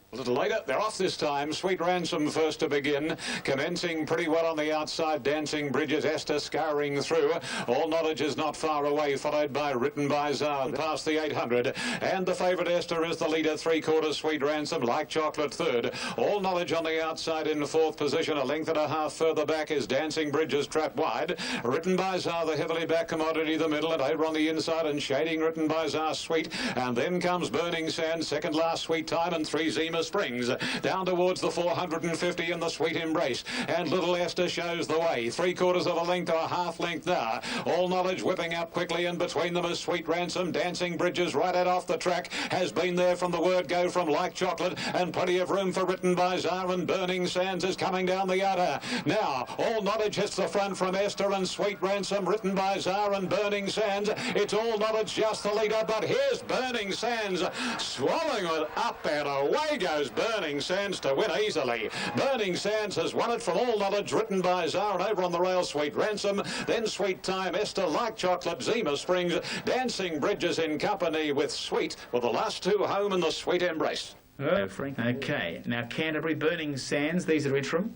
A little later, they're off this time. Sweet Ransom first to begin. Commencing pretty well on the outside. Dancing Bridges, Esther scouring through. All Knowledge is not far away, followed by Written by Zard past the 800. And the favourite Esther is the leader, 3/4 Sweet Ransom, Like Chocolate third. All Knowledge on the outside in 4th position. A length and a half further back is Dancing Bridges, trapped wide. Written by Zard, the heavily back commodity, the middle, and over on the inside and shading Written by Zard, Sweet. And then comes Burning Sand, second last Sweet Time, and 3 Zima Springs. Down towards the 450 in the Sweet Embrace. And Little Esther shows the way. 3/4 of a length or a half length now. All Knowledge whipping up quickly, and between them is Sweet Ransom. Dancing Bridges right out off the track. Has been there from the word go from Like Chocolate, and plenty of room for Written by Zar, and Burning Sands is coming down the outer. Now, All Knowledge hits the front from Esther and Sweet Ransom, Written by Zar and Burning Sands. It's All Knowledge just the leader, but here's Burning Sands swallowing it up, and away goes Burning Sands to win easily. Burning Sands has won it from All Knowledge, Written by Zar, and over on the rail, Sweet Ransom, then Sweet Time, Esther, Like Chocolate, Zima Springs, Dancing Bridges in company with Sweet, with the last 2 home in the Sweet Embrace. Oh, Frank. Okay, now Canterbury, Burning Sands, these are interim.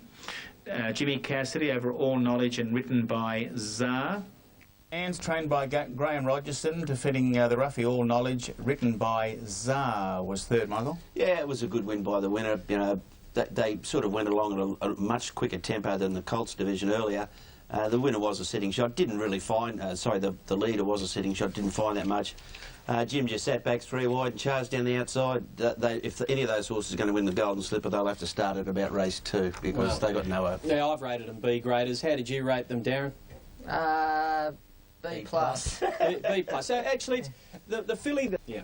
Jimmy Cassidy over All Knowledge and written by Czar. And trained by Graham Rogerson, defeating the roughie All Knowledge, written by Czar, was third, Michael. Yeah, it was a good win by the winner. You know, they sort of went along at a much quicker tempo than the Colts division earlier. The winner was a sitting shot. Didn't really find... the leader was a sitting shot. Didn't find that much. Jim just sat back 3 wide and charged down the outside. If any of those horses are going to win the Golden Slipper, they'll have to start at about race 2 because they got no hope. Yeah, I've rated them B graders. How did you rate them, Darren? B plus. B plus. So actually, the filly... Yeah.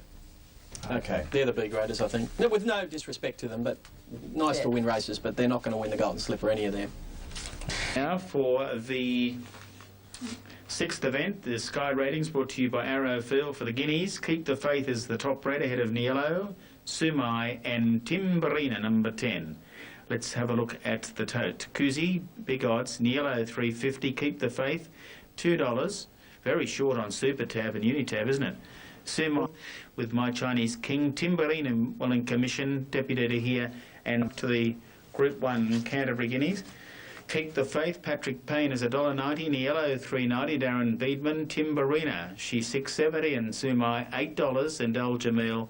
Okay. They're the B graders, I think. No, with no disrespect to them, but nice to win races, but they're not going to win the Golden Slipper, any of them. Now for the 6th event, the Sky Ratings brought to you by Arrowfield for the Guineas. Keep the Faith is the top rate ahead of Niello, Sumai and Timberina, number 10. Let's have a look at the tote. Kuzi, big odds, Niello 350, Keep the Faith, $2. Very short on Super Tab and Unitab, isn't it? Sumai with My Chinese King, Timberina well in commission, deputy here, and up to the Group 1 Canterbury Guineas. Keep the Faith, Patrick Payne is $1.90, Niello $3.90, Darren Beedman, Timberina, she's $6.70, and Sumai $8, and El Jamil.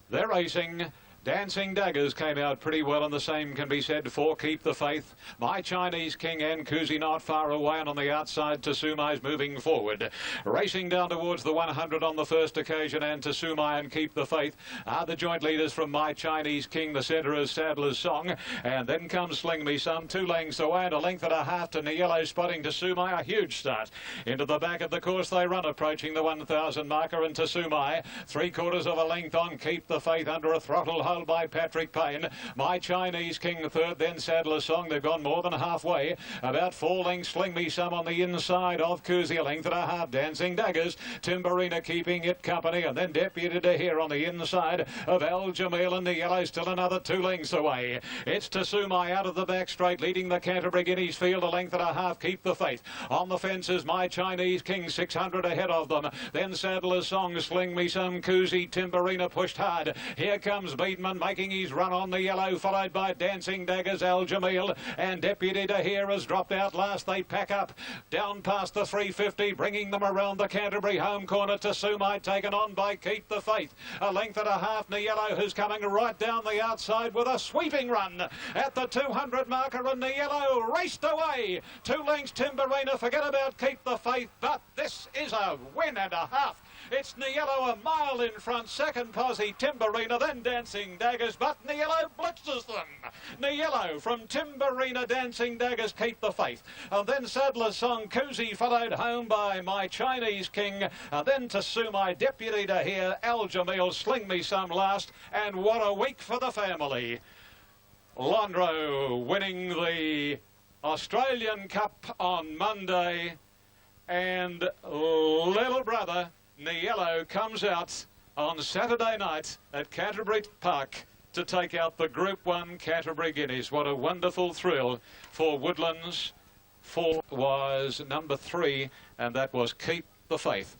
They're racing. Dancing Daggers came out pretty well, and the same can be said for Keep the Faith. My Chinese King and Kuzi not far away, and on the outside Tsumai's moving forward. Racing down towards the 100 on the first occasion, and Tsumai and Keep the Faith are the joint leaders from My Chinese King. The centre is Sadler's Song, and then comes Sling Me Some, 2 lengths away, and a length and a half to Niello, spotting Tsumai, a huge start. Into the back of the course they run, approaching the 1,000 marker, and Tsumai 3/4 of a length on Keep the Faith under a throttle hold by Patrick Payne. My Chinese King third, then Sadler's Song. They've gone more than halfway. About 4 lengths, Sling Me Some on the inside of Kuzi, a length and a half. Dancing Daggers, Timberina keeping it company, and then Deputy to here on the inside of El Jamil, and the yellow still another 2 lengths away. It's Tsumai out of the back straight, leading the Canterbury Guineas field, a length and a half. Keep the Faith. On the fences, My Chinese King 600 ahead of them. Then Sadler's Song, Sling Me Some, Kuzi, Timberina pushed hard. Here comes Beedman making his run on the yellow, followed by Dancing Daggers, El Jamil, and Deputy to here has dropped out last. They pack up down past the 350, bringing them around the Canterbury home corner. Tsumai taken on by Keep the Faith, a length and a half. Niello, who's coming right down the outside with a sweeping run at the 200 marker, and Niello raced away 2 lengths. Timberina, forget about Keep the Faith, but this is a win and a half. It's Niello a mile in front, second posse Timberina, then Dancing Daggers, but Niello blitzes them. Niello from Timberina, Dancing Daggers, Keep the Faith. And then Sadler's Song, Kuzi, followed home by My Chinese King. And then Tsumai, Deputy to here, El Jamil, Sling Me Some last. And what a week for the family. Lonhro winning the Australian Cup on Monday. And little brother Niello comes out on Saturday night at Canterbury Park to take out the Group 1 Canterbury Guineas. What a wonderful thrill for Woodlands. 4 was number 3, and that was Keep the Faith.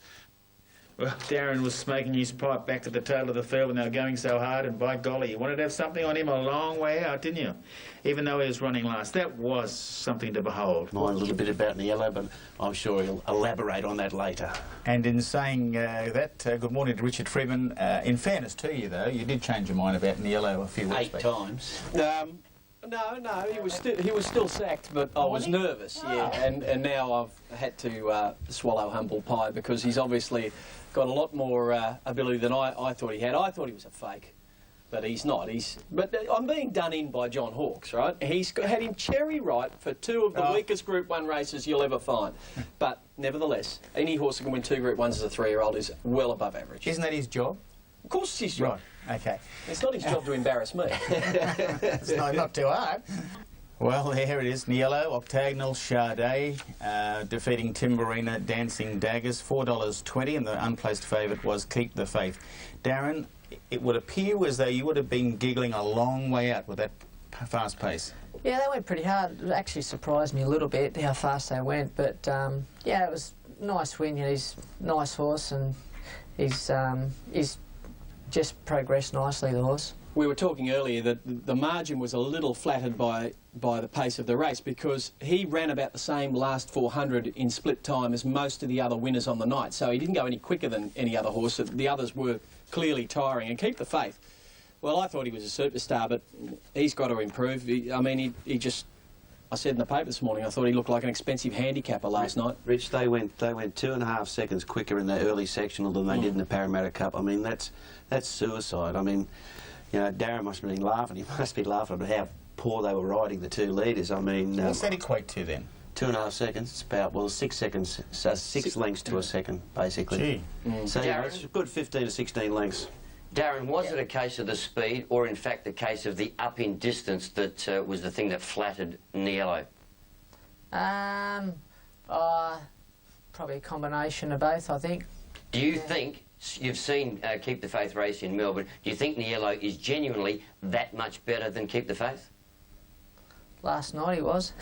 Well, Darren was smoking his pipe back at the tail of the field and they were going so hard, and by golly, you wanted to have something on him a long way out, didn't you? Even though he was running last. That was something to behold. Mind a little bit about Niello, but I'm sure he'll elaborate on that later. And in saying that, good morning to Richard Freeman. In fairness to you, though, you did change your mind about Niello a few weeks back. 8 times. No, he was still sacked, but I was nervous, yeah, and now I've had to swallow humble pie because he's obviously got a lot more ability than I thought he had. I thought he was a fake, but he's not. But I'm being done in by John Hawkes, right? He's had him cherry right for 2 of the weakest Group 1 races you'll ever find. But nevertheless, any horse that can win 2 Group 1s as a 3-year-old is well above average. Isn't that his job? Of course it's his job. Right. Okay. It's not his job to embarrass me. It's not too hard. Well, here it is. Niello, Octagonal, Sade, defeating Timberina, Dancing Daggers, $4.20, and the unplaced favourite was Keep the Faith. Darren, it would appear as though you would have been giggling a long way out with that fast pace. Yeah, they went pretty hard. It actually surprised me a little bit how fast they went, but yeah, it was a nice win. You know, he's a nice horse, and he's just progressed nicely, the horse. we were talking earlier that the margin was a little flattered by the pace of the race, because he ran about the same last 400 in split time as most of the other winners on the night. So he didn't go any quicker than any other horse. The others were clearly tiring. And Keep the Faith, well, I thought he was a superstar, but he's got to improve. He just... I said in the paper this morning, I thought he looked like an expensive handicapper last night. Rich, they went 2.5 seconds quicker in the early sectional than they did in the Parramatta Cup. I mean, that's suicide. I mean, you know, Darren must have been laughing. He must be laughing at how poor they were riding, the two leaders. I mean... what's that equate to then? 2.5 seconds. It's about, well, 6 seconds. So 6 lengths to a second, basically. Gee. So, yeah, it's a good 15 to 16 lengths. Darren, was it a case of the speed, or in fact the case of the up in distance that was the thing that flattered Niello? Probably a combination of both, I think. Do you think, you've seen Keep the Faith race in Melbourne, do you think Niello is genuinely that much better than Keep the Faith? Last night he was.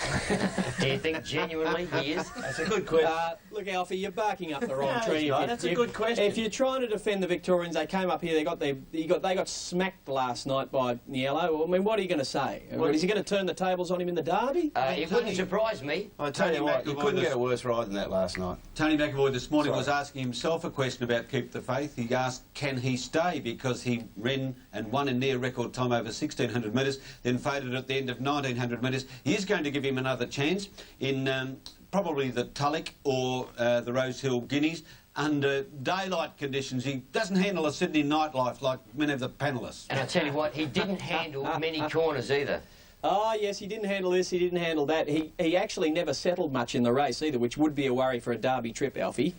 Do you think genuinely he is? That's a good question. Look, Alfie, you're barking up the wrong tree. That's a good question. If you're trying to defend the Victorians, they came up here. They got smacked last night by Niello. I mean, what are you going to say? Is he going to turn the tables on him in the derby? It wouldn't surprise me. I tell you what, you couldn't get a worse ride than that last night. Tony McAvoy this morning was asking himself a question about Keep the Faith. He asked, can he stay? Because he ran and won in near record time over 1,600 metres, then faded at the end of 1,900 metres. He is going to give him another chance in probably the Tulloch or the Rosehill Guineas under daylight conditions. He doesn't handle a Sydney nightlife like many of the panellists. And I tell you what, he didn't handle many corners either. Oh, yes, he didn't handle this, he didn't handle that. He actually never settled much in the race either, which would be a worry for a derby trip, Alfie.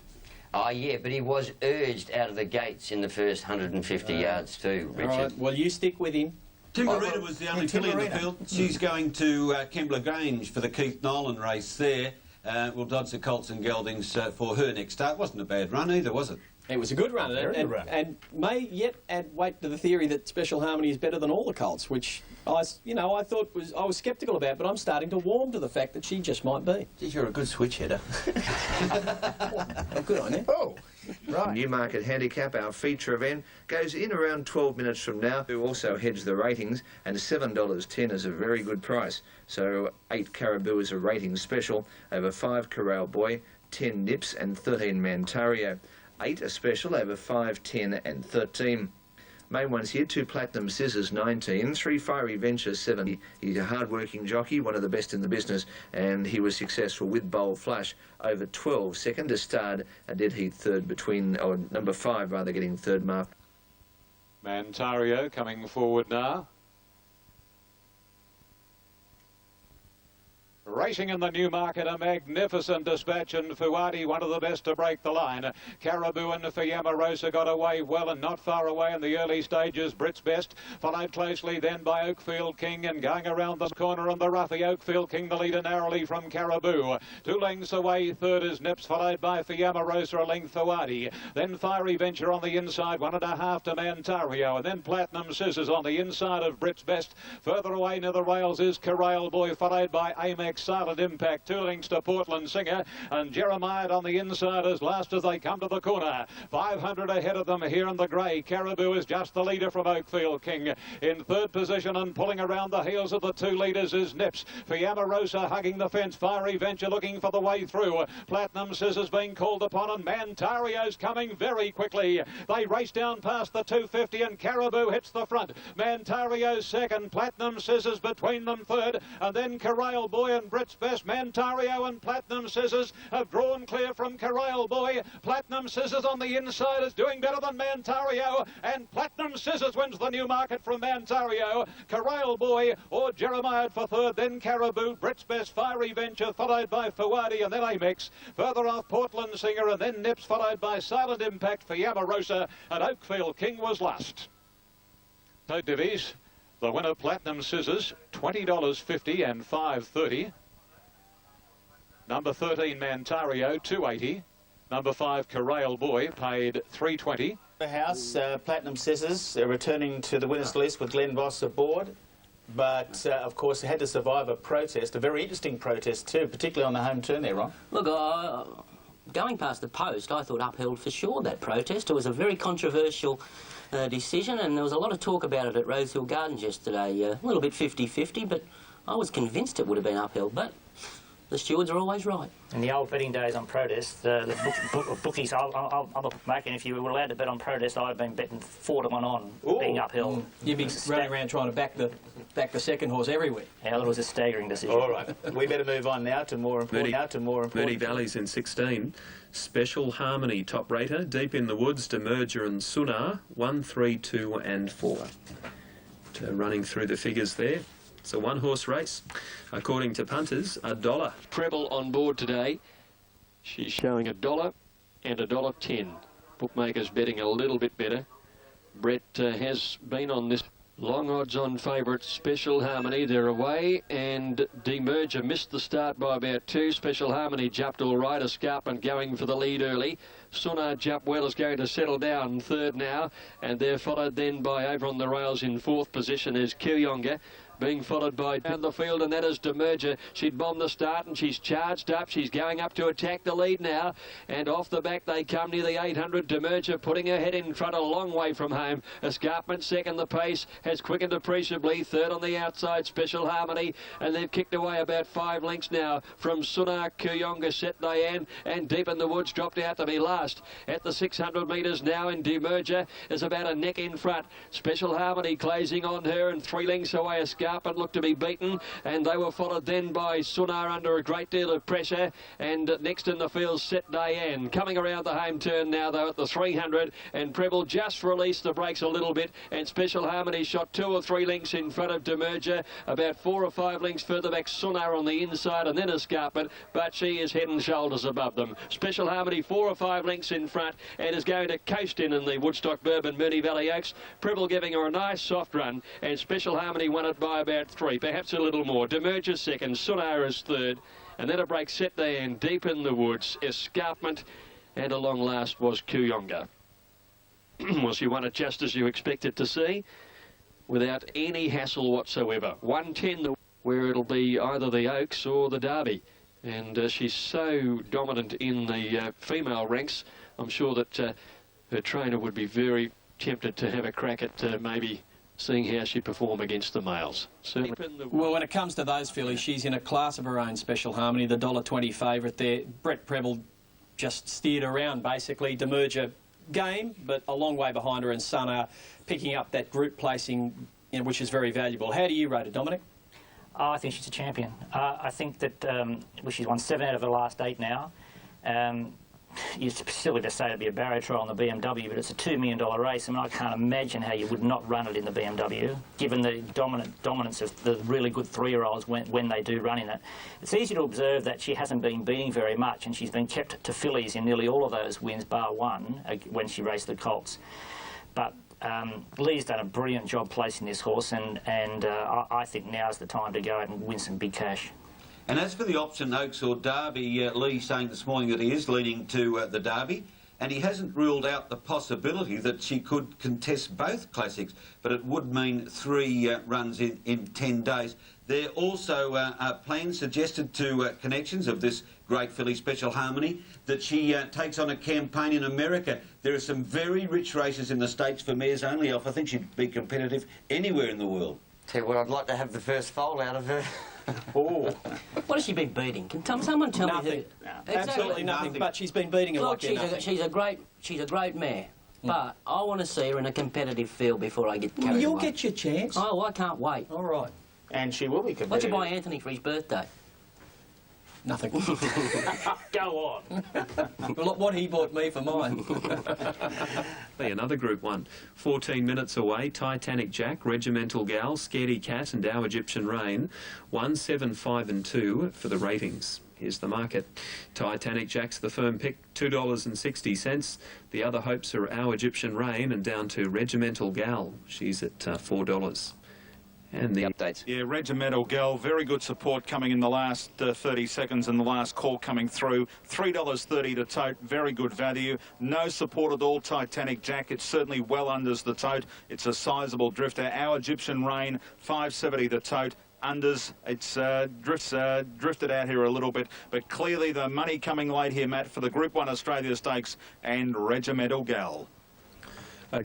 Oh, yeah, but he was urged out of the gates in the first 150 yards too, Richard. All right, well, you stick with him. Timberita was the only filly in the field. She's going to Kembla Grange for the Keith Nolan race there. We'll dodge the Colts and Geldings for her next start. It wasn't a bad run either, was it? It was a good run, and may yet add weight to the theory that Special Harmony is better than all the Colts, which I thought I was sceptical about, but I'm starting to warm to the fact that she just might be. Geez, you're a good switch header. Oh, good on you. Oh, right. Newmarket Handicap, our feature event, goes in around 12 minutes from now. We also hedge the ratings, and $7.10 is a very good price. So 8 Caribou is a rating special, over 5 Corral Boy, 10 Nips and 13 Mantario. 8 a special over 5, 10 and 13. Main ones here, 2 Platinum Scissors, 19, 3 Fiery Ventures, 70. He's a hard-working jockey, one of the best in the business, and he was successful with Bold Flush over 12. Second to Stard, a dead heat third between, or number 5 rather, getting third mark. Mantario coming forward now. Racing in the Newmarket, a magnificent Dispatch, and Fuadi, one of the best to break the line. Caribou and Fiamma Rosa got away well and not far away in the early stages. Brit's Best, followed closely then by Oakfield King, and going around this corner on the roughy, Oakfield King the leader narrowly from Caribou. 2 lengths away, third is Nips, followed by Fiamma Rosa, a length Fuadi. Then Fiery Venture on the inside, 1.5 to Mantario, and then Platinum Scissors on the inside of Brit's Best. Further away near the rails is Corral Boy, followed by Amex Silent Impact, 2 lengths to Portland Singer, and Jeremiah on the inside as last as they come to the corner. 500 ahead of them here in the grey. Caribou is just the leader from Oakfield King. In third position and pulling around the heels of the 2 leaders is Nips. Fiamma Rosa hugging the fence. Fiery Venture looking for the way through. Platinum Scissors being called upon, and Mantario's coming very quickly. They race down past the 250 and Caribou hits the front. Mantario's second, Platinum Scissors between them third, and then Corral Boy and Brit's Best. Mantario and Platinum Scissors have drawn clear from Corral Boy. Platinum Scissors on the inside is doing better than Mantario, and Platinum Scissors wins the Newmarket from Mantario. Corral Boy or Jeremiah for third, then Caribou, Brit's Best, Fiery Venture, followed by Fuadi, and then Amex. Further off, Portland Singer, and then Nips, followed by Silent Impact for Yamarosa, and Oakfield King was last. So divvies, the winner Platinum Scissors, $20.50 and $5.30. Number 13 Mantario, $2.80. Number 5 Corral Boy paid $3.20. The house, Platinum Scissors, returning to the winners list with Glenn Voss aboard. But, of course, it had to survive a protest, a very interesting protest too, particularly on the home turn there, Ron. Look, going past the post, I thought upheld for sure that protest. It was a very controversial decision, and there was a lot of talk about it at Rosehill Gardens yesterday. A little bit 50-50, but I was convinced it would have been upheld, but the stewards are always right. In the old betting days on protest, the bookies, I'm a bookmaker, and if you were allowed to bet on protest, I'd have been betting 4-1 on being upheld. You'd be running around trying to back the second horse everywhere. Yeah, it was a staggering decision. All right, we better move on now to more important. Moody Valley's in 16. Special Harmony, top rater. Deep in the Woods, Demerger and Sunar, 1, 3, 2 and 4. Running through the figures there. It's a one-horse race. According to punters, $1. Treble on board today. She's showing $1 and $1.10. Bookmakers betting a little bit better. Brett has been on this long odds-on favourite, Special Harmony. They're away, and Demerger missed the start by about 2. Special Harmony jumped all right. Escarpment going for the lead early. Sunar jumped well, is going to settle down third now, and they're followed then by over on the rails in 4th position is Kuyonga, being followed by down the field, and that is Demerger. She'd bombed the start and she's charged up. She's going up to attack the lead now, and off the back they come near the 800. Demerger putting her head in front a long way from home. Escarpment second. The pace has quickened appreciably. Third on the outside, Special Harmony, and they've kicked away about 5 lengths now from Sunar, Kuyonga, Set Diane, and Deep in the Woods dropped out to be last at the 600 metres now, and Demerger is about a neck in front. Special Harmony glazing on her, and 3 lengths away Escarpment looked to be beaten, and they were followed then by Sunar under a great deal of pressure, and next in the field Set Diane. Coming around the home turn now though at the 300, and Preble just released the brakes a little bit, and Special Harmony shot 2 or 3 lengths in front of Demerger, about 4 or 5 lengths further back Sunar on the inside, and then Escarpment, but she is head and shoulders above them. Special Harmony 4 or 5 lengths in front, and is going to coast in the Woodstock Bourbon Moonee Valley Oaks. Preble giving her a nice soft run, and Special Harmony won it by about 3, perhaps a little more. Demerger second, Sunar is third, and then a break Set Diane, Deep in the Woods, Escarpment, and a long last was Kuyonga. Well, she won it just as you expected to see, without any hassle whatsoever. 110 where it'll be either the Oaks or the Derby, and she's so dominant in the female ranks. I'm sure that her trainer would be very tempted to have a crack at maybe seeing how she perform against the males. Well, when it comes to those fillies, she's in a class of her own, Special Harmony, the $1.20 favourite there. Brett Preble just steered around, basically. Demerger game, but a long way behind her, and Sunar picking up that group placing, which is very valuable. How do you rate it, Dominic? I think she's a champion. I think that she's won 7 out of the last 8 now. It's silly to say it'd be a barrier trial on the BMW, but it's a $2 million race. I mean, I can't imagine how you would not run it in the BMW, given the dominance of the really good 3-year-olds when they do run in it. It's easy to observe that she hasn't been beating very much, and she's been kept to fillies in nearly all of those wins, bar one, when she raced the Colts. But Lee's done a brilliant job placing this horse, and I think now's the time to go out and win some big cash. And as for the option Oaks or Derby, Lee saying this morning that he is leaning to the Derby, and he hasn't ruled out the possibility that she could contest both classics, but it would mean 3 runs in 10 days. There also are plans suggested to connections of this great filly, Special Harmony, that she takes on a campaign in America. There are some very rich races in the States for mares only off. I think she'd be competitive anywhere in the world. Tell you what, I'd like to have the first foal out of her. Oh. What has she been beating? Can someone tell nothing. me who? No. Absolutely nothing. But she's been beating her Look, like she's a great mare. But I want to see her in a competitive field before I get carried away. You'll get your chance. Oh, I can't wait. All right. And she will be competitive. What'd you buy Anthony for his birthday? Nothing. Go on. Well, what he bought me for mine. Another Group 1. 14 minutes away, Titanic Jack, Regimental Gal, Scaredy Cat and Our Egyptian Rain. 1, 7, 5 and 2 for the ratings. Here's the market. Titanic Jack's the firm pick, $2.60. The other hopes are Our Egyptian Rain and down to Regimental Gal. She's at $4. And the updates. Yeah, Regimental Gal, very good support coming in the last 30 seconds and the last call coming through. $3.30 to tote, very good value. No support at all, Titanic Jack. It's certainly well unders the tote. It's a sizable drifter. Our Egyptian Rain, $5.70 to tote. unders. It's drifted out here a little bit, but clearly the money coming late here, Matt, for the Group 1 Australia Stakes and Regimental Gal.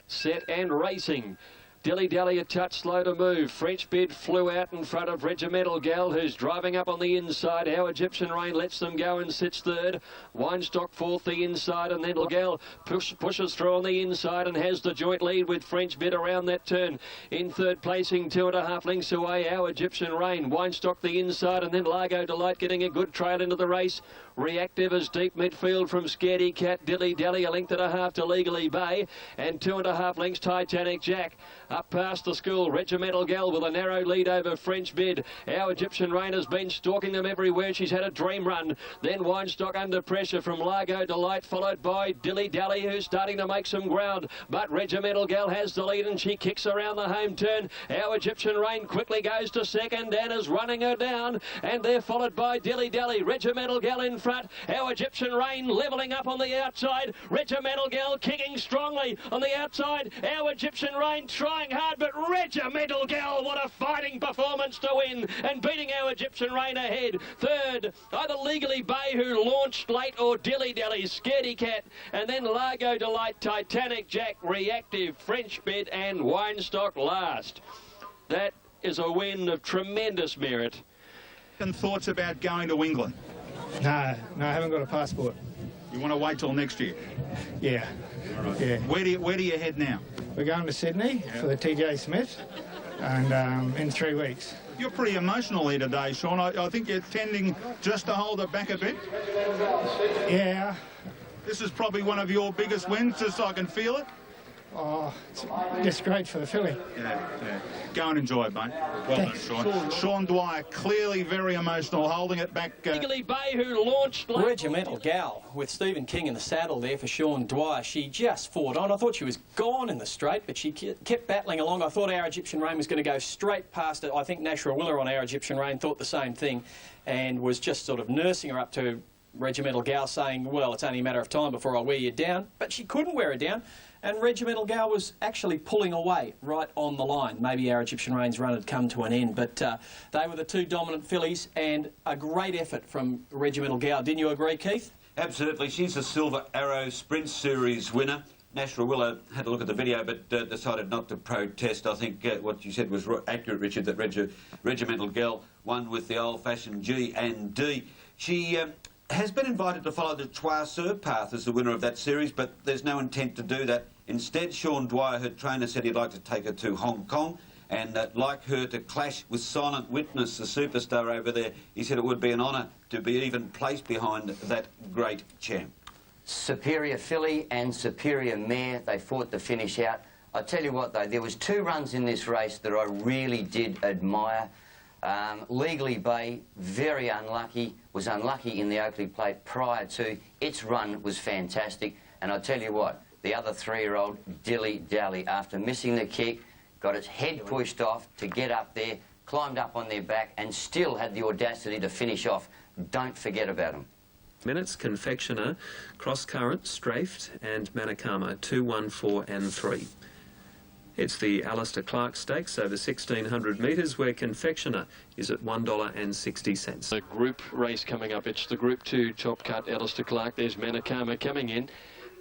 Set and racing. Dilly Dally a touch slow to move. French Bid flew out in front of Regimental Gal, who's driving up on the inside. Our Egyptian Rain lets them go and sits third. Winestock fourth the inside, and then Gal pushes through on the inside and has the joint lead with French Bid around that turn. In third placing, 2.5 lengths away, Our Egyptian Rain. Winestock the inside, and then Largo Delight getting a good trail into the race. Reactive is deep midfield from Scaredy Cat. Dilly Dally 1.5 to Legally Bay, and 2.5 lengths Titanic Jack. Up past the school, Regimental Gal with a narrow lead over French Bid. Our Egyptian Rain has been stalking them everywhere. She's had a dream run. Then Winestock under pressure from Largo Delight, followed by Dilly Dally, who's starting to make some ground. But Regimental Gal has the lead and she kicks around the home turn. Our Egyptian Rain quickly goes to second and is running her down. And they're followed by Dilly Dally. Regimental Gal in front. Our Egyptian Rain levelling up on the outside. Regimental Gal kicking strongly on the outside. Our Egyptian Rain trying hard, but Regimental Gal, what a fighting performance to win, and beating Our Egyptian Rain ahead. Third, either Legally Bay, who launched late, or Dilly Dally, Scaredy Cat, and then Largo Delight, Titanic Jack, Reactive, French Bid, and Winestock last. That is a win of tremendous merit. And thoughts about going to England? No, I haven't got a passport. You want to wait till next year? Yeah. Right. Yeah. Where do you head now? We're going to Sydney for the TJ Smith, and in 3 weeks. You're pretty emotional here today, Sean. I think you're tending just to hold it back a bit. Yeah. This is probably one of your biggest wins, just so I can feel it. Oh, it's just great for the filly. Yeah. Go and enjoy it, mate. Well done, Sean. Sean Dwyer, clearly very emotional, holding it back. Legally Bay, who launched Regimental Gal with Stephen King in the saddle there for Sean Dwyer. She just fought on. I thought she was gone in the straight, but she kept battling along. I thought Our Egyptian Rain was going to go straight past it. I think Nashra Willer on Our Egyptian Rain thought the same thing and was just sort of nursing her up to Regimental Gal, saying, well, it's only a matter of time before I wear you down. But she couldn't wear her down. And Regimental Gal was actually pulling away right on the line. Maybe Our Egyptian Rain's run had come to an end, but they were the two dominant fillies, and a great effort from Regimental Gal. Didn't you agree, Keith? Absolutely. She's a Silver Arrow Sprint Series winner. Nashra Willer had a look at the video, but decided not to protest. I think what you said was accurate, Richard, that Regimental Gal won with the old-fashioned G and D. She has been invited to follow the Choiseul path as the winner of that series, but there's no intent to do that. Instead, Sean Dwyer, her trainer, said he'd like to take her to Hong Kong and like her to clash with Silent Witness, the superstar over there. He said it would be an honour to be even placed behind that great champ. Superior filly and superior mare, they fought the finish out. I tell you what, though, there was 2 runs in this race that I really did admire. Legally Bay, very unlucky, was unlucky in the Oakley Plate prior to. Its run was fantastic, and I tell you what, the other 3-year-old, Dilly Dally, after missing the kick, got its head pushed off to get up there, climbed up on their back, and still had the audacity to finish off. Don't forget about them. Minutes, Confectioner, Cross Current, Strafed, and Manakama, 2, 1, 4 and 3. It's the Alistair Clark Stakes over 1,600 metres, where Confectioner is at $1.60. The group race coming up. It's the Group 2 top cut, Alistair Clark. There's Manakama coming in.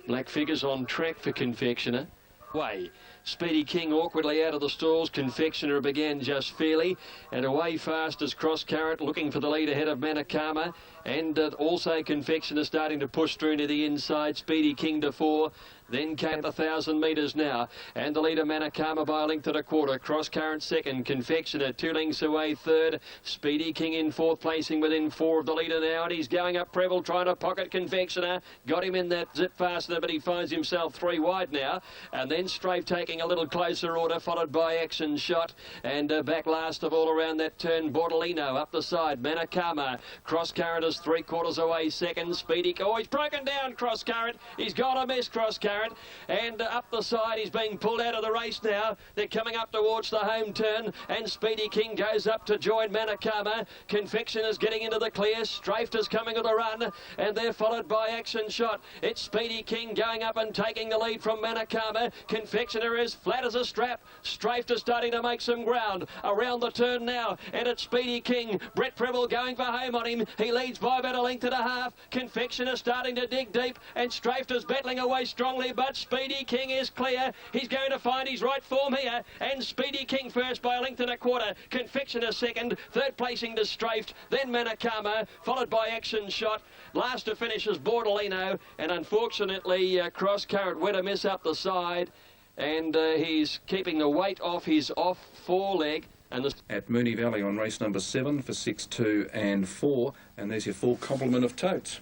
Black figures on track for Confectioner. Way. Speedy King awkwardly out of the stalls. Confectioner began just fairly, and away fast as Cross Current, looking for the lead ahead of Manakama, and also Confectioner starting to push through to the inside. Speedy King to 4. Then came 1,000 metres now, and the leader Manakama by a length and a quarter. Cross Current second, Confectioner 2 lengths away third. Speedy King in 4th, placing within 4 of the leader now, and he's going up Preble trying to pocket Confectioner. Got him in that zip fastener, but he finds himself 3 wide now. And then Strafe taking a little closer order, followed by Action Shot, and back last of all around that turn, Bordolino up the side. Manakama, Cross Current is 3/4 away second. Speedy, oh, he's broken down Cross Current. He's got a miss, Cross Current. And up the side, he's being pulled out of the race now. They're coming up towards the home turn, and Speedy King goes up to join Manakama. Confection is getting into the clear. Strafed is coming with a run, and they're followed by Action Shot. It's Speedy King going up and taking the lead from Manakama. Confectioner is flat as a strap. Strafed is starting to make some ground around the turn now, and it's Speedy King. Brett Preble going for home on him. He leads by about a length and a half. Confectioner starting to dig deep, and Strafed is battling away strongly, but Speedy King is clear. He's going to find his right form here, and Speedy King first by a length and a quarter. Confectioner second, third placing to Strafed, then Manakama, followed by Action Shot. Last to finish is Bordolino, and unfortunately Cross Current went a miss up the side, and he's keeping the weight off his off foreleg. And at Moonee Valley on race number 7 for 6, 2 and 4, and there's your full complement of totes.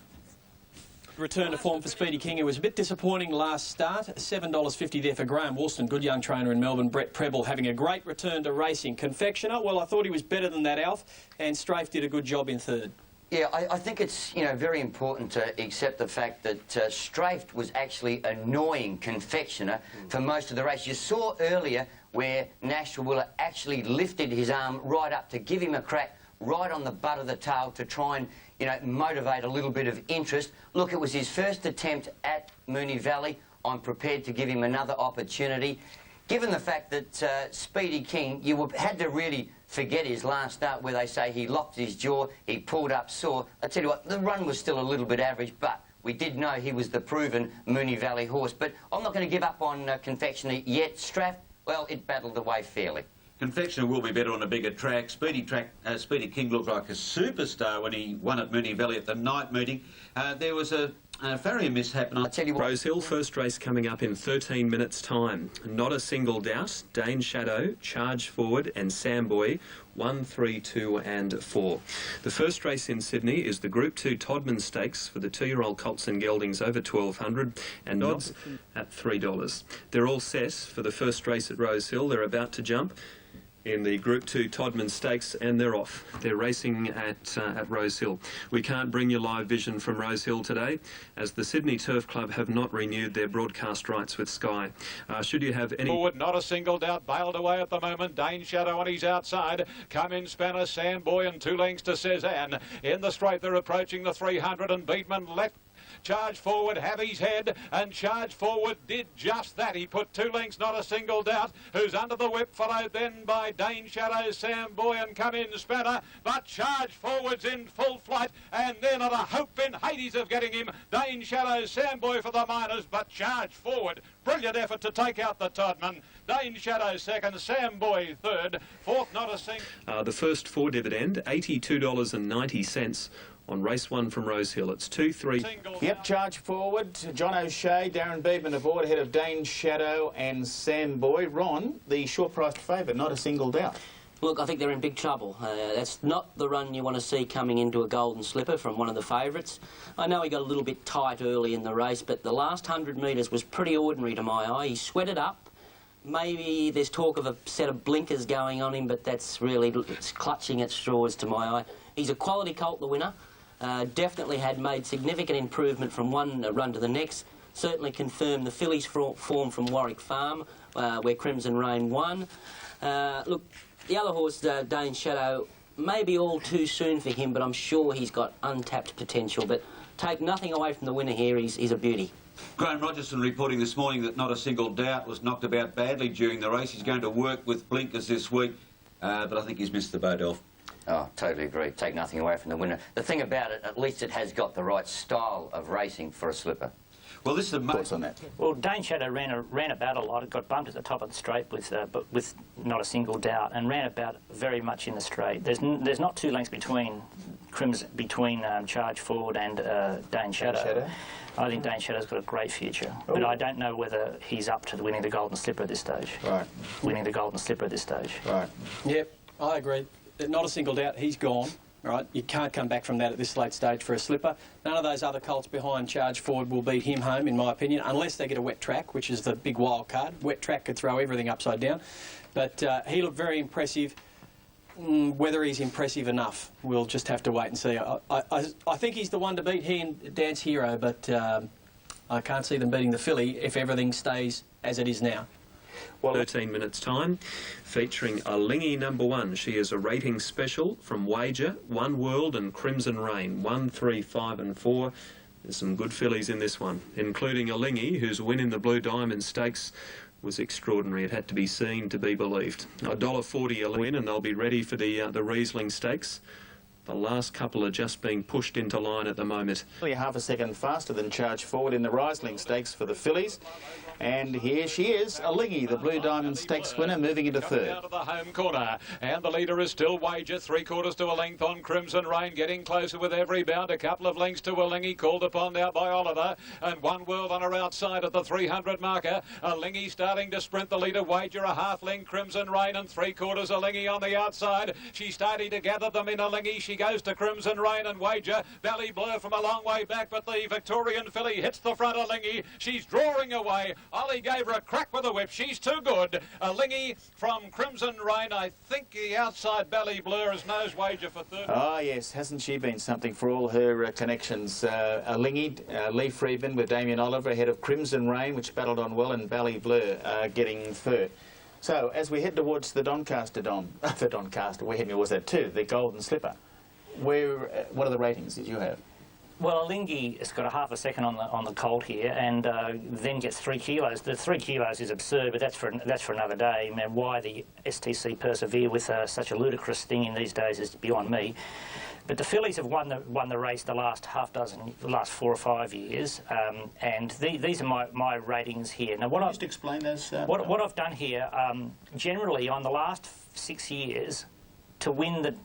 Return to form for Speedy King. It was a bit disappointing last start. $7.50 there for Graham Woolston, good young trainer in Melbourne. Brett Preble having a great return to racing. Confectioner, well, I thought he was better than that, Alf, and Strafe did a good job in third. Yeah, I think it's, you know, very important to accept the fact that Strafed was actually annoying Confectioner for most of the race. You saw earlier where Nash Willer actually lifted his arm right up to give him a crack right on the butt of the tail to try and, you know, motivate a little bit of interest. Look, it was his first attempt at Moonee Valley. I'm prepared to give him another opportunity. Given the fact that Speedy King, you had to really forget his last start where they say he locked his jaw, he pulled up sore. I tell you what, the run was still a little bit average, but we did know he was the proven Moonee Valley horse. But I'm not going to give up on Confectioner yet. Straff, well, it battled away fairly. Confectioner will be better on a bigger track. Speedy King looked like a superstar when he won at Moonee Valley at the night meeting. There was a farrier mishap. And I'll tell you what. Rosehill, first race coming up in 13 minutes' time. Not a single doubt. Dane Shadow, Charge Forward and Samboy, 1, 3, 2 and 4. The first race in Sydney is the Group 2 Todman Stakes for the 2-year-old colts and geldings over 1,200 and odds at $3. They're all set for the first race at Rosehill. They're about to jump in the Group 2 Todman Stakes, and they're off. They're racing at Rosehill. We can't bring you live vision from Rosehill today, as the Sydney Turf Club have not renewed their broadcast rights with Sky. Should you have any... Forward, not a single doubt, bailed away at the moment. Dane Shadow on his outside. Come in Spanner, Samboy and 2 lengths to Cezanne. In the straight, they're approaching the 300, and Beatman left. Charge Forward, have his head, and Charge Forward did just that. He put 2 lengths, not a single doubt. Who's under the whip, followed then by Dane Shadow, Samboy and Come In Spanner. But Charge Forward's in full flight, and they're not a hope in Hades of getting him. Dane Shadow, Samboy for the minors, but Charge Forward. Brilliant effort to take out the Todman. Dane Shadow second, Samboy third, fourth not a single. The first 4 dividend, $82.90. On race 1 from Rosehill. It's 2, 3. Yep, Charge Forward. John O'Shea, Darren Beedman aboard ahead of Dane Shadow and Samboy. Ron, the short-priced favourite, not a single doubt. Look, I think they're in big trouble. That's not the run you want to see coming into a golden slipper from one of the favourites. I know he got a little bit tight early in the race, but the last 100 metres was pretty ordinary to my eye. He sweated up. Maybe there's talk of a set of blinkers going on him, but that's really clutching at straws to my eye. He's a quality colt, the winner. Definitely had made significant improvement from one run to the next. Certainly confirmed the fillies form from Warwick Farm, where Crimson Rain won. Look, the other horse, Dane Shadow, may be all too soon for him, but I'm sure he's got untapped potential. But take nothing away from the winner here, he's a beauty. Graham Rogerson reporting this morning that not a single doubt was knocked about badly during the race. He's going to work with blinkers this week, but I think he's missed the boat, Elf. Oh, totally agree. Take nothing away from the winner. The thing about it, at least it has got the right style of racing for a slipper. Well, this is a thoughts on that. Well, Dane Shadow ran about a lot. It got bumped at the top of the straight but with not a single doubt, and ran about very much in the straight. There's not 2 lengths between Charge Forward and Dane Shadow. I think Dane Shadow's got a great future, but I don't know whether he's up to winning the Golden Slipper at this stage. Right. Winning the Golden Slipper at this stage. Right. Yep, I agree. Not a single doubt, he's gone. Right, you can't come back from that at this late stage for a slipper. None of those other colts behind Charge Forward will beat him home, in my opinion, unless they get a wet track, which is the big wild card. Wet track could throw everything upside down. But he looked very impressive. Whether he's impressive enough, we'll just have to wait and see. I think he's the one to beat, he and Dance Hero, but I can't see them beating the filly if everything stays as it is now. Well, 13 minutes time, featuring a Lingy #1. She is a rating special from Wager, One World and Crimson Rain, 1, 3, 5 and 4. There's some good fillies in this one, including a Lingy, whose win in the Blue Diamond Stakes was extraordinary. It had to be seen to be believed. $1.40 a win, and they'll be ready for the Riesling Stakes. The last couple are just being pushed into line at the moment. Only half a second faster than Charge Forward in the Riesling Stakes for the fillies. And here she is, a Lingy, the Blue Diamond Stakes winner, moving into third. Down to the home corner, and the leader is still Wager, 3/4 to a length on Crimson Rain, getting closer with every bound, a couple of lengths to a Lingy, called upon now by Oliver, and One World on her outside at the 300 marker. A Lingy starting to sprint, the leader Wager, a half length Crimson Rain, and 3/4 a Lingy on the outside. She's starting to gather them in a Lingy. She goes to Crimson Rain and Wager. Valley Blur from a long way back, but the Victorian filly hits the front of Lingy. She's drawing away. Ollie gave her a crack with a whip. She's too good. A Lingy from Crimson Rain. I think the outside Valley Blur is nose Wager for third. Oh, yes. Hasn't she been something for all her connections? A Lingy, Lee Freedman with Damien Oliver ahead of Crimson Rain, which battled on well, and Valley Blur getting third. So, as we head towards the Doncaster we're heading towards that too, the Golden Slipper. What are the ratings that you have? Well, Lingy has got a half a second on the colt here, and then gets 3 kilos. The 3 kilos is absurd, but that's for another day. I mean, why the STC persevere with such a ludicrous thing in these days is beyond me. But the fillies have won the race the last the last 4 or 5 years, and these are my ratings here. Now, what just explain those. What I've done here, generally on the last 6 years, to win the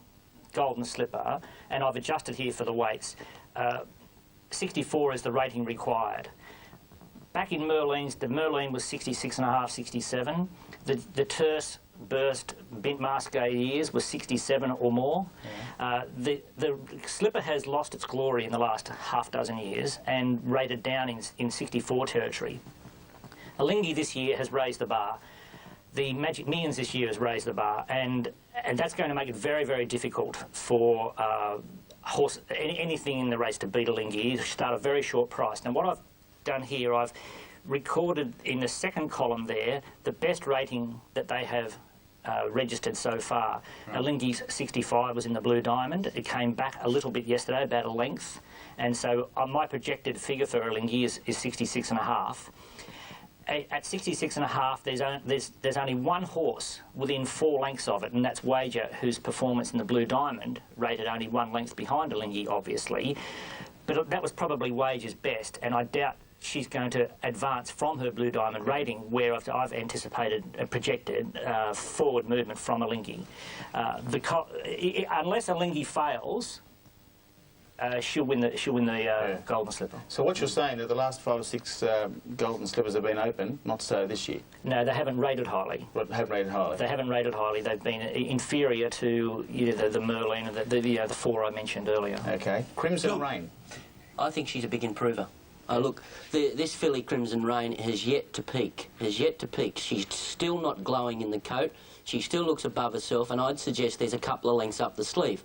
Golden Slipper, and I've adjusted here for the weights. 64 is the rating required. Back in Merlin's, the Merlin was 66.5, 67. The Terse, Burst, Bint Masqué years was 67 or more. Yeah. The Slipper has lost its glory in the last half dozen years and rated down in 64 territory. A Lingy this year has raised the bar. The Magic Millions this year has raised the bar, and that's going to make it very, very difficult for anything in the race to beat a Lingy. You start a very short price. Now, what I've done here, I've recorded in the second column there the best rating that they have registered so far. Right. Now, Lingy's 65 was in the Blue Diamond. It came back a little bit yesterday, about a length, and so my projected figure for a Lingy is 66.5. At 66.5, there's only one horse within 4 lengths of it, and that's Wager, whose performance in the Blue Diamond rated only 1 length behind a Lingy, obviously. But that was probably Wager's best, and I doubt she's going to advance from her Blue Diamond rating, where I've anticipated and projected forward movement from a Lingy. Unless a Lingy fails, she'll win the Golden Slipper. So what you're saying that the last 5 or 6 Golden Slippers have been open, not so this year? No, they haven't rated highly. Well, they haven't rated highly? They haven't rated highly. They've been inferior to the Merlin and the 4 I mentioned earlier. Okay. Crimson Rain. I think she's a big improver. Look, this filly Crimson Rain has yet to peak. She's still not glowing in the coat. She still looks above herself, and I'd suggest there's a couple of lengths up the sleeve.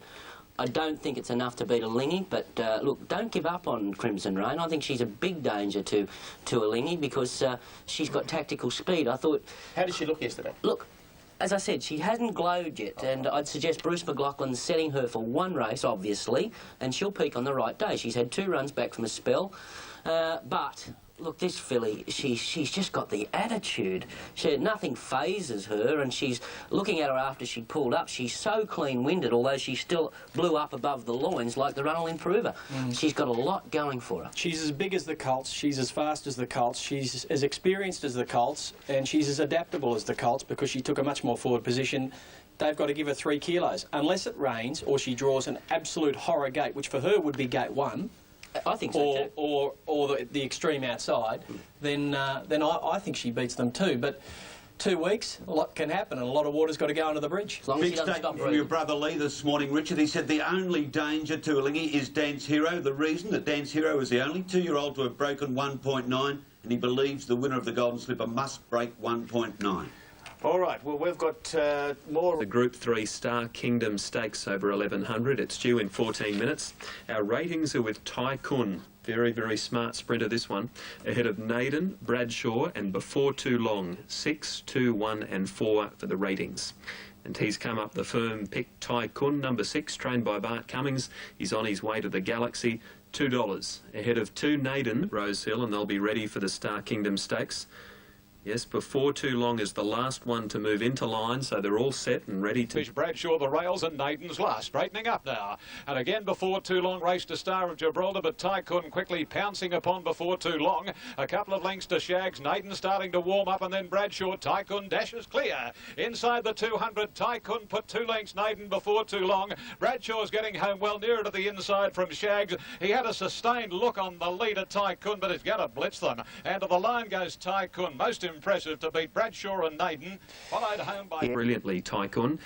I don't think it's enough to beat a Lingy, but look, don't give up on Crimson Rain. I think she's a big danger to a Lingy because she's got tactical speed. I thought... How did she look yesterday? Look, as I said, she hasn't glowed yet, and I'd suggest Bruce McLaughlin's setting her for 1 race, obviously, and she'll peak on the right day. She's had 2 runs back from a spell, but... Look, this filly, she's just got the attitude. Nothing phases her, and she's looking at her after she pulled up. She's so clean-winded, although she still blew up above the loins like the Runnel Improver. She's got a lot going for her. She's as big as the Colts, she's as fast as the Colts, she's as experienced as the Colts, and she's as adaptable as the Colts because she took a much more forward position. They've got to give her 3 kilos. Unless it rains or she draws an absolute horror gate, which for her would be gate 1, I think so too. Or the extreme outside, then I think she beats them too. But 2 weeks, a lot can happen, and a lot of water's got to go under the bridge. Big statement from your brother Lee this morning, Richard. He said the only danger to a Lingy is Dance Hero. The reason that Dance Hero is the only 2-year-old to have broken 1.9, and he believes the winner of the Golden Slipper must break 1.9. All right, well, we've got more. The Group 3 Star Kingdom Stakes over 1100. It's due in 14 minutes. Our ratings are with Tycoon. Very, very smart sprinter, this one. Ahead of Naden, Bradshaw, and Before Too Long. 6, 2, 1 and 4 for the ratings. And he's come up the firm pick Tycoon, number 6, trained by Bart Cummings. He's on his way to the Galaxy. $2. Ahead of 2 Naden, Rosehill, and they'll be ready for the Star Kingdom Stakes. Yes, Before Too Long is the last one to move into line, so they're all set and ready to... Bradshaw the rails and Naden's last, straightening up now. And again, Before Too Long raced to Star of Gibraltar, but Tycoon quickly pouncing upon Before Too Long. A couple of lengths to Shags, Naden starting to warm up, and then Bradshaw. Tycoon dashes clear. Inside the 200, Tycoon put 2 lengths, Naden Before Too Long. Bradshaw's getting home well nearer to the inside from Shags. He had a sustained look on the leader, Tycoon, but he's going to blitz them. And to the line goes Tycoon. Most impressive to beat Bradshaw and Naden, followed home by... Brilliantly, Tycoon.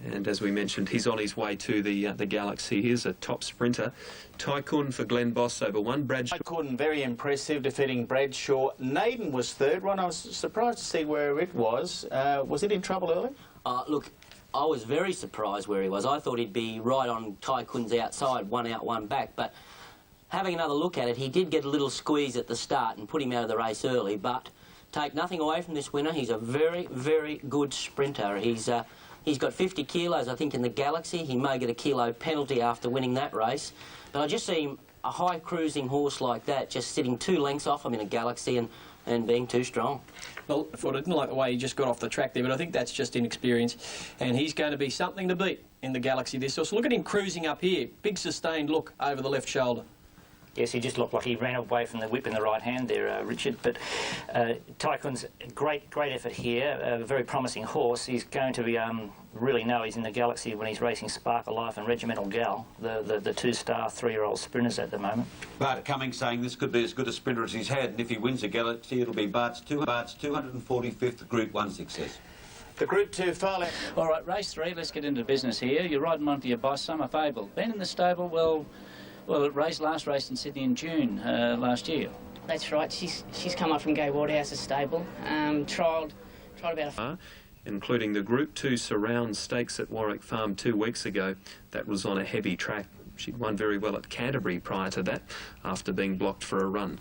And as we mentioned, he's on his way to the Galaxy. Here's a top sprinter. Tycoon for Glenn Boss over 1. Bradshaw. Tycoon, very impressive, defeating Bradshaw. Naden was third. Ron, I was surprised to see where it was. Was it in trouble early? Look, I was very surprised where he was. I thought he'd be right on Tycoon's outside, 1 out, 1 back, but having another look at it, he did get a little squeeze at the start and put him out of the race early, but take nothing away from this winner. He's a very, very good sprinter. He's got 50 kilos, I think, in the Galaxy. He may get a kilo penalty after winning that race. But I just see him, a high cruising horse like that, just sitting 2 lengths off him in a Galaxy and being too strong. Well, I didn't like the way he just got off the track there, but I think that's just inexperience. And he's going to be something to beat in the Galaxy this year. So look at him cruising up here. Big sustained look over the left shoulder. Yes, he just looked like he ran away from the whip in the right hand there, Richard. But Tycoon's great effort here, a very promising horse. He's going to be really know he's in the Galaxy when he's racing Sparkle Life and Regimental Gal, the 2-star 3-year-old sprinters at the moment. Bart Cummings saying this could be as good a sprinter as he's had, and if he wins the Galaxy, it'll be Bart's 245th Group 1 success. The Group 2 far left. All right, race 3, let's get into business here. You're riding onto your boss, Summer Fable. Been in the stable, well, it last raced in Sydney in June last year. That's right. She's come up from Gay Waterhouse's stable. Trialled about a... Including the Group 2 Surround Stakes at Warwick Farm 2 weeks ago. That was on a heavy track. She'd won very well at Canterbury prior to that, after being blocked for a run.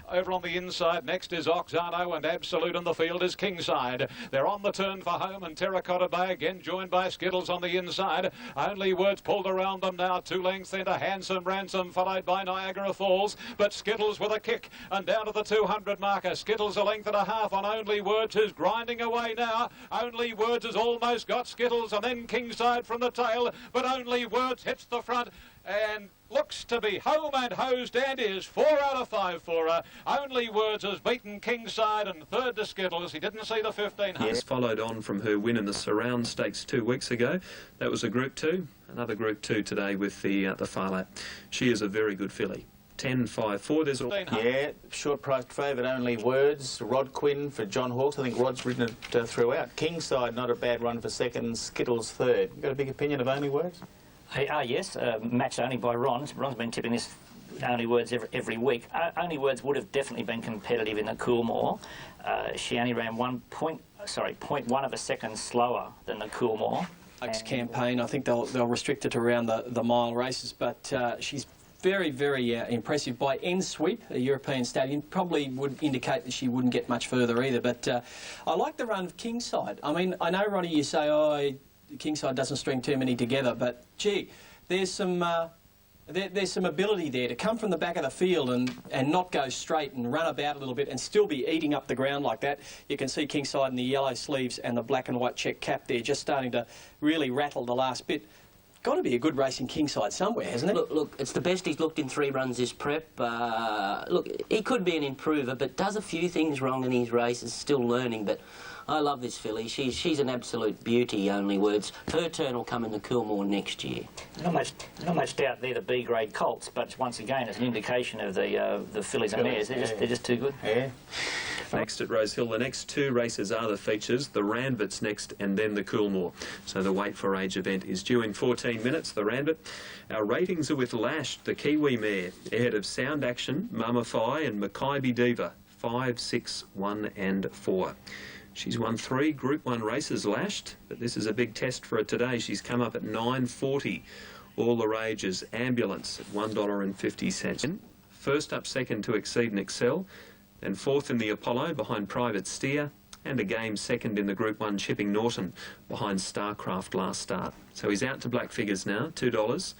Over on the inside, next is Oxano, and Absolute, and the field is Kingside. They're on the turn for home, and Terracotta Bay again joined by Skittles on the inside. Only Words pulled around them now, 2 lengths into Handsome Ransom, followed by Niagara Falls, but Skittles with a kick, and down to the 200 marker. Skittles a length and a half on Only Words, who's grinding away now. Only Words has almost got Skittles, and then Kingside from the tail, but Only Words hits the front and looks to be home and hosed, and is 4 out of 5 for her. Only Words has beaten Kingside and third to Skittles. He didn't see the 1500. Yes, followed on from her win in the Surround Stakes 2 weeks ago. That was a Group 2. Another Group 2 today with the Farlap. She is a very good filly. 10-5-4. There's yeah, short priced favourite, Only Words. Rod Quinn for John Hawkes. I think Rod's ridden it throughout. Kingside, not a bad run for second. Skittles third. You got a big opinion of Only Words? Yes, matched only by Ron. Ron's been tipping this Only Words every week. Only Words would have definitely been competitive in the Coolmore. She only ran 0.1 of a second slower than the Coolmore. Campaign, I think they'll restrict it around the mile races, but she's very, very impressive. By end sweep, a European stallion, probably would indicate that she wouldn't get much further either, but I like the run of Kingside. I mean, I know, Ronnie, you say, oh, Kingside doesn't string too many together, but gee, there's some ability there to come from the back of the field and not go straight and run about a little bit and still be eating up the ground like that. You can see Kingside in the yellow sleeves and the black and white check cap there, just starting to really rattle the last bit. Got to be a good racing Kingside somewhere, hasn't it? Look, it's the best he's looked in 3 runs this prep. Look, he could be an improver, but does a few things wrong in his races, still learning, but I love this filly. She's an absolute beauty, Only Words. Her turn will come in the Coolmore next year. Not much doubt they're the B-grade colts, but once again, it's an indication of the fillies and mares. They're just too good. Yeah. Next at Rosehill, the next 2 races are the features. The Ranvet's next, and then the Coolmore. So the Wait for Age event is due in 14 minutes, the Ranvet. Our ratings are with Lash, the Kiwi mare, ahead of Sound Action, Mumify and Mackay Diva, 5, 6, 1 and 4. She's won 3 Group 1 races lashed, but this is a big test for her today. She's come up at $9.40. All the Rages Ambulance at $1.50. First up second to Exceed and Excel, then fourth in the Apollo behind Private Steer, and a game second in the Group 1 Chipping Norton behind Starcraft last start. So he's out to black figures now, $2.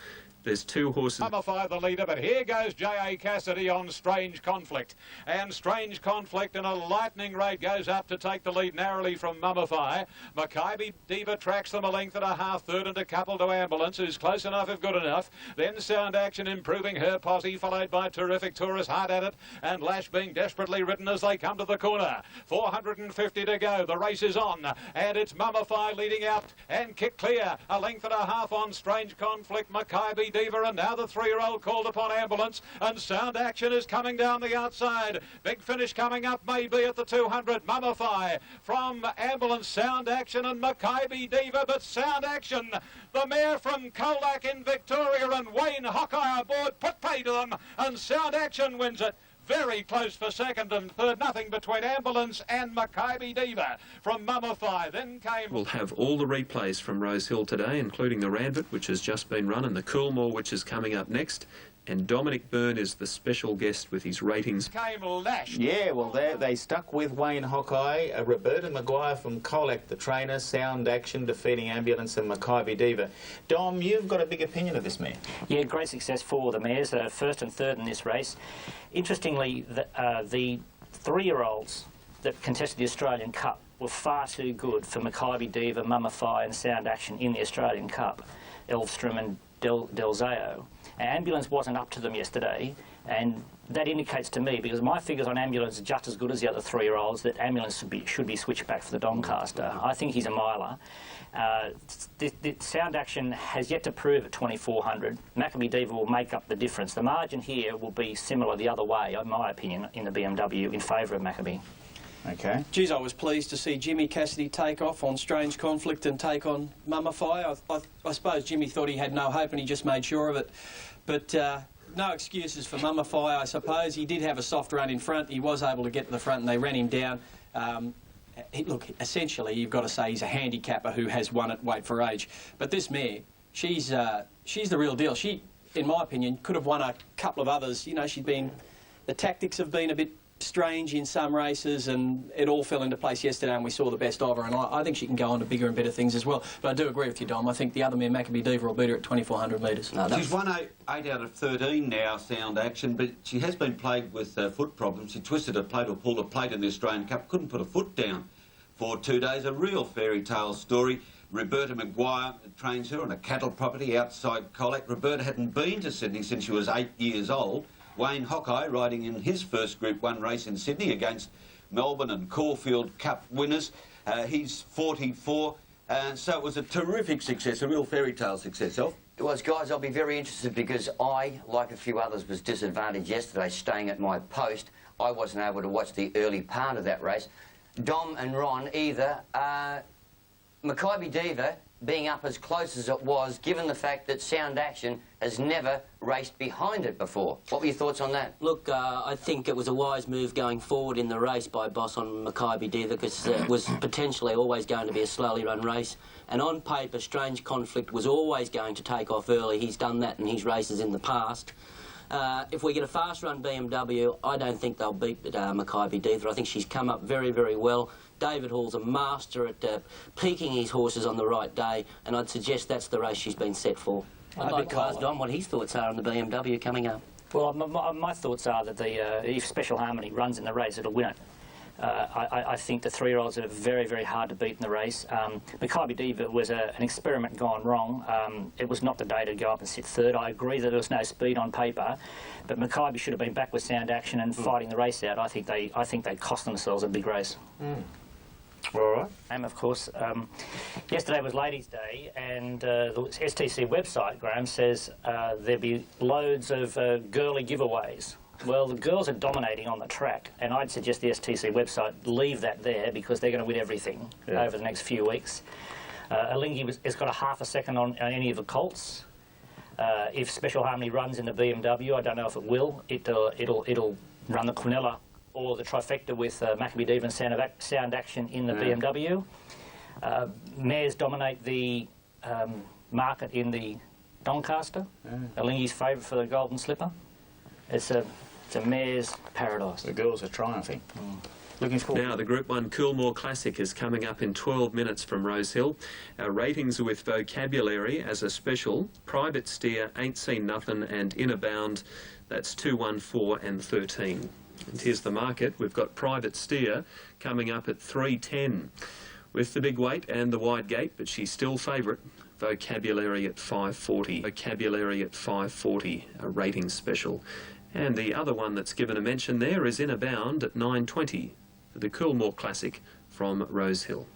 There's 2 horses. Mummify the leader, but here goes J.A. Cassidy on Strange Conflict. And Strange Conflict in a lightning rate goes up to take the lead narrowly from Mummify. Mackay Diva tracks them a length and a half, third and a couple to Ambulance, who's close enough if good enough. Then Sound Action improving her posse, followed by Terrific Tourist hard at it, and Lash being desperately ridden as they come to the corner. 450 to go. The race is on, and it's Mummify leading out and kick clear. A length and a half on Strange Conflict. Mackay Diva, and now the 3-year-old called upon Ambulance, and Sound Action is coming down the outside. Big finish coming up maybe at the 200. Mummify from Ambulance, Sound Action and Mackay Diva, but Sound Action, the mare from Colac in Victoria, and Wayne Hawkeye aboard, put pay to them, and Sound Action wins it. Very close for second and third, nothing between Ambulance and Mackay Diva from Mummify. Then came... We'll have all the replays from Rose Hill today, including the Ranvet, which has just been run, and the Coolmore, which is coming up next. And Dominic Byrne is the special guest with his ratings. Came Lash. Yeah, well, they stuck with Wayne Hawkeye, Roberta Maguire from Colac, the trainer, Sound Action defeating Ambulance and Mackay Diva. Dom, you've got a big opinion of this mare. Yeah, great success for the mares, first and third in this race. Interestingly, the 3-year-olds that contested the Australian Cup were far too good for Mackay Diva, Mummify and Sound Action in the Australian Cup, Elvstrom and Delzao. Ambulance wasn't up to them yesterday, and that indicates to me, because my figures on Ambulance are just as good as the other 3-year-olds, that Ambulance should be switched back for the Doncaster. I think he's a miler. The Sound Action has yet to prove at 2,400. Mackay Diva will make up the difference. The margin here will be similar the other way, in my opinion, in the BMW in favour of Mackay. Okay. Geez, I was pleased to see Jimmy Cassidy take off on Strange Conflict and take on Mummify. I suppose Jimmy thought he had no hope and he just made sure of it. But no excuses for Mummify, I suppose. He did have a soft run in front. He was able to get to the front and they ran him down. Look, essentially, you've got to say he's a handicapper who has won at weight for age. But this mare, she's the real deal. She, in my opinion, could have won a couple of others. You know, the tactics have been a bit strange in some races, and it all fell into place yesterday and we saw the best of her, and I think she can go on to bigger and better things as well. But I do agree with you, Dom. I think the other mare, Mackay Diva, will beat her at 2,400 metres. She's won 8 out of 13 now, Sound Action, but she has been plagued with foot problems. She twisted a plate or pulled a plate in the Australian Cup, couldn't put a foot down for 2 days. A real fairy tale story. Roberta Maguire trains her on a cattle property outside Colac. Roberta hadn't been to Sydney since she was 8 years old. Wayne Hawkeye riding in his first Group 1 race in Sydney against Melbourne and Caulfield Cup winners. He's 44, and so it was a terrific success, a real fairy tale success. It was, guys. I'll be very interested because I, like a few others, was disadvantaged yesterday staying at my post. I wasn't able to watch the early part of that race. Dom and Ron, either Mackay Diva being up as close as it was, given the fact that Sound Action has never raced behind it before. What were your thoughts on that? Look, I think it was a wise move going forward in the race by Boss on Mackay Diva, because it was potentially always going to be a slowly run race. And on paper, Strange Conflict was always going to take off early. He's done that in his races in the past. If we get a fast-run BMW, I don't think they'll beat Mackay Diva. I think she's come up very, very well. David Hall's a master at peaking his horses on the right day, and I'd suggest that's the race she's been set for. I'd like to ask Don what his thoughts are on the BMW coming up. Well, my thoughts are that if Special Harmony runs in the race, it'll win it. I think the 3-year-olds are very, very hard to beat in the race. Mackay Diva was an experiment gone wrong. It was not the day to go up and sit third. I agree that there was no speed on paper, but Mackay should have been back with Sound Action and fighting the race out. I think they cost themselves a big race. All right. And of course, yesterday was Ladies' Day, and the STC website, Graham, says there'll be loads of girly giveaways. Well, the girls are dominating on the track, and I'd suggest the STC website leave that there because they're going to win everything over the next few weeks. Alingi has got a half a second on any of the colts. If Special Harmony runs in the BMW, I don't know if it will. It'll run the Quinella or the trifecta with Maccabee Diva and Sound Action in the BMW. Mares dominate the market in the Doncaster. Alinghi's favourite for the Golden Slipper. It's a mare's paradise. The girls are triumphing. Looking forward. Now, the Group 1 Coolmore Classic is coming up in 12 minutes from Rosehill. Our ratings are with Vocabulary as a special. Private Steer, Ain't Seen Nothing, and Inner Bound. That's 2, 1, 4 and 13. And here's the market. We've got Private Steer coming up at 3.10 with the big weight and the wide gate, but she's still favourite. Vocabulary at 5.40. Vocabulary at 5.40, a rating special. And the other one that's given a mention there is Inner Bound at 9.20 for the Coolmore Classic from Rosehill.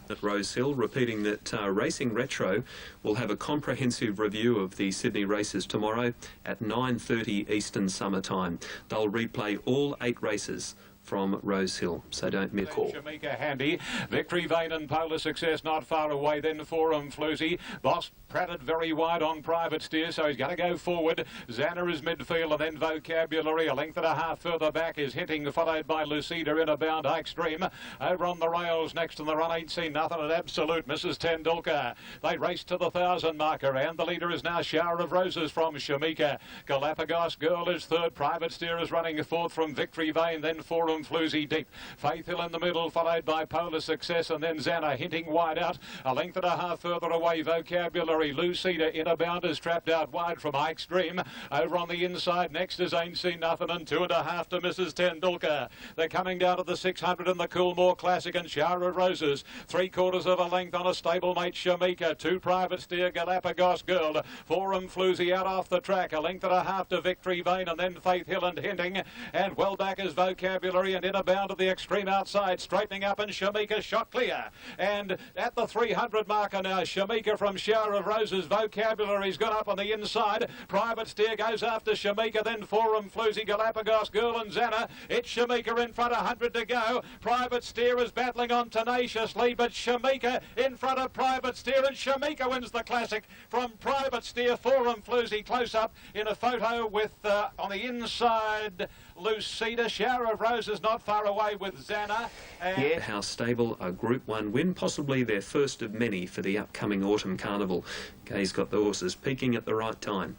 At Rosehill, repeating that Racing Retro will have a comprehensive review of the Sydney races tomorrow at 9:30 Eastern Summer Time. They'll replay all 8 races from Rosehill, so don't miss call. Shamika handy. Victory Vane and Polar Success not far away. Then Forum Floozy. Boss Pratted very wide on Private Steer, so he's going to go forward. Xana is midfield, and then Vocabulary a length and a half further back is hitting, followed by Lucida in a bound extreme. Over on the rails next to the run, Ain't Seen Nothing at Absolute Mrs. Tendulkar. They race to the 1,000 marker, and the leader is now Shower of Roses from Shamika. Galapagos Girl is third. Private Steer is running fourth from Victory Vane, then Forum Floozy deep. Faith Hill in the middle, followed by Polar Success, and then Xana hinting wide out. A length and a half further away, Vocabulary. Lucida in a bound is trapped out wide from Extreme. Over on the inside next is Ain't Seen Nothing, and 2.5 to Mrs. Tendulkar. They're coming down to the 600 in the Coolmore Classic, and Shower of Roses 3/4 of a length on a stablemate Shamika. 2 Private Steer, Galapagos Girl. Forum Floozy out off the track, a length and a half to Victory Vane, and then Faith Hill and Hinting, and well back is Vocabulary, and in a bound to the extreme outside, straightening up, and Shamika shot clear. And at the 300 marker now, Shamika from Shower of Roses. Vocabulary's got up on the inside. Private Steer goes after Shamika, then Forum Floozy, Galapagos Girl and Xana. It's Shamika in front, 100 to go. Private Steer is battling on tenaciously, but Shamika in front of Private Steer, and Shamika wins the Classic from Private Steer. Forum Floozy close up in a photo with, on the inside, Lucida. Shower of Roses not far away with Xana. The House Stable, a Group 1 win, possibly their first of many for the upcoming Autumn Carnival. Gay's got the horses peaking at the right time.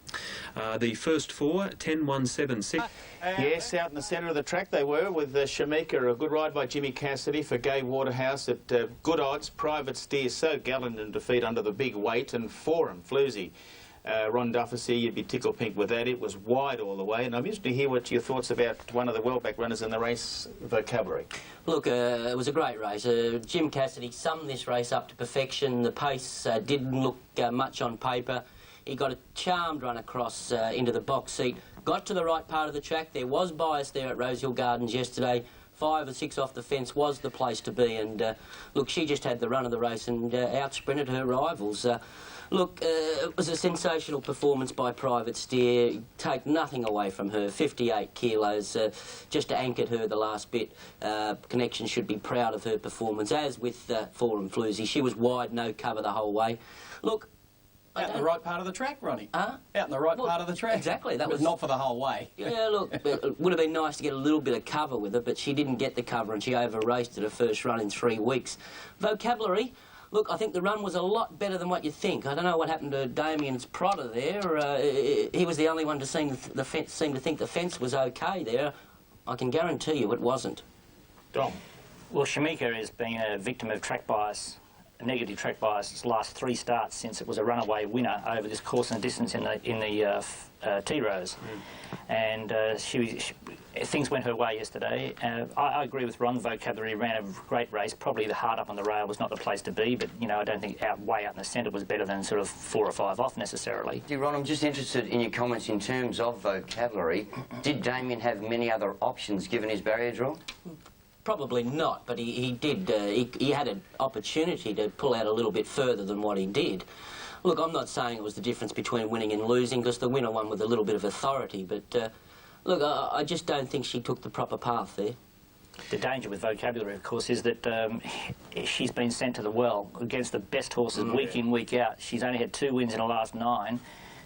The first 4, 10, 1, 7, 6. Yes, out in the centre of the track they were with Shamika, a good ride by Jimmy Cassidy for Gay Waterhouse at good odds. Private Steer so gallant in defeat under the big weight, and Forum Floozy. Ron Dufficy, you'd be tickle pink with that. It was wide all the way, and I'm interested to hear what your thoughts about one of the well-back runners in the race, Vocabulary. Look, it was a great race. Jim Cassidy summed this race up to perfection. The pace didn't look much on paper. He got a charmed run across into the box seat, got to the right part of the track. There was bias there at Rosehill Gardens yesterday. 5 or 6 off the fence was the place to be, and look, she just had the run of the race and out-sprinted her rivals. Look, it was a sensational performance by Private Steer. Take nothing away from her. 58 kilos, just anchored her the last bit. Connection should be proud of her performance, as with Forum Floozy. She was wide, no cover the whole way. Look, out in the right part of the track, Ronnie. Huh? Out in the right part of the track. Exactly. That was not for the whole way. Yeah, look, it would have been nice to get a little bit of cover with her, but she didn't get the cover, and she over-raced at her first run in 3 weeks. Vocabulary. Look, I think the run was a lot better than what you think. I don't know what happened to Damien's Prodder there. He was the only one to seem to think the fence was okay there. I can guarantee you it wasn't. Dom. Well, Shamika has been a victim of track bias, negative track bias, its last 3 starts since it was a runaway winner over this course and distance in the T-Rose. And things went her way yesterday. I agree with Ron. Vocabulary ran a great race. Probably the hard up on the rail was not the place to be, but, you know, I don't think way out in the centre was better than sort of 4 or 5 off necessarily. Ron, I'm just interested in your comments in terms of Vocabulary. Did Damien have many other options given his barrier draw? Probably not, but he did. He had an opportunity to pull out a little bit further than what he did. Look, I'm not saying it was the difference between winning and losing, because the winner won with a little bit of authority, but look, I just don't think she took the proper path there. The danger with Vocabulary, of course, is that she's been sent to the well against the best horses week in, week out. She's only had 2 wins in the last 9.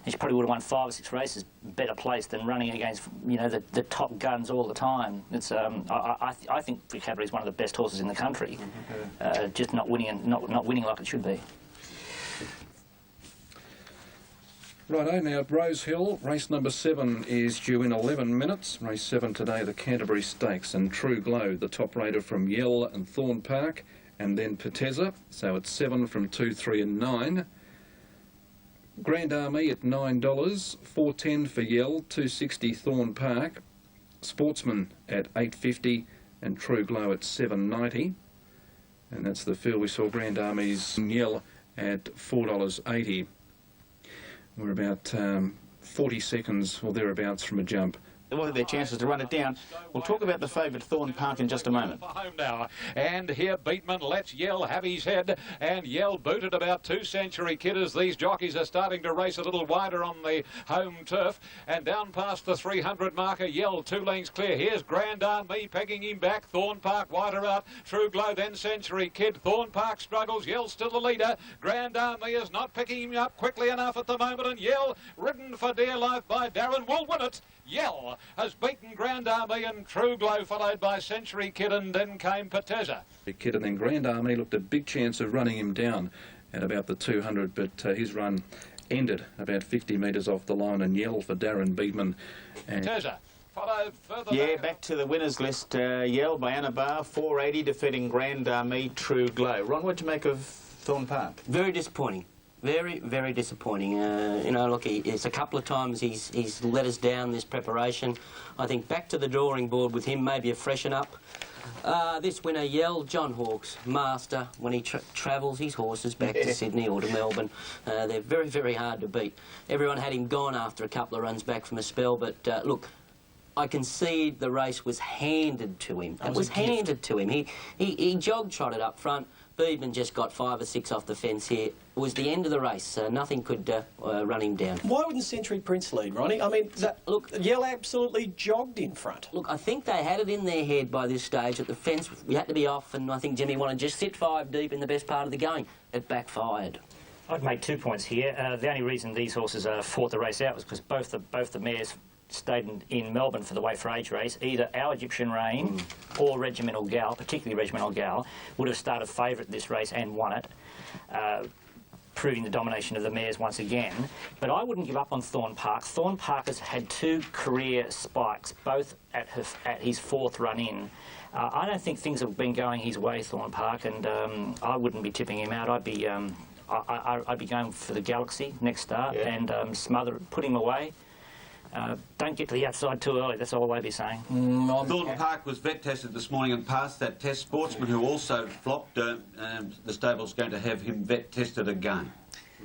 and she probably would have won 5 or 6 races better placed than running against, you know, the top guns all the time. It's I think Futurity is one of the best horses in the country, just not winning and not winning like it should be. Righto, now Rose Hill, race number 7 is due in 11 minutes. Race 7 today, the Canterbury Stakes, and True Glow, the top raider from Yell and Thorn Park, and then Pateza, so it's 7 from 2, 3 and 9. Grand Army at $9, $4.10 for Yell, $2.60 Thorn Park. Sportsman at $8.50 and True Glow at $7.90. And that's the field. We saw Grand Army's Yell at $4.80. We're about 40 seconds or thereabouts from a jump. What are their chances to run it down? We'll talk about the favourite Thorn Park in just a moment. Home now, and here Beatman lets Yell have his head, and Yell booted about 2 Century Kid as these jockeys are starting to race a little wider on the home turf, and down past the 300 marker, Yell 2 lengths clear. Here's Grand Army pegging him back, Thorn Park wider out, True Glow, then Century Kid. Thorn Park struggles, Yell still the leader. Grand Army is not picking him up quickly enough at the moment, and Yell, ridden for dear life by Darren, will win it. Yell has beaten Grand Army and True Glow, followed by Century Kid, and then came Pateza. Kid and then Grand Army looked a big chance of running him down at about the 200, but his run ended about 50 metres off the line, and Yell for Darren Beatman. And Pateza followed further. Yeah, back to the winners list. Yell by Anna Barr, 480, defeating Grand Army, True Glow. Ron, what do you make of Thorn Park? Very disappointing. Very, very disappointing. You know, look, it's a couple of times he's let us down this preparation. I think back to the drawing board with him, maybe a freshen up. This winner, Yell, John Hawkes, master. When he travels his horses back to Sydney or to Melbourne, they're very, very hard to beat. Everyone had him gone after a couple of runs back from a spell, but look, I concede the race was handed to him. It was handed to him. He jog-trotted up front. Beedman just got 5 or 6 off the fence here. It was the end of the race. Nothing could run him down. Why wouldn't Century Prince lead, Ronnie? I mean, look, Yell absolutely jogged in front. Look, I think they had it in their head by this stage that the fence, we had to be off, and I think Jimmy wanted to just sit 5 deep in the best part of the going. It backfired. I'd make 2 points here. The only reason these horses fought the race out was because both the mares stayed in Melbourne for the Weight for Age race. Either Our Egyptian Rain or Regimental Gal, particularly Regimental Gal, would have started favourite this race and won it, proving the domination of the mares once again. But I wouldn't give up on Thorn Park. Thorn Park has had 2 career spikes, both at his 4th run in. I don't think things have been going his way, Thorn Park, and I wouldn't be tipping him out. I'd be going for the Galaxy next start and put him away. Don't get to the outside too early, that's all I'd be saying. Thorn Park was vet tested this morning and passed that test. Sportsman, who also flopped, the stable's going to have him vet tested again.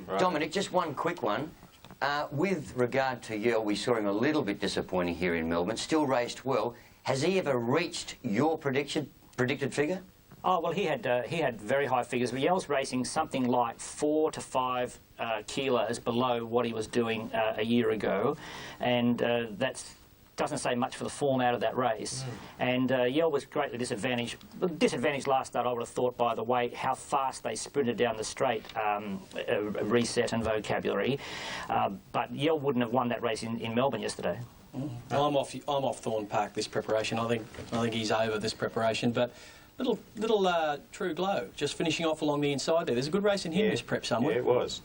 Right. Dominic, just one quick one. With regard to Yell, we saw him a little bit disappointing here in Melbourne, still raced well. Has he ever reached your predicted figure? Oh, well, he had very high figures. But Yell's racing something like 4 to 5 kilos below what he was doing a year ago, and that doesn't say much for the form out of that race. And Yell was greatly disadvantaged. Disadvantaged last start, I would have thought, by the way, how fast they sprinted down the straight, reset and vocabulary. But Yell wouldn't have won that race in Melbourne yesterday. I'm off Thorn Park this preparation. I think he's over this preparation, but. Little True Glow, just finishing off along the inside there. There's a good race in him this prep somewhere. Yeah, it was.